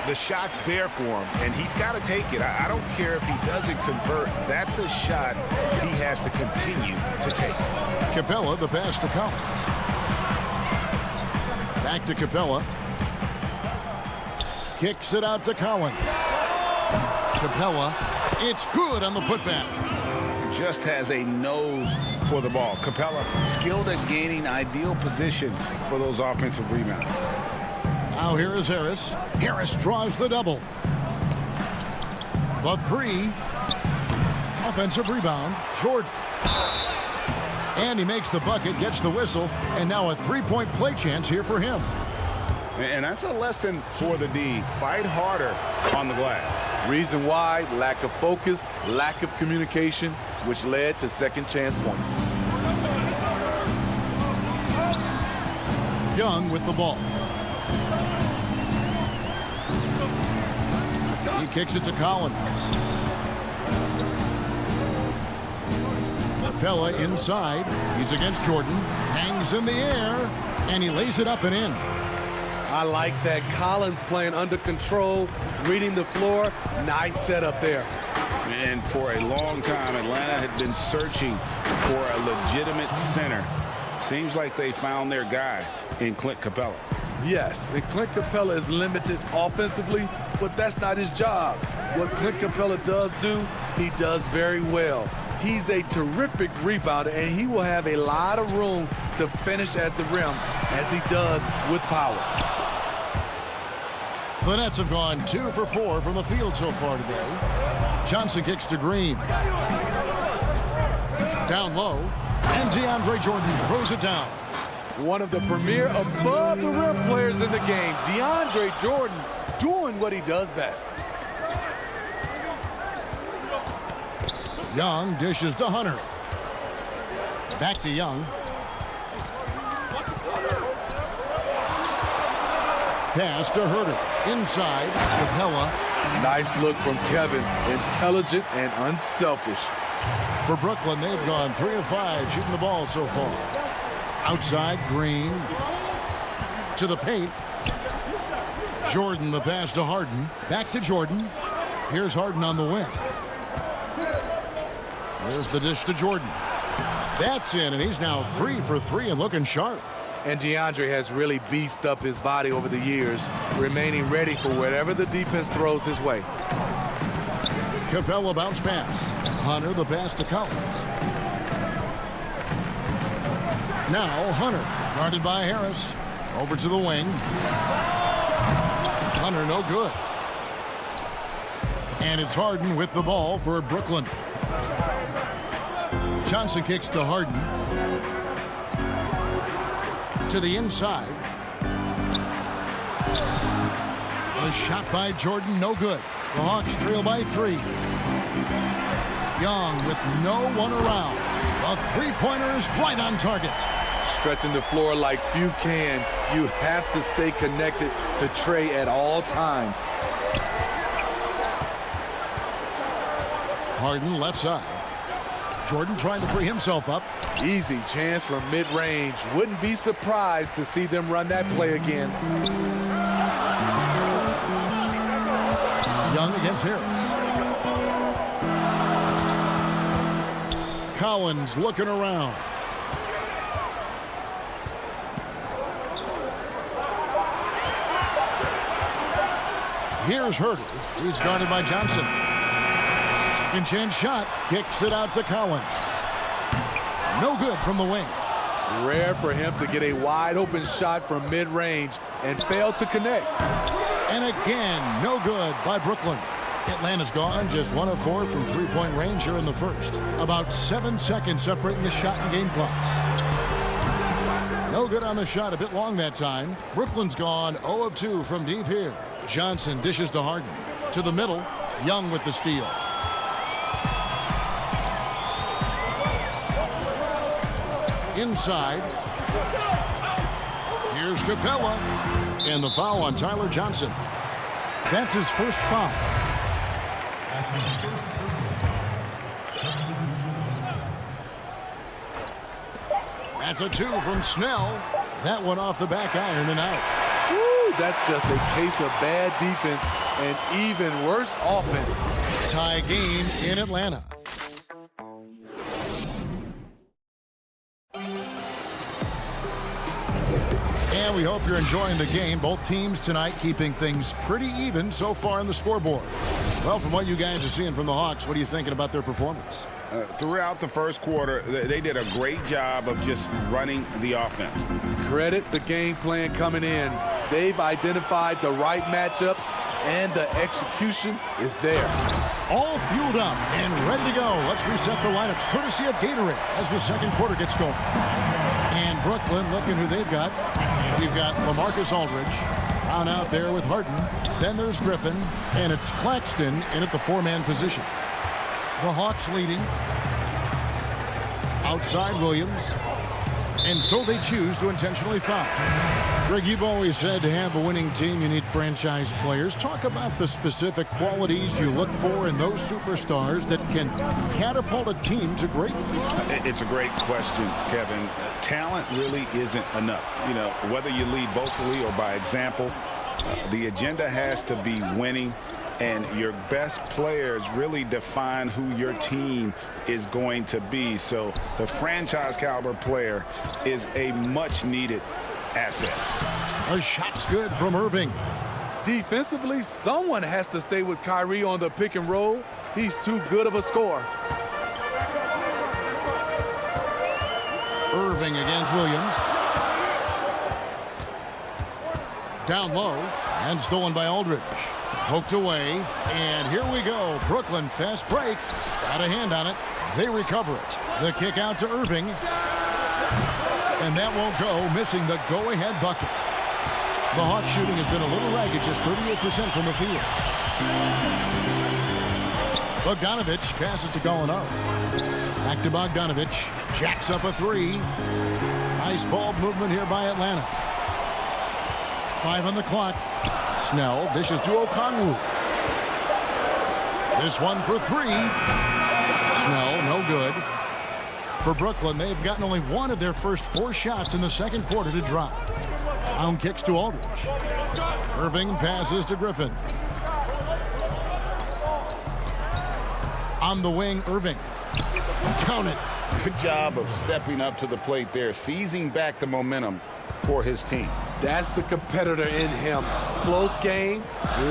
The shot's there for him, and he's got to take it. I don't care if he doesn't convert. That's a shot he has to continue to take. Capella, the pass to Collins. Back to Capella. Kicks it out to Collins. Capella, it's good on the putback. Just has a nose for the ball. Capella, skilled at gaining ideal position for those offensive rebounds. Now here is Harris. Harris draws the double. The 3. Offensive rebound, Jordan. And he makes the bucket, gets the whistle, and now a three-point play chance here for him. And that's a lesson for the D. Fight harder on the glass. Reason why, lack of focus, lack of communication, which led to second chance points. Young with the ball. He kicks it to Collins. Capella inside. He's against Jordan. Hangs in the air, and he lays it up and in. I like that. Collins playing under control, reading the floor. Nice setup there. And for a long time, Atlanta had been searching for a legitimate center. Seems like they found their guy in Clint Capella. Yes, and Clint Capella is limited offensively, but that's not his job. What Clint Capella does do, he does very well. He's a terrific rebounder, and he will have a lot of room to finish at the rim, as he does with power. The Nets have gone 2 for 4 from the field so far today. Johnson kicks to Green. Down low, and DeAndre Jordan throws it down. One of the premier above-the-rim players in the game, DeAndre Jordan, doing what he does best. Young dishes to Hunter. Back to Young. Pass to Herter. Inside, Capella. Nice look from Kevin. Intelligent and unselfish. For Brooklyn, they've gone 3 of 5 shooting the ball so far. Outside, Green. To the paint. Jordan, the pass to Harden. Back to Jordan. Here's Harden on the wing. There's the dish to Jordan. That's in, and he's now 3 for 3 and looking sharp. And DeAndre has really beefed up his body over the years, remaining ready for whatever the defense throws his way. Capella bounce pass. Hunter the pass to Collins. Now Hunter, guarded by Harris. Over to the wing. Hunter no good. And it's Harden with the ball for Brooklyn. Johnson kicks to Harden. To the inside. A shot by Jordan, no good. The Hawks trail by 3. Young with no one around. A three-pointer is right on target. Stretching the floor like few can. You have to stay connected to Trey at all times. Harden left side. Jordan trying to free himself up. Easy chance from mid-range. Wouldn't be surprised to see them run that play again. Young against Harris. Collins looking around. Here's Herter. He's guarded by Johnson. Second chance shot. Kicks it out to Collins. No good from the wing. Rare for him to get a wide open shot from mid-range and fail to connect. And again, no good by Brooklyn. Atlanta's gone just 1 of 4 from three-point range here in the first. About 7 seconds separating the shot and game clocks. No good on the shot, a bit long that time. Brooklyn's gone 0 of 2 from deep here. Johnson dishes to Harden. To the middle, Young with the steal. Inside. Here's Capella. And the foul on Tyler Johnson. That's his first foul. That's a 2 from Snell. That one off the back iron and out. Woo, that's just a case of bad defense and even worse offense. Tie game in Atlanta. And we hope you're enjoying the game. Both teams tonight keeping things pretty even so far on the scoreboard. Well, from what you guys are seeing from the Hawks, what are you thinking about their performance? Throughout the first quarter, they did a great job of just running the offense. Credit the game plan coming in. They've identified the right matchups and the execution is there. All fueled up and ready to go. Let's reset the lineups courtesy of Gatorade as the second quarter gets going. And Brooklyn, looking who they've got. We've got LaMarcus Aldridge. Brown out there with Harden. Then there's Griffin. And it's Claxton in at the four-man position. The Hawks leading. Outside Williams. And so they choose to intentionally foul. Greg, you've always said to have a winning team, you need franchise players. Talk about the specific qualities you look for in those superstars that can catapult a team to greatness. It's a great question, Kevin. Talent really isn't enough. You know, whether you lead vocally or by example, the agenda has to be winning. And your best players really define who your team is going to be. So the franchise caliber player is a much needed asset. A shot's good from Irving. Defensively, someone has to stay with Kyrie on the pick and roll. He's too good of a scorer. Irving against Williams. Down low and stolen by Aldridge. Poked away, and here we go. Brooklyn, fast break. Got a hand on it. They recover it. The kick out to Irving. And that won't go, missing the go-ahead bucket. The Hawks shooting has been a little ragged, just 38% from the field. Bogdanovich passes to Gallinari. Back to Bogdanovich. Jacks up a three. Nice ball movement here by Atlanta. 5 on the clock. Snell dishes to Okongwu. This one for 3. Snell, no good. For Brooklyn, they've gotten only one of their first 4 shots in the second quarter to drop. Brown kicks to Aldridge. Irving passes to Griffin. On the wing, Irving. Count it. Good job of stepping up to the plate there, seizing back the momentum for his team. That's the competitor in him. Close game.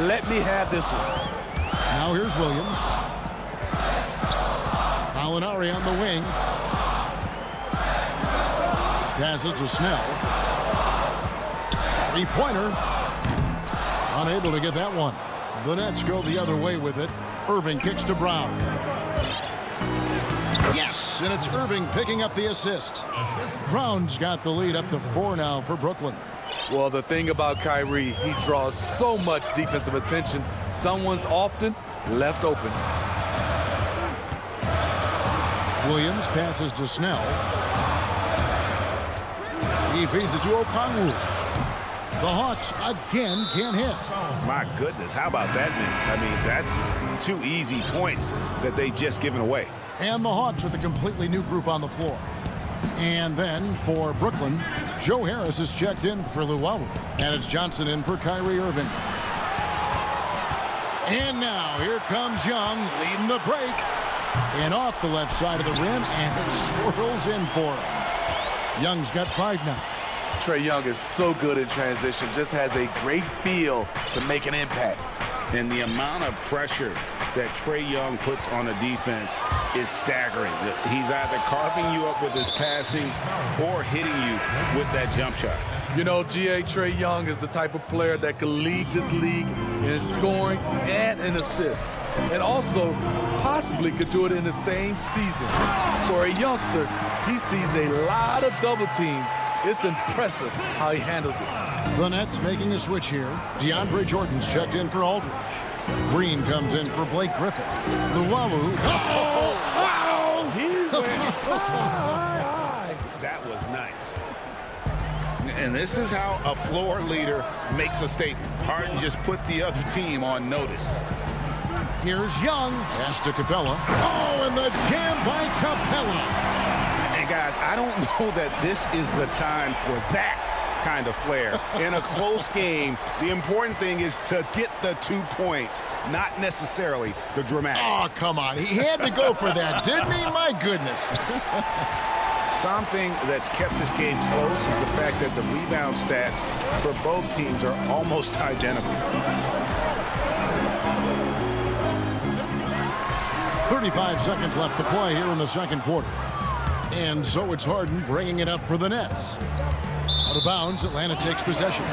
Let me have this one. Now here's Williams. Gallinari on the wing. Passes to Snell. Three-pointer. Unable to get that one. The Nets go the other way with it. Irving kicks to Brown. Yes, and it's Irving picking up the assist. Brown's got the lead up to 4 now for Brooklyn. Well, the thing about Kyrie, he draws so much defensive attention. Someone's often left open. Williams passes to Snell. He feeds it to Okongwu. The Hawks again can't hit. My goodness, how about that miss? I mean, that's 2 easy points that they've just given away. And the Hawks with a completely new group on the floor. And then for Brooklyn, Joe Harris is checked in for Luwawu. And it's Johnson in for Kyrie Irving. And now here comes Young leading the break. And off the left side of the rim, and it swirls in for him. Young's got 5 now. Trae Young is so good in transition, just has a great feel to make an impact. And the amount of pressure that Trae Young puts on a defense is staggering. He's either carving you up with his passing or hitting you with that jump shot. You know, Trae Young is the type of player that can lead this league in scoring and in assists. And also possibly could do it in the same season. For a youngster, he sees a lot of double teams. It's impressive how he handles it. The Nets making a switch here. DeAndre Jordan's checked in for Aldridge. Green comes in for Blake Griffin. Luwawu. He went high. That was nice. And this is how a floor leader makes a statement. Harden just put the other team on notice. Here's Young. Pass to Capella. Oh, and the jam by Capella. And guys, I don't know that this is the time for that kind of flair. In a close game, the important thing is to get the 2 points, not necessarily the dramatics. Oh, come on. He had to go for that, didn't he? My goodness. Something that's kept this game close is the fact that the rebound stats for both teams are almost identical. 35 seconds left to play here in the second quarter. And so it's Harden bringing it up for the Nets. Out of bounds, Atlanta takes possession.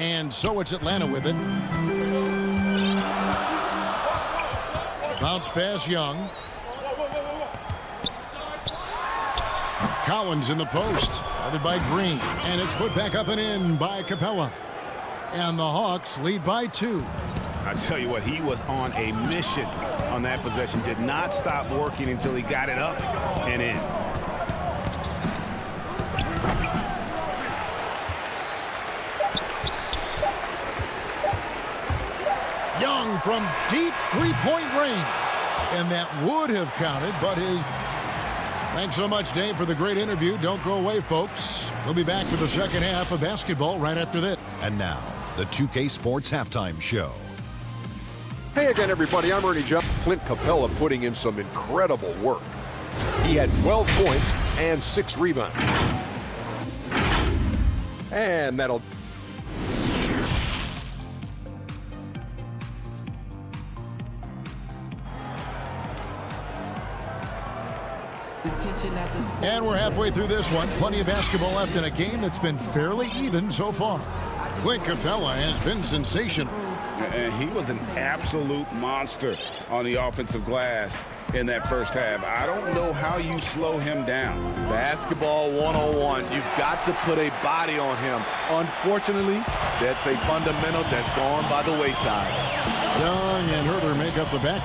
And so it's Atlanta with it. Bounce pass, Young. Collins in the post. Guarded by Green. And it's put back up and in by Capella. And the Hawks lead by 2. I tell you what, he was on a mission on that possession. Did not stop working until he got it up and in. Young from deep three-point range. And that would have counted, but his... Thanks so much, Dave, for the great interview. Don't go away, folks. We'll be back for the second half of basketball right after this. And now, the 2K Sports Halftime Show. Hey again, everybody. I'm Ernie Jeff. Clint Capella putting in some incredible work. He had 12 points and 6 rebounds. And that'll... And we're halfway through this one. Plenty of basketball left in a game that's been fairly even so far. Clint Capella has been sensational. And he was an absolute monster on the offensive glass in that first half. I don't know how you slow him down. Basketball 101. You've got to put a body on him. Unfortunately, that's a fundamental that's gone by the wayside. Young and Herter make up the back.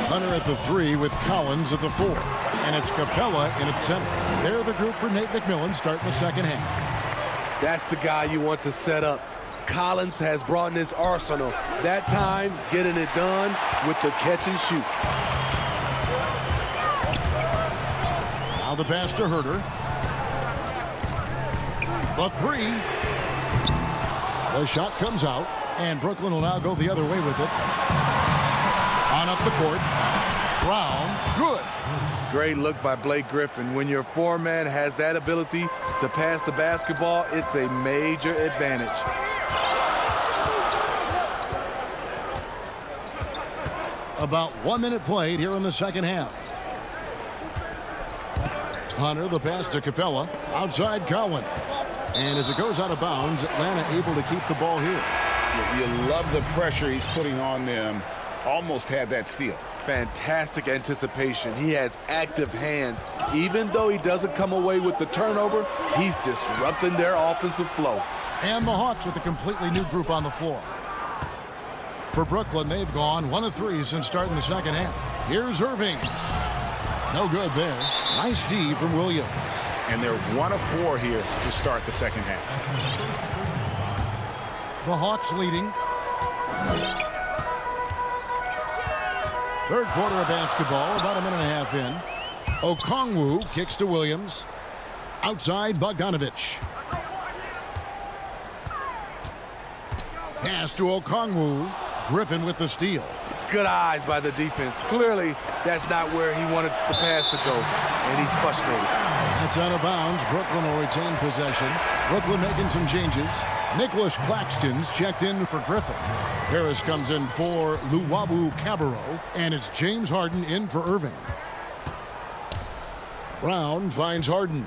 Hunter at the 3 with Collins at the 4. And it's Capella in its center. They're the group for Nate McMillan starting the second half. That's the guy you want to set up. Collins has brought in his arsenal. That time, getting it done with the catch and shoot. Now the pass to Herter. The 3. The shot comes out, and Brooklyn will now go the other way with it. On up the court. Brown, good. Great look by Blake Griffin. When your foreman has that ability to pass the basketball, it's a major advantage. About 1 minute played here in the second half. Hunter, the pass to Capella. Outside Collins. And as it goes out of bounds, Atlanta able to keep the ball here. You love the pressure he's putting on them. Almost had that steal. Fantastic anticipation. He has active hands. Even though he doesn't come away with the turnover, he's disrupting their offensive flow. And the Hawks with a completely new group on the floor. For Brooklyn, they've gone 1 of 3 since starting the second half. Here's Irving. No good there. Nice D from Williams. And they're 1 of 4 here to start the second half. The Hawks leading. Third quarter of basketball, about a minute and a half in. Okongwu kicks to Williams. Outside Bogdanovich. Pass to Okongwu. Griffin with the steal. Good eyes by the defense. Clearly, that's not where he wanted the pass to go, and he's frustrated. That's out of bounds. Brooklyn will retain possession. Brooklyn making some changes. Nicholas Claxton's checked in for Griffin. Harris comes in for Luwawu Cabarro, and it's James Harden in for Irving. Brown finds Harden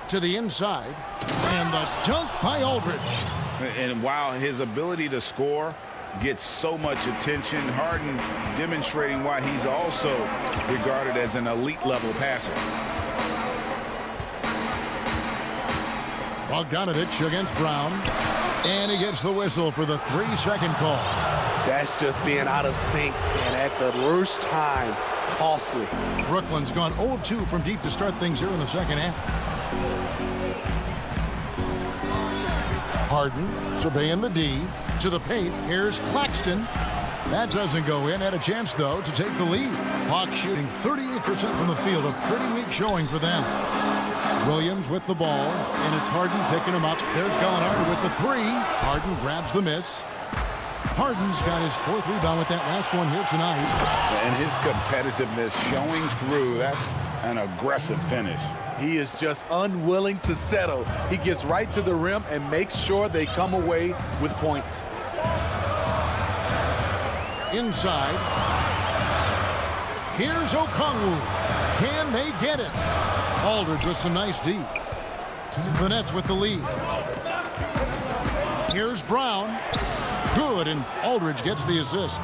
to the inside, and the dunk by Aldridge. And while his ability to score gets so much attention, Harden demonstrating why he's also regarded as an elite level passer. Bogdanovich against Brown, and he gets the whistle for the 3-second call. That's just being out of sync and at the worst time. Costly. Brooklyn's gone 0 of 2 from deep to start things here in the second half. Harden surveying the D to the paint. Here's Claxton. That doesn't go in. Had a chance, though, to take the lead. Hawks shooting 38% from the field. A pretty weak showing for them. Williams with the ball, and it's Harden picking him up. There's Gallinari with the 3. Harden grabs the miss. Harden's got his 4th rebound with that last one here tonight. And his competitiveness showing through. That's an aggressive finish. He is just unwilling to settle. He gets right to the rim and makes sure they come away with points. Inside. Here's Okongwu. Can they get it? Aldridge with some nice D. The Nets with the lead. Here's Brown. Good, and Aldridge gets the assist.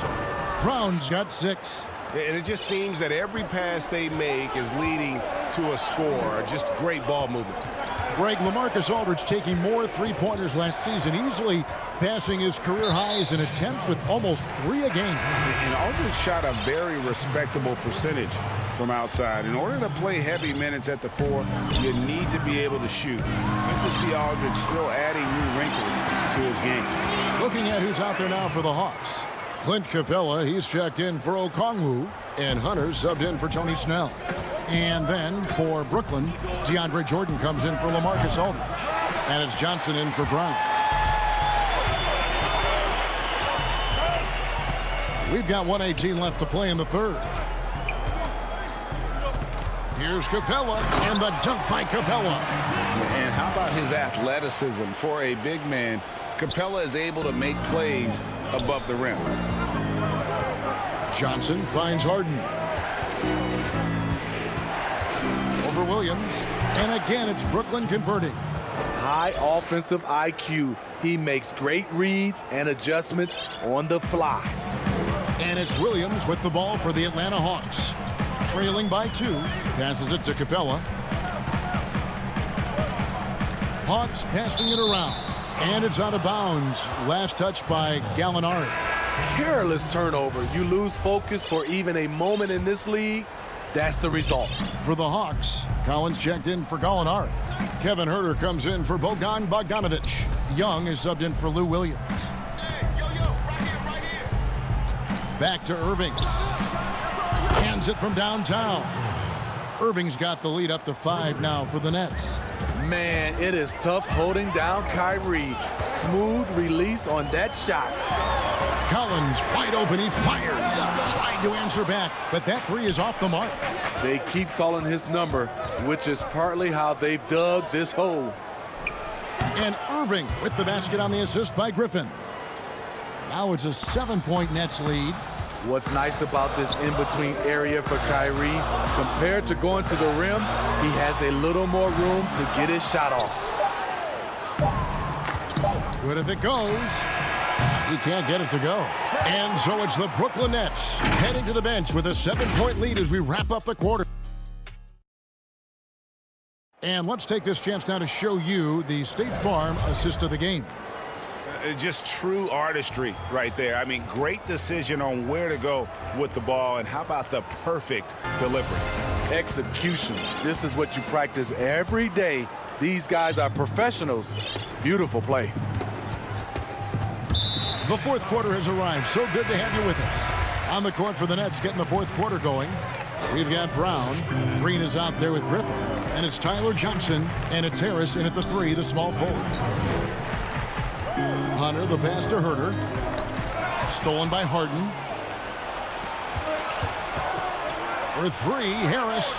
Brown's got 6. And it just seems that every pass they make is leading to a score. Just great ball movement. Greg, LaMarcus Aldridge taking more three-pointers last season, easily passing his career highs in attempts with almost 3 a game. And Aldridge shot a very respectable percentage from outside. In order to play heavy minutes at the 4, you need to be able to shoot. You can see Aldridge still adding new wrinkles to his game. Looking at who's out there now for the Hawks. Clint Capella, he's checked in for Okongwu, and Hunter subbed in for Tony Snell. And then for Brooklyn, DeAndre Jordan comes in for LaMarcus Aldridge. And it's Johnson in for Brown. We've got 1:18 left to play in the third. Here's Capella, and the dunk by Capella. And how about his athleticism? For a big man, Capella is able to make plays above the rim. Johnson finds Harden. Over Williams. And again, it's Brooklyn converting. High offensive IQ. He makes great reads and adjustments on the fly. And it's Williams with the ball for the Atlanta Hawks. Trailing by 2. Passes it to Capella. Hawks passing it around. And it's out of bounds. Last touch by Gallinari. Careless turnover. You lose focus for even a moment in this league. That's the result. For the Hawks, Collins checked in for Gallinari. Kevin Huerter comes in for Bogdan Bogdanovic. Young is subbed in for Lou Williams. Hey, right here. Back to Irving. Hands it from downtown. Irving's got the lead up to 5 now for the Nets. Man, it is tough holding down Kyrie. Smooth release on that shot. Collins wide open, he fires. Trying to answer back, but that 3 is off the mark. They keep calling his number, which is partly how they've dug this hole. And Irving with the basket on the assist by Griffin. Now it's a 7-point Nets lead. What's nice about this in-between area for Kyrie, compared to going to the rim, he has a little more room to get his shot off. Good if it goes. He can't get it to go. And so it's the Brooklyn Nets heading to the bench with a 7-point lead as we wrap up the quarter. And let's take this chance now to show you the State Farm assist of the game. Just true artistry right there. I mean, great decision on where to go with the ball, and how about the perfect delivery? Execution. This is what you practice every day. These guys are professionals. Beautiful play. The fourth quarter has arrived. So good to have you with us. On the court for the Nets, getting the fourth quarter going. We've got Brown. Green is out there with Griffin. And it's Tyler Johnson. And it's Harris in at the 3, the small forward. Hunter, the pass to Huerter. Stolen by Harden. For 3, Harris.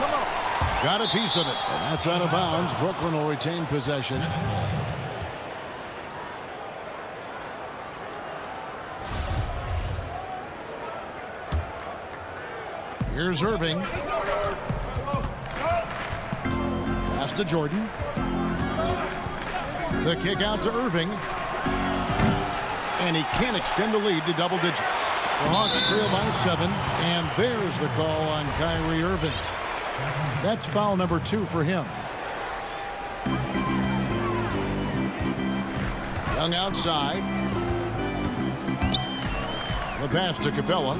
Come on. Got a piece of it. And that's out of bounds. Brooklyn will retain possession. Here's Irving. Pass to Jordan. The kick out to Irving. And he can't extend the lead to double digits. The Hawks trail by 7. And there's the call on Kyrie Irving. That's foul number 2 for him. Young outside. The pass to Capella.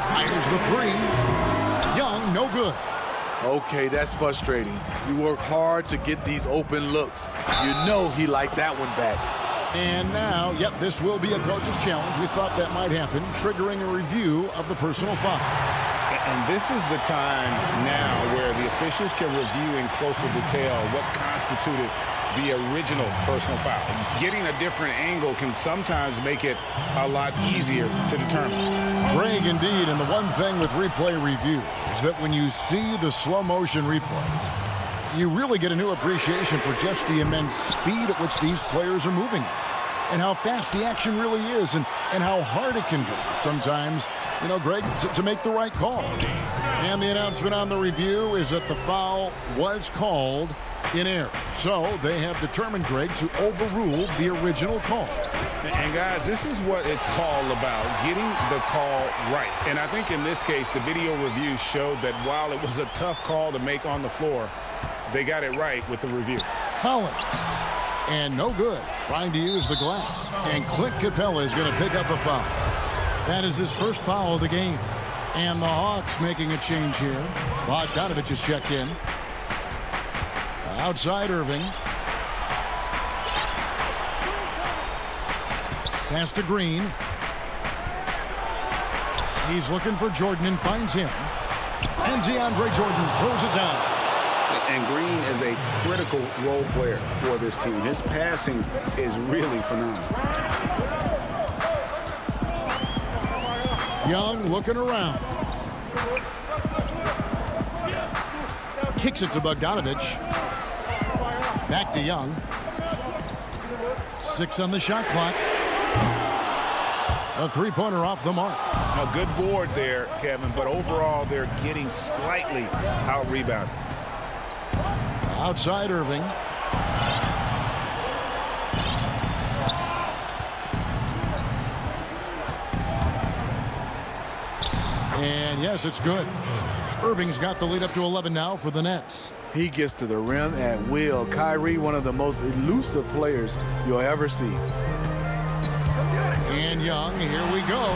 Fires the 3. Young, no good. Okay, that's frustrating. You work hard to get these open looks. You know he liked that one back. And now, yep, this will be a coach's challenge. We thought that might happen, triggering a review of the personal foul. And this is the time now where the officials can review in closer detail what constituted the original personal foul. Getting a different angle can sometimes make it a lot easier to determine. Greg, indeed, and the one thing with replay review is that when you see the slow motion replays, you really get a new appreciation for just the immense speed at which these players are moving and how fast the action really is and how hard it can be sometimes, you know, Greg, to make the right call. And the announcement on the review is that the foul was called in air. So they have determined, Greg, to overrule the original call. And guys, this is what it's all about, getting the call right. And I think in this case, the video review showed that while it was a tough call to make on the floor, they got it right with the review. Collins. And no good. Trying to use the glass. And Clint Capella is going to pick up a foul. That is his first foul of the game. And the Hawks making a change here. Bogdanovich is checked in. Outside Irving. Pass to Green. He's looking for Jordan and finds him. And DeAndre Jordan throws it down. And Green is a critical role player for this team. His passing is really phenomenal. Young looking around. Kicks it to Bogdanovich. Back to Young. 6 on the shot clock. A three-pointer off the mark. A good board there, Kevin, but overall they're getting slightly out-rebounded. Outside Irving. And yes, it's good. Irving's got the lead up to 11 now for the Nets. He gets to the rim at will. Kyrie, one of the most elusive players you'll ever see. And Young, here we go.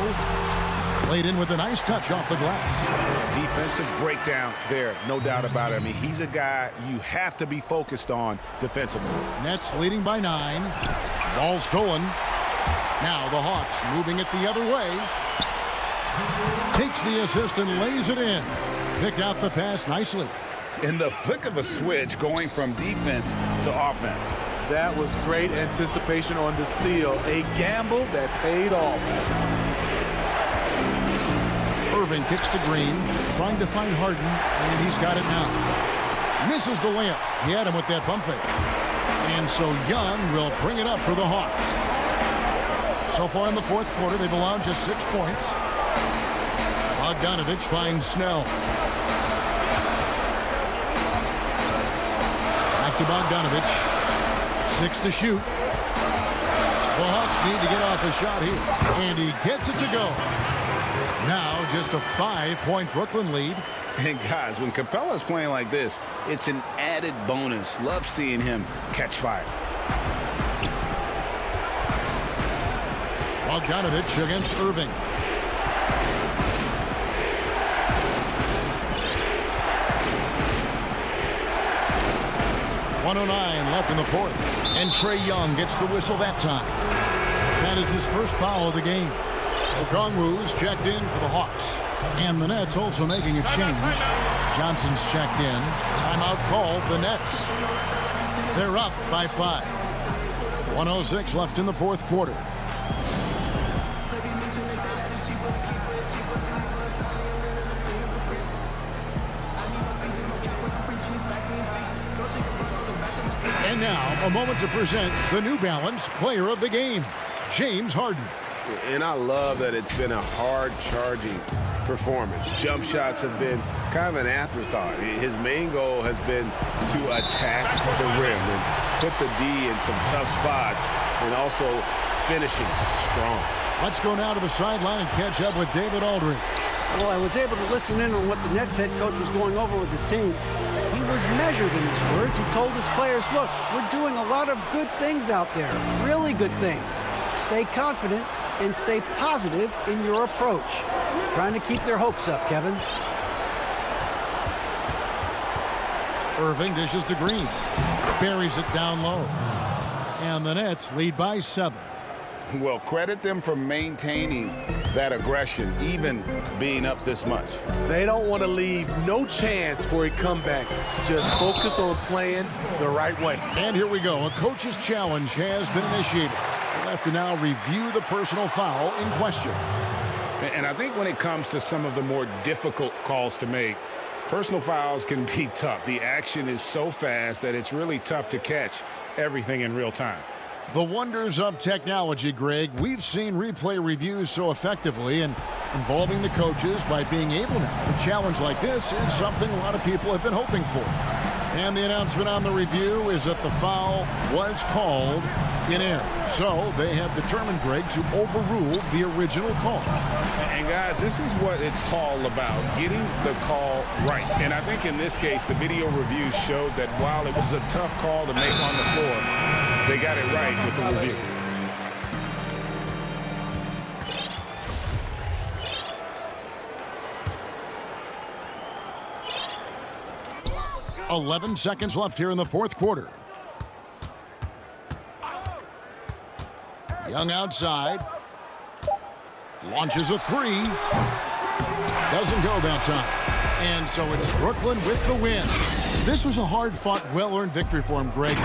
Played in with a nice touch off the glass. Defensive breakdown there, no doubt about it. I mean, he's a guy you have to be focused on defensively. Nets leading by 9. Ball stolen. Now the Hawks moving it the other way. Takes the assist and lays it in. Picked out the pass nicely. In the flick of a switch, going from defense to offense. That was great anticipation on the steal. A gamble that paid off. Irving kicks to Green, trying to find Harden, and he's got it now. Misses the layup. He had him with that pump fake. And so Young will bring it up for the Hawks. So far in the fourth quarter, they've allowed just 6 points. Bogdanovich finds Snell. Back to Bogdanovich. 6 to shoot. The Hawks need to get off a shot here. And he gets it to go. Now just a 5-point Brooklyn lead. And guys, when Capella's playing like this, it's an added bonus. Love seeing him catch fire. Bogdanovich against Irving. .109 left in the fourth. And Trae Young gets the whistle that time. That is his first foul of the game. Okongwu's checked in for the Hawks. And the Nets also making a change. Johnson's checked in. Timeout called the Nets. They're up by 5. 1:06 left in the fourth quarter. And now, a moment to present the New Balance Player of the Game, James Harden. And I love that it's been a hard-charging performance. Jump shots have been kind of an afterthought. His main goal has been to attack the rim and put the D in some tough spots and also finishing strong. Let's go now to the sideline and catch up with David Aldridge. Well, I was able to listen in on what the Nets head coach was going over with his team. He was measured in his words. He told his players, look, we're doing a lot of good things out there, really good things. Stay confident and stay positive in your approach. Trying to keep their hopes up, Kevin. Irving dishes to Green. Buries it down low. And the Nets lead by 7. Well, credit them for maintaining that aggression, even being up this much. They don't want to leave no chance for a comeback. Just focus on playing the right way. And here we go. A coach's challenge has been initiated. We'll have to now review the personal foul in question. And I think when it comes to some of the more difficult calls to make, personal fouls can be tough. The action is so fast that it's really tough to catch everything in real time. The wonders of technology, Greg. We've seen replay reviews so effectively, and involving the coaches by being able now to challenge like this is something a lot of people have been hoping for. And the announcement on the review is that the foul was called in error. So they have determined, Greg, to overrule the original call. And guys, this is what it's all about, getting the call right. And I think in this case, the video review showed that while it was a tough call to make on the floor, they got it right with the review. .11 seconds left here in the fourth quarter. Young outside. Launches a three. Doesn't go that time. And so it's Brooklyn with the win. This was a hard-fought, well-earned victory for him, Greg.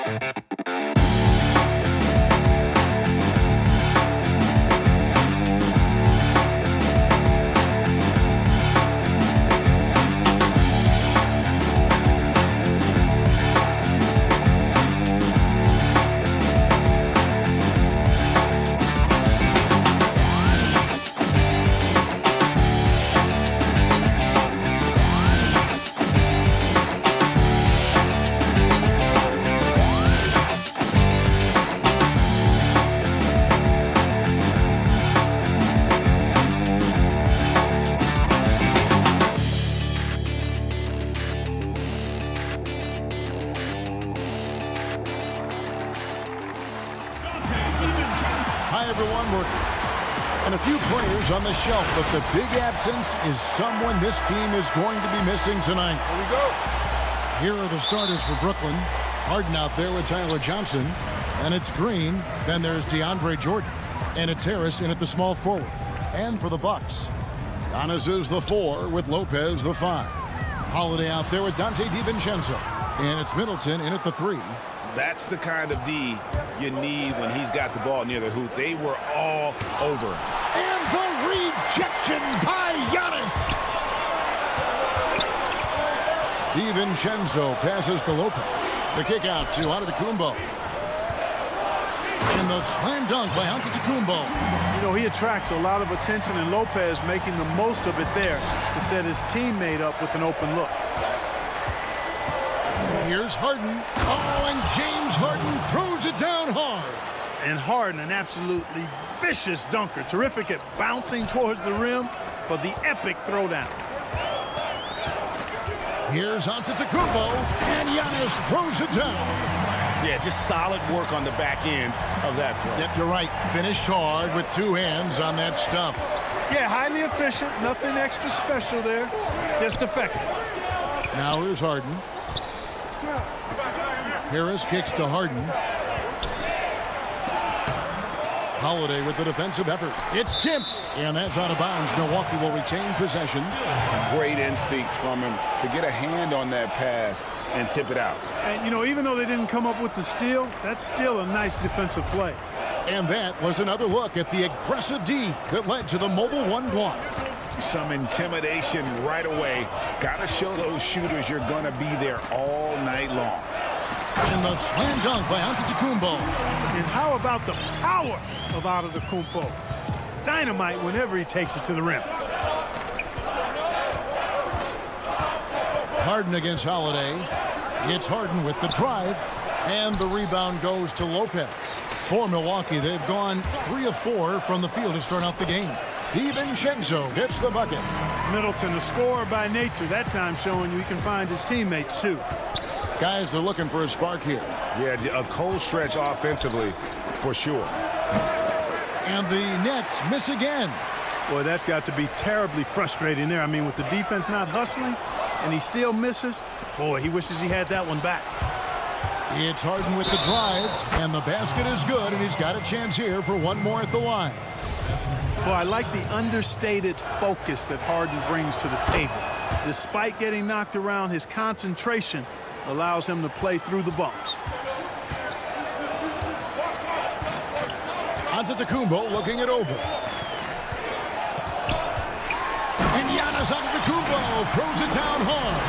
Hi, everyone. And a few players on the shelf, but the big absence is someone this team is going to be missing tonight. Here we go. Here are the starters for Brooklyn. Harden out there with Tyler Johnson. And it's Green. Then there's DeAndre Jordan. And it's Harris in at the small forward. And for the Bucks, Giannis is the 4 with Lopez the 5. Holiday out there with Dante DiVincenzo. And it's Middleton in at the 3. That's the kind of D you need when he's got the ball near the hoop. They were all over. And the rejection by Giannis. DiVincenzo passes to Lopez. The kick out to Antetokounmpo. And the slam dunk by Antetokounmpo. You know, he attracts a lot of attention, and Lopez making the most of it there to set his teammate up with an open look. Here's Harden. Oh, and James Harden throws it down hard. And Harden, an absolutely vicious dunker. Terrific at bouncing towards the rim for the epic throwdown. Here's Antetokounmpo, and Giannis throws it down. Yeah, just solid work on the back end of that play. Yep, you're right. Finished hard with 2 hands on that stuff. Yeah, highly efficient. Nothing extra special there. Just effective. Now here's Harden. Harris kicks to Harden. Holiday with the defensive effort. It's tipped, and that's out of bounds. Milwaukee will retain possession. Great instincts from him to get a hand on that pass and tip it out. And, you know, even though they didn't come up with the steal, that's still a nice defensive play. And that was another look at the aggressive D that led to the mobile 1 block. Some intimidation right away. Got to show those shooters you're going to be there all night long. And the slam dunk by Antetokounmpo. And how about the power of Antetokounmpo? Dynamite whenever he takes it to the rim. Harden against Holiday. It's Harden with the drive. And the rebound goes to Lopez. For Milwaukee, they've gone 3 of 4 from the field to start out the game. DiVincenzo hits the bucket. Middleton, a scorer by nature, that time showing you he can find his teammates too. Guys are looking for a spark here. Yeah, a cold stretch offensively for sure. And the Nets miss again. Boy, that's got to be terribly frustrating there. I mean, with the defense not hustling and he still misses, boy, he wishes he had that one back. It's Harden with the drive, and the basket is good, and he's got a chance here for one more at the line. Boy, I like the understated focus that Harden brings to the table. Despite getting knocked around, his concentration allows him to play through the bumps. Antetokounmpo looking it over. And Giannis Antetokounmpo throws it down hard.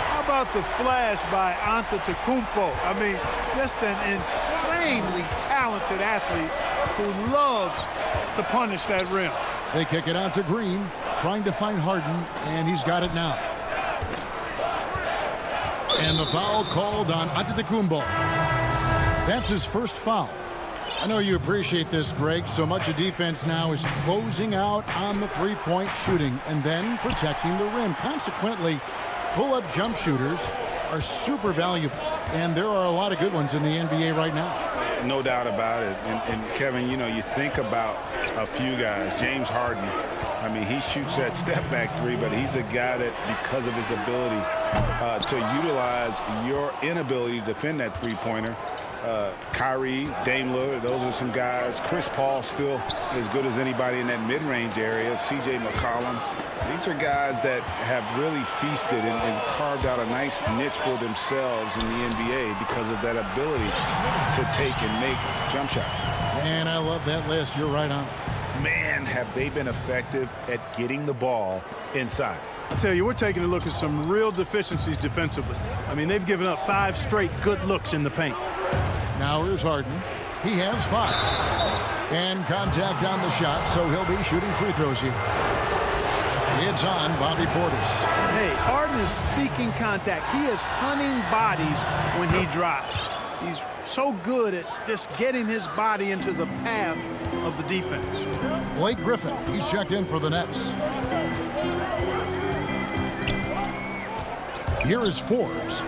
How about the flash by Antetokounmpo? I mean, just an insanely talented athlete who loves to punish that rim. They kick it out to Green, trying to find Harden, and he's got it now. And the foul called on Antetokounmpo. That's his first foul. I know you appreciate this, Greg. So much of defense now is closing out on the three-point shooting and then protecting the rim. Consequently, pull-up jump shooters are super valuable, and there are a lot of good ones in the NBA right now. No doubt about it. And Kevin, you know, you think about a few guys. James Harden, I mean, he shoots that step-back three, but he's a guy that, because of his ability to utilize your inability to defend that three-pointer, Kyrie, Dame Lillard, those are some guys. Chris Paul still as good as anybody in that mid-range area. C.J. McCollum. These are guys that have really feasted and carved out a nice niche for themselves in the NBA because of that ability to take and make jump shots. And I love that list. You're right on. Man, have they been effective at getting the ball inside. I tell you, we're taking a look at some real deficiencies defensively. I mean, they've given up 5 straight good looks in the paint. Now here's Harden. He has 5. And contact on the shot, so he'll be shooting free throws here. It's on Bobby Portis. Hey, Harden is seeking contact. He is hunting bodies when he drives. He's so good at just getting his body into the path of the defense. Blake Griffin, he's checked in for the Nets. Here is Forbes.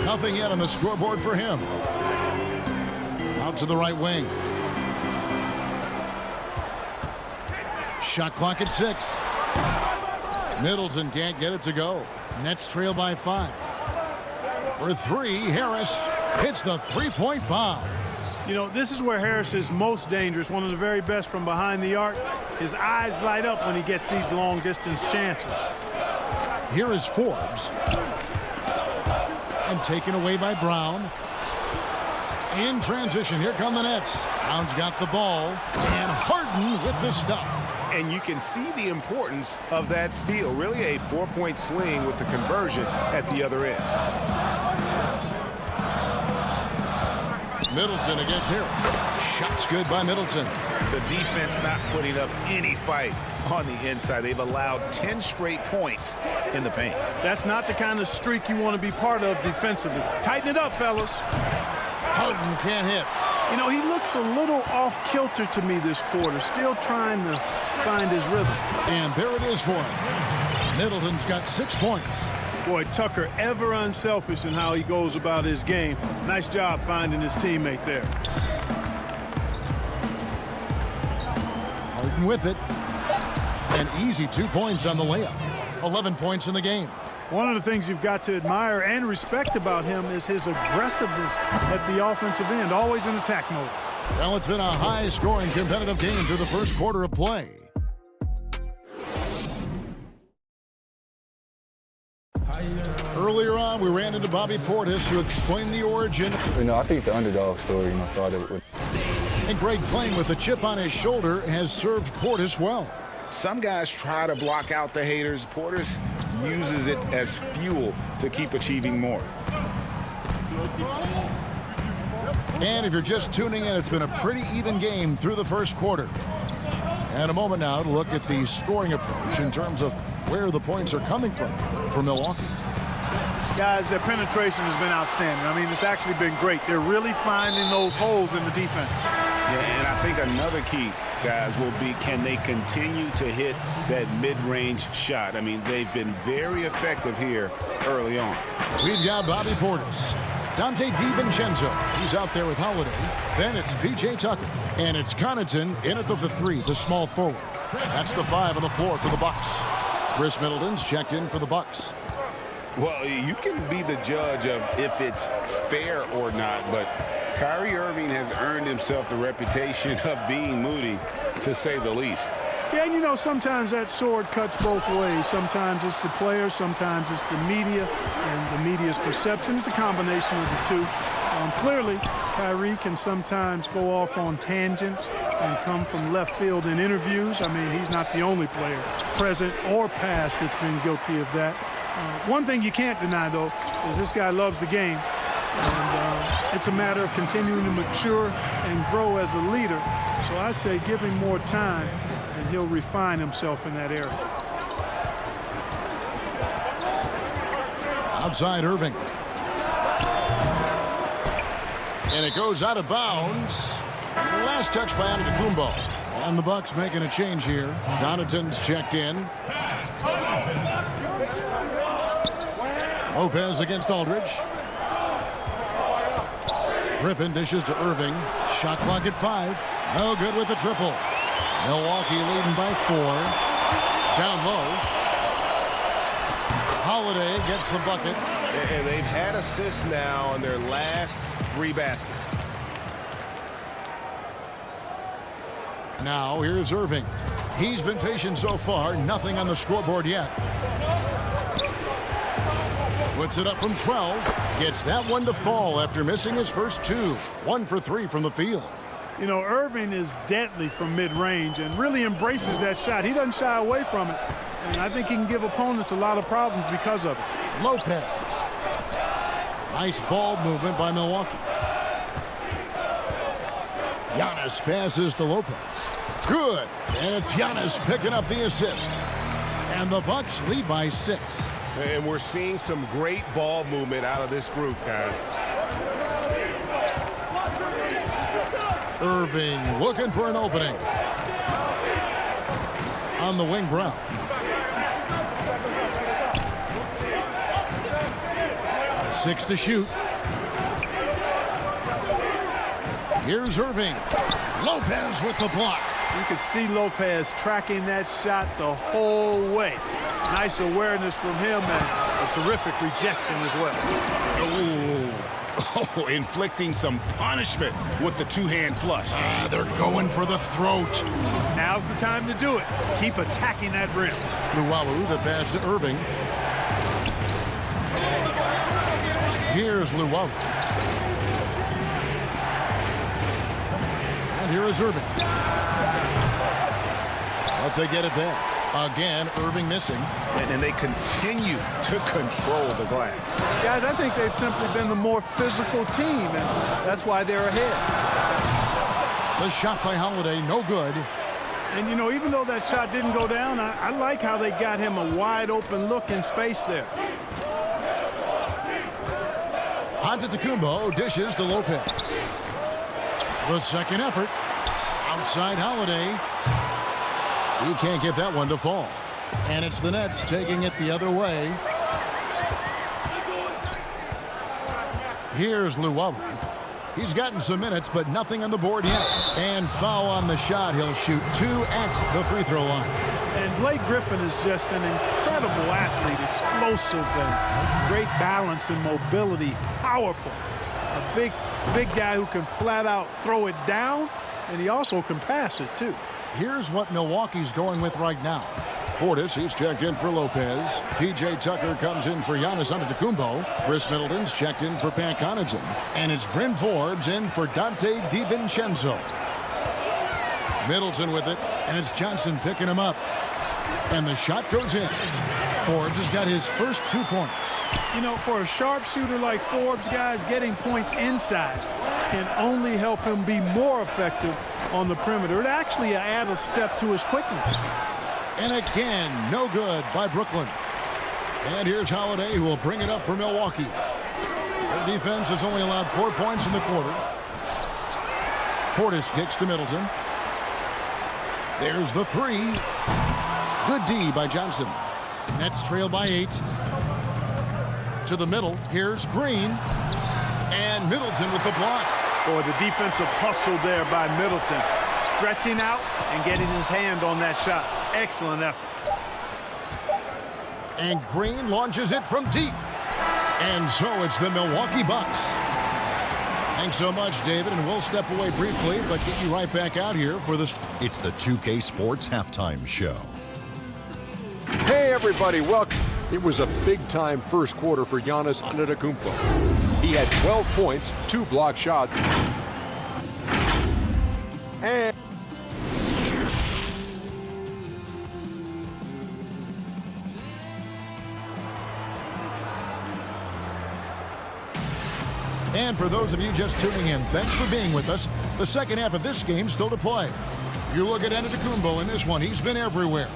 Nothing yet on the scoreboard for him. Out to the right wing. Shot clock at 6. Middleton can't get it to go. Nets trail by 5. For 3, Harris hits the three-point bomb. You know, this is where Harris is most dangerous, one of the very best from behind the arc. His eyes light up when he gets these long-distance chances. Here is Forbes. And taken away by Brown. In transition, here come the Nets. Brown's got the ball. And Harden with the stuff. And you can see the importance of that steal. Really a 4-point swing with the conversion at the other end. Middleton against Harris. Shots good by Middleton. The defense not putting up any fight on the inside. They've allowed 10 straight points in the paint. That's not the kind of streak you want to be part of defensively. Tighten it up, fellas. Harden can't hit. You know, he looks a little off-kilter to me this quarter, still trying to find his rhythm. And there it is for him. Middleton's got 6 points. Boy, Tucker ever unselfish in how he goes about his game. Nice job finding his teammate there. Harden with it. An easy 2 points on the layup. 11 points in the game. One of the things you've got to admire and respect about him is his aggressiveness at the offensive end, always in attack mode. Well, it's been a high-scoring competitive game through the first quarter of play. Earlier on, we ran into Bobby Portis, who explained the origin. You know, I think the underdog story, started with. And Greg, playing with a chip on his shoulder, has served Portis well. Some guys try to block out the haters. Portis uses it as fuel to keep achieving more. And if you're just tuning in, it's been a pretty even game through the first quarter. And a moment now to look at the scoring approach in terms of where the points are coming from for Milwaukee. Guys, their penetration has been outstanding. I mean, it's actually been great. They're really finding those holes in the defense. Yeah, and I think another key, guys, will be can they continue to hit that mid-range shot? I mean, they've been very effective here early on. We've got Bobby Portis. Dante DiVincenzo, he's out there with Holiday. Then it's P.J. Tucker. And it's Connaughton in at the 3, the small forward. That's the 5 on the floor for the Bucks. Chris Middleton's checked in for the Bucks. Well, you can be the judge of if it's fair or not, but Kyrie Irving has earned himself the reputation of being moody, to say the least. Yeah, and you know, sometimes that sword cuts both ways. Sometimes it's the players, sometimes it's the media, and the media's perception. It's a combination of the two. Clearly, Kyrie can sometimes go off on tangents and come from left field in interviews. I mean, he's not the only player, present or past, that's been guilty of that. One thing you can't deny, though, is this guy loves the game. And it's a matter of continuing to mature and grow as a leader. So I say give him more time, and he'll refine himself in that area. Outside Irving. And it goes out of bounds. Last touch by Antetokounmpo. And the Bucks making a change here. Connaughton's checked in. Lopez against Aldridge. Griffin dishes to Irving. Shot clock at 5. No good with the triple. Milwaukee leading by 4. Down low. Holiday gets the bucket. And they've had assists now on their last 3 baskets. Now here's Irving. He's been patient so far. Nothing on the scoreboard yet. Puts it up from 12. Gets that one to fall after missing his first two. 1 for 3 from the field. You know, Irving is deadly from mid-range and really embraces that shot. He doesn't shy away from it. And I think he can give opponents a lot of problems because of it. Lopez. Nice ball movement by Milwaukee. Giannis passes to Lopez. Good. And it's Giannis picking up the assist. And the Bucks lead by 6. And we're seeing some great ball movement out of this group, guys. Irving looking for an opening. On the wing, Brown. Six to shoot. Here's Irving. Lopez with the block. You can see Lopez tracking that shot the whole way. Nice awareness from him and a terrific rejection as well. Oh, inflicting some punishment with the two-hand flush. They're going for the throat. Now's the time to do it. Keep attacking that rim. Luwawu, the pass to Irving. Here's Luwawu. And here is Irving. But they get it back. Again, Irving missing. And they continue to control the glass. Guys, I think they've simply been the more physical team, and that's why they're ahead. The shot by Holiday, no good. And, you know, even though that shot didn't go down, I like how they got him a wide-open look in space there. Antetokounmpo dishes to Lopez. The second effort. Outside Holiday. He can't get that one to fall. And it's the Nets taking it the other way. Here's Luwawu. He's gotten some minutes, but nothing on the board yet. And foul on the shot. He'll shoot 2 at the free throw line. And Blake Griffin is just an incredible athlete, explosive and great balance and mobility, powerful. A big guy who can flat out throw it down, and he also can pass it too. Here's what Milwaukee's going with right now. Portis, he's checked in for Lopez. P.J. Tucker comes in for Giannis Antetokounmpo. Chris Middleton's checked in for Pat Connaughton. And it's Bryn Forbes in for Dante DiVincenzo. Middleton with it, and it's Johnson picking him up. And the shot goes in. Forbes has got his first 2 points. You know, for a sharpshooter like Forbes, guys, getting points inside can only help him be more effective on the perimeter. It actually adds a step to his quickness. And again, no good by Brooklyn. And here's Holiday, who will bring it up for Milwaukee. Their defense has only allowed 4 points in the quarter. Portis kicks to Middleton. There's the three. Good D by Johnson. Nets trail by 8. To the middle. Here's Green. And Middleton with the block. Boy, the defensive hustle there by Middleton. Stretching out and getting his hand on that shot. Excellent effort. And Green launches it from deep. And so it's the Milwaukee Bucks. Thanks so much, David, and we'll step away briefly, but get you right back out here for this. It's the 2K Sports Halftime Show. Hey, everybody, welcome. It was a big-time first quarter for Giannis Antetokounmpo. He had 12 points, 2 block shots, and And for those of you just tuning in, thanks for being with us. The second half of this game still to play. You look at Antetokounmpo in this one, he's been everywhere.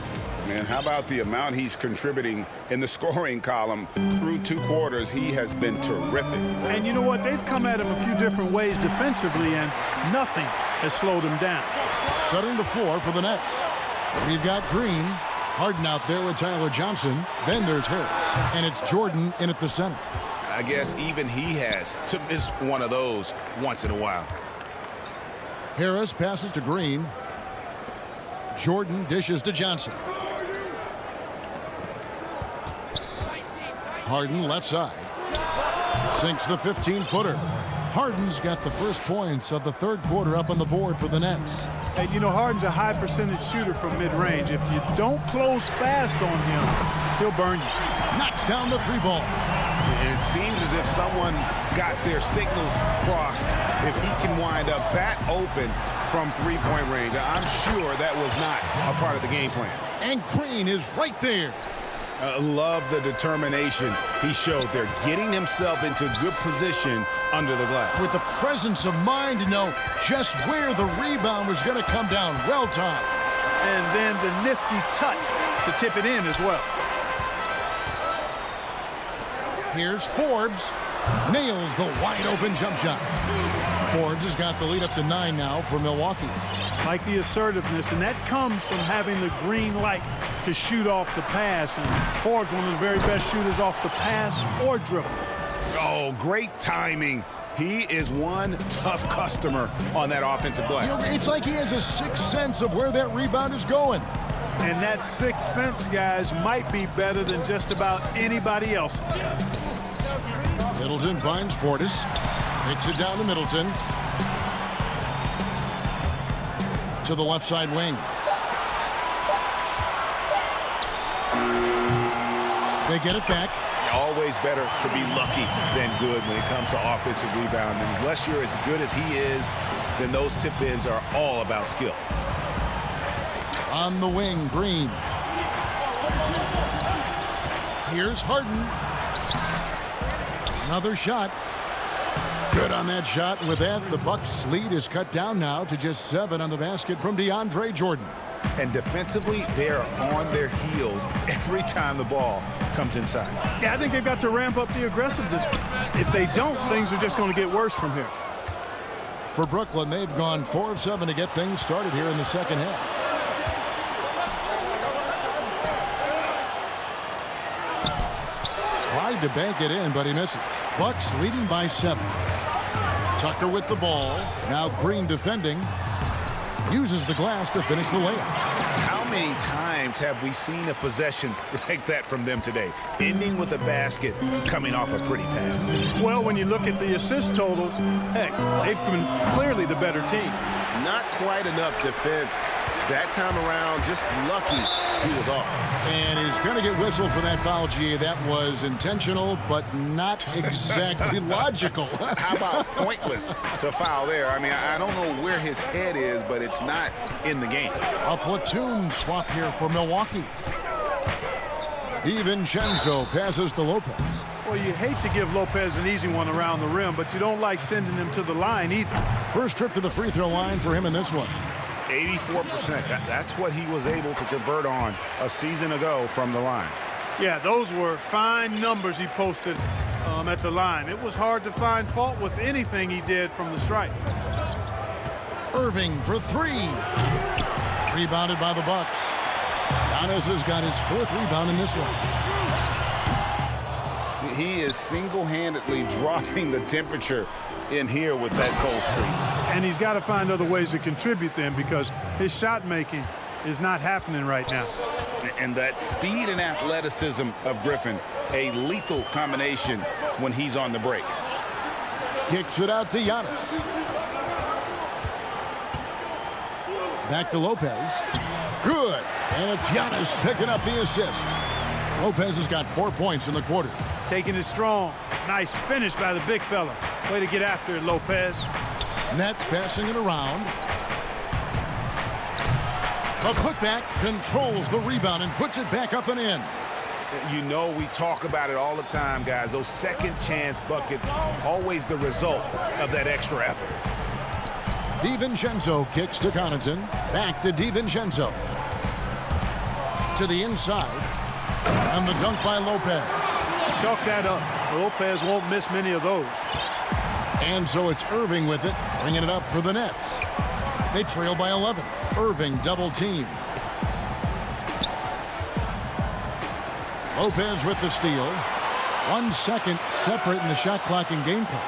Man, how about the amount he's contributing in the scoring column through 2 quarters? He has been terrific. And you know what? They've come at him a few different ways defensively, and nothing has slowed him down. Setting the floor for the Nets. We've got Green, Harden out there with Tyler Johnson. Then there's Harris, and it's Jordan in at the center. I guess even he has to miss one of those once in a while. Harris passes to Green. Jordan dishes to Johnson. Harden left side. Sinks the 15-footer. Harden's got the first points of the third quarter up on the board for the Nets. Hey, you know, Harden's a high percentage shooter from mid-range. If you don't close fast on him, he'll burn you. Knocks down the three ball. It seems as if someone got their signals crossed. If he can wind up that open from three-point range, I'm sure that was not a part of the game plan. And Green is right there. Love the determination he showed there, getting himself into good position under the glass. With the presence of mind to know just where the rebound was going to come down. Well timed. And then the nifty touch to tip it in as well. Here's Forbes. Nails the wide open jump shot. Forbes has got the lead up to 9 now for Milwaukee. Like the assertiveness, and that comes from having the green light to shoot off the pass. And Forbes, one of the very best shooters off the pass or dribble. Oh, great timing. He is one tough customer on that offensive glass. You know, it's like he has a sixth sense of where that rebound is going. And that sixth sense, guys, might be better than just about anybody else's. Middleton finds Portis. Hits it down to Middleton. To the left side wing. They get it back. Always better to be lucky than good when it comes to offensive rebound. And unless you're as good as he is, then those tip-ins are all about skill. On the wing, Green. Here's Harden. Another shot. Good on that shot. With that, the Bucks' lead is cut down now to just 7 on the basket from DeAndre Jordan. And defensively, they're on their heels every time the ball comes inside. Yeah, I think they've got to ramp up the aggressiveness. If they don't, things are just going to get worse from here. For Brooklyn, they've gone 4 of 7 to get things started here in the second half. Tried to bank it in, but he misses. Bucks leading by 7. Tucker with the ball. Now Green defending. Uses the glass to finish the layup. How many times have we seen a possession like that from them today? Ending with a basket, coming off a pretty pass. Well, when you look at the assist totals, heck, they've been clearly the better team. Not quite enough defense that time around. Just lucky he was off. And he's going to get whistled for that foul, G. That was intentional, but not exactly logical. How about pointless to foul there? I mean, I don't know where his head is, but it's not in the game. A platoon swap here for Milwaukee. DiVincenzo passes to Lopez. Well, you hate to give Lopez an easy one around the rim, but you don't like sending him to the line either. First trip to the free throw line for him in this one. 84%. That's what he was able to convert on a season ago from the line. Yeah, those were fine numbers he posted at the line. It was hard to find fault with anything he did from the stripe. Irving for 3. Rebounded by the Bucks. Giannis has got his 4th rebound in this one. He is single-handedly dropping the temperature in here with that cold streak. And he's got to find other ways to contribute then, because his shot making is not happening right now. And that speed and athleticism of Griffin, a lethal combination when he's on the break. Kicks it out to Giannis. Back to Lopez. Good. And it's Giannis picking up the assist. Lopez has got 4 points in the quarter. Taking it strong. Nice finish by the big fella. Way to get after it, Lopez. Nets passing it around. A putback controls the rebound and puts it back up and in. You know, we talk about it all the time, guys. Those second chance buckets, always the result of that extra effort. DiVincenzo kicks to Connaughton. Back to DiVincenzo. To the inside. And the dunk by Lopez. Chalk that up. Lopez won't miss many of those. And so it's Irving with it, bringing it up for the Nets. They trail by 11. Irving double team. Lopez with the steal. 1 second separate in the shot clock and game clock.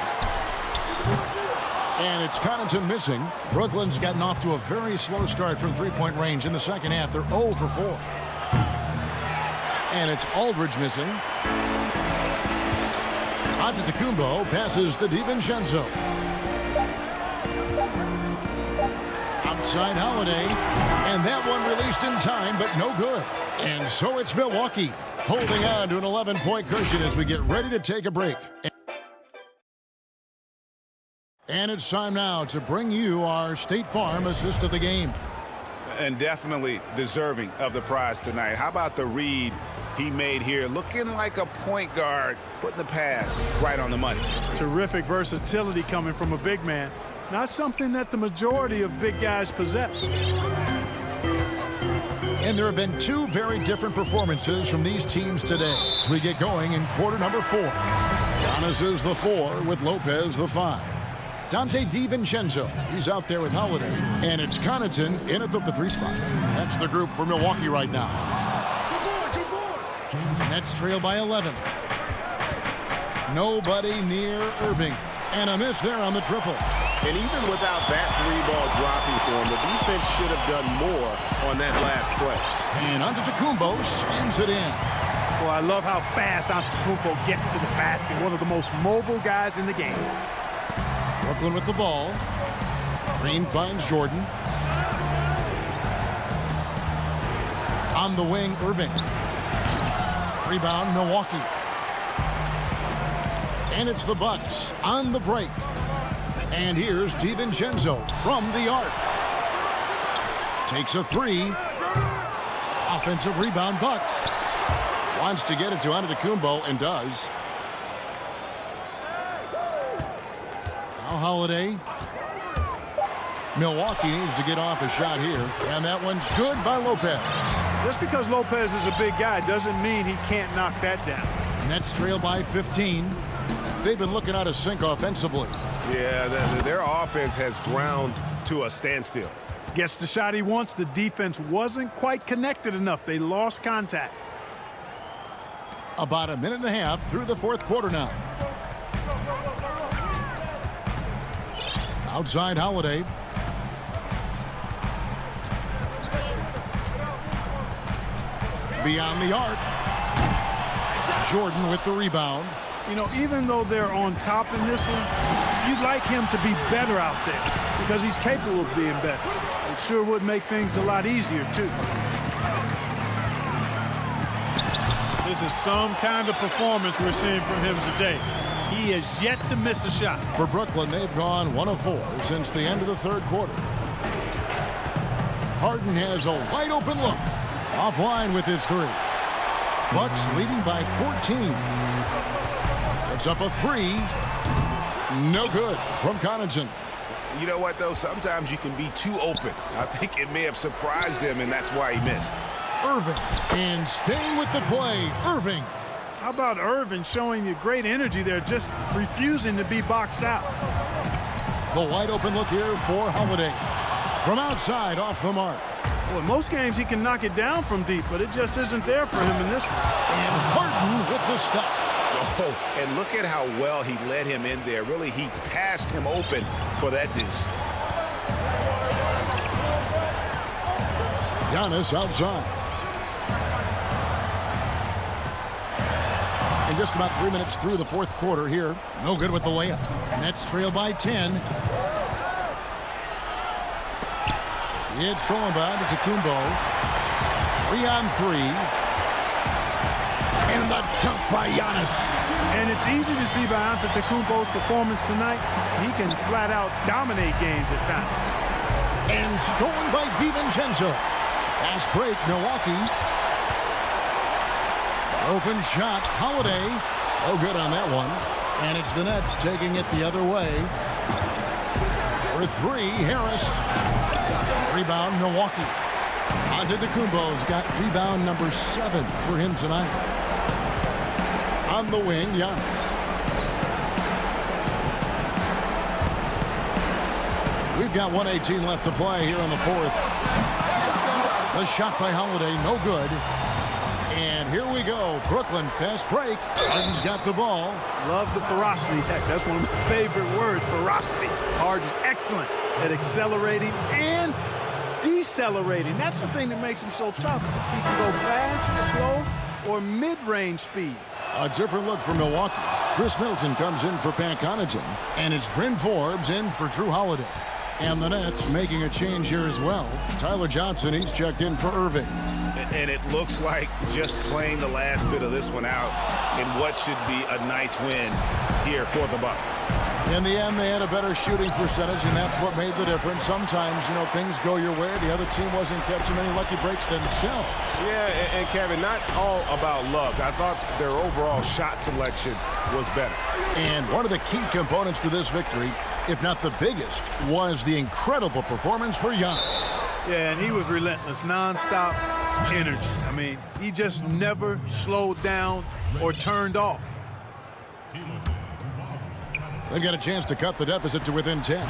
And it's Connaughton missing. Brooklyn's gotten off to a very slow start from three-point range in the second half. They're 0 for 4. And it's Aldridge missing. Antetokounmpo passes to DiVincenzo. Outside Holiday, and that one released in time, but no good. And so it's Milwaukee holding on to an 11-point cushion as we get ready to take a break. And it's time now to bring you our State Farm assist of the game. And definitely deserving of the prize tonight. How about the read he made here? Looking like a point guard, putting the pass right on the money. Terrific versatility coming from a big man. Not something that the majority of big guys possess. And there have been two very different performances from these teams today as we get going in quarter number 4. Giannis is the 4 with Lopez the 5. Dante DiVincenzo, he's out there with Holiday. And it's Connaughton in at the 3 spot. That's the group for Milwaukee right now. Nets trail by 11. Nobody near Irving. And a miss there on the triple. And even without that 3-ball dropping for him, the defense should have done more on that last play. And Antetokounmpo slams it in. Well, I love how fast Antetokounmpo gets to the basket. One of the most mobile guys in the game. Brooklyn with the ball. Green finds Jordan. On the wing, Irving. Rebound, Milwaukee. And it's the Bucks on the break. And here's DiVincenzo from the arc. Takes a 3. Offensive rebound, Bucks. Wants to get it to Antetokounmpo and does. Now Holiday. Milwaukee needs to get off a shot here. And that one's good by Lopez. Just because Lopez is a big guy doesn't mean he can't knock that down. Nets trail by 15. They've been looking out of sync offensively. Yeah, their offense has ground to a standstill. Gets the shot he wants. The defense wasn't quite connected enough. They lost contact. About a minute and a half through the 4th quarter now. Outside Holiday. Beyond the arc. Jordan with the rebound. You know, even though they're on top in this one, you'd like him to be better out there because he's capable of being better. It sure would make things a lot easier, too. This is some kind of performance we're seeing from him today. He has yet to miss a shot. For Brooklyn, they've gone 1 of 4 since the end of the 3rd quarter. Harden has a wide open look. Offline with his 3. Bucks leading by 14. It's up a 3. No good from Connaughton. You know what, though? Sometimes you can be too open. I think it may have surprised him, and that's why he missed. Irving. And staying with the play, Irving. How about Irving showing you great energy there, just refusing to be boxed out. The wide open look here for Holiday. From outside, off the mark. Well, in most games, he can knock it down from deep, but it just isn't there for him in this one. And Harden with the stuff. Oh, and look at how well he led him in there. Really, he passed him open for that deuce. Giannis outside. And just about 3 minutes through the 4th quarter here. No good with the layup. Nets trail by 10. It's thrown by Antetokounmpo. 3-on-3. And the dunk by Giannis. And it's easy to see by Antetokounmpo's performance tonight. He can flat out dominate games at times. And stolen by DiVincenzo. Fast break, Milwaukee. Open shot, Holiday. Oh, good on that one. And it's the Nets taking it the other way. For 3, Harris. Rebound, Milwaukee. Antetokounmpo's got rebound number 7 for him tonight. On the wing, Giannis. We've got 1:18 left to play here in the 4th. The shot by Holiday, no good. And here we go. Brooklyn, fast break. Harden's got the ball. Love the ferocity. Heck, that's one of my favorite words, ferocity. Harden, excellent at accelerating and decelerating. That's the thing that makes him so tough. He can go fast, slow, or mid-range speed. A different look for Milwaukee. Chris Middleton comes in for Pat Connaughton, and it's Bryn Forbes in for Drew Holiday. And the Nets making a change here as well. Tyler Johnson, he's checked in for Irving. And it looks like just playing the last bit of this one out in what should be a nice win here for the Bucks. In the end, they had a better shooting percentage, and that's what made the difference. Sometimes, things go your way. The other team wasn't catching many lucky breaks themselves. Yeah, and Kevin, not all about luck. I thought their overall shot selection was better. And one of the key components to this victory, if not the biggest, was the incredible performance for Giannis. Yeah, and he was relentless, nonstop energy. I mean, he just never slowed down or turned off. They've got a chance to cut the deficit to within 10.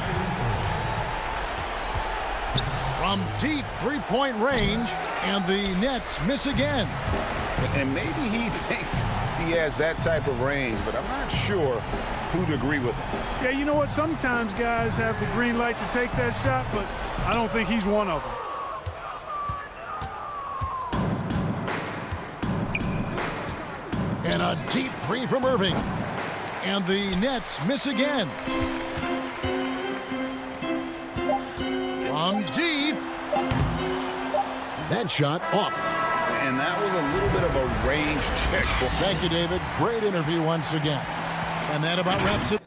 From deep three-point range, and the Nets miss again. And maybe he thinks he has that type of range, but I'm not sure who'd agree with him. Yeah, you know what? Sometimes guys have the green light to take that shot, but I don't think he's one of them. And a deep three from Irving. And the Nets miss again. From deep. That shot off. And that was a little bit of a range check. Thank you, David. Great interview once again. And that about wraps it.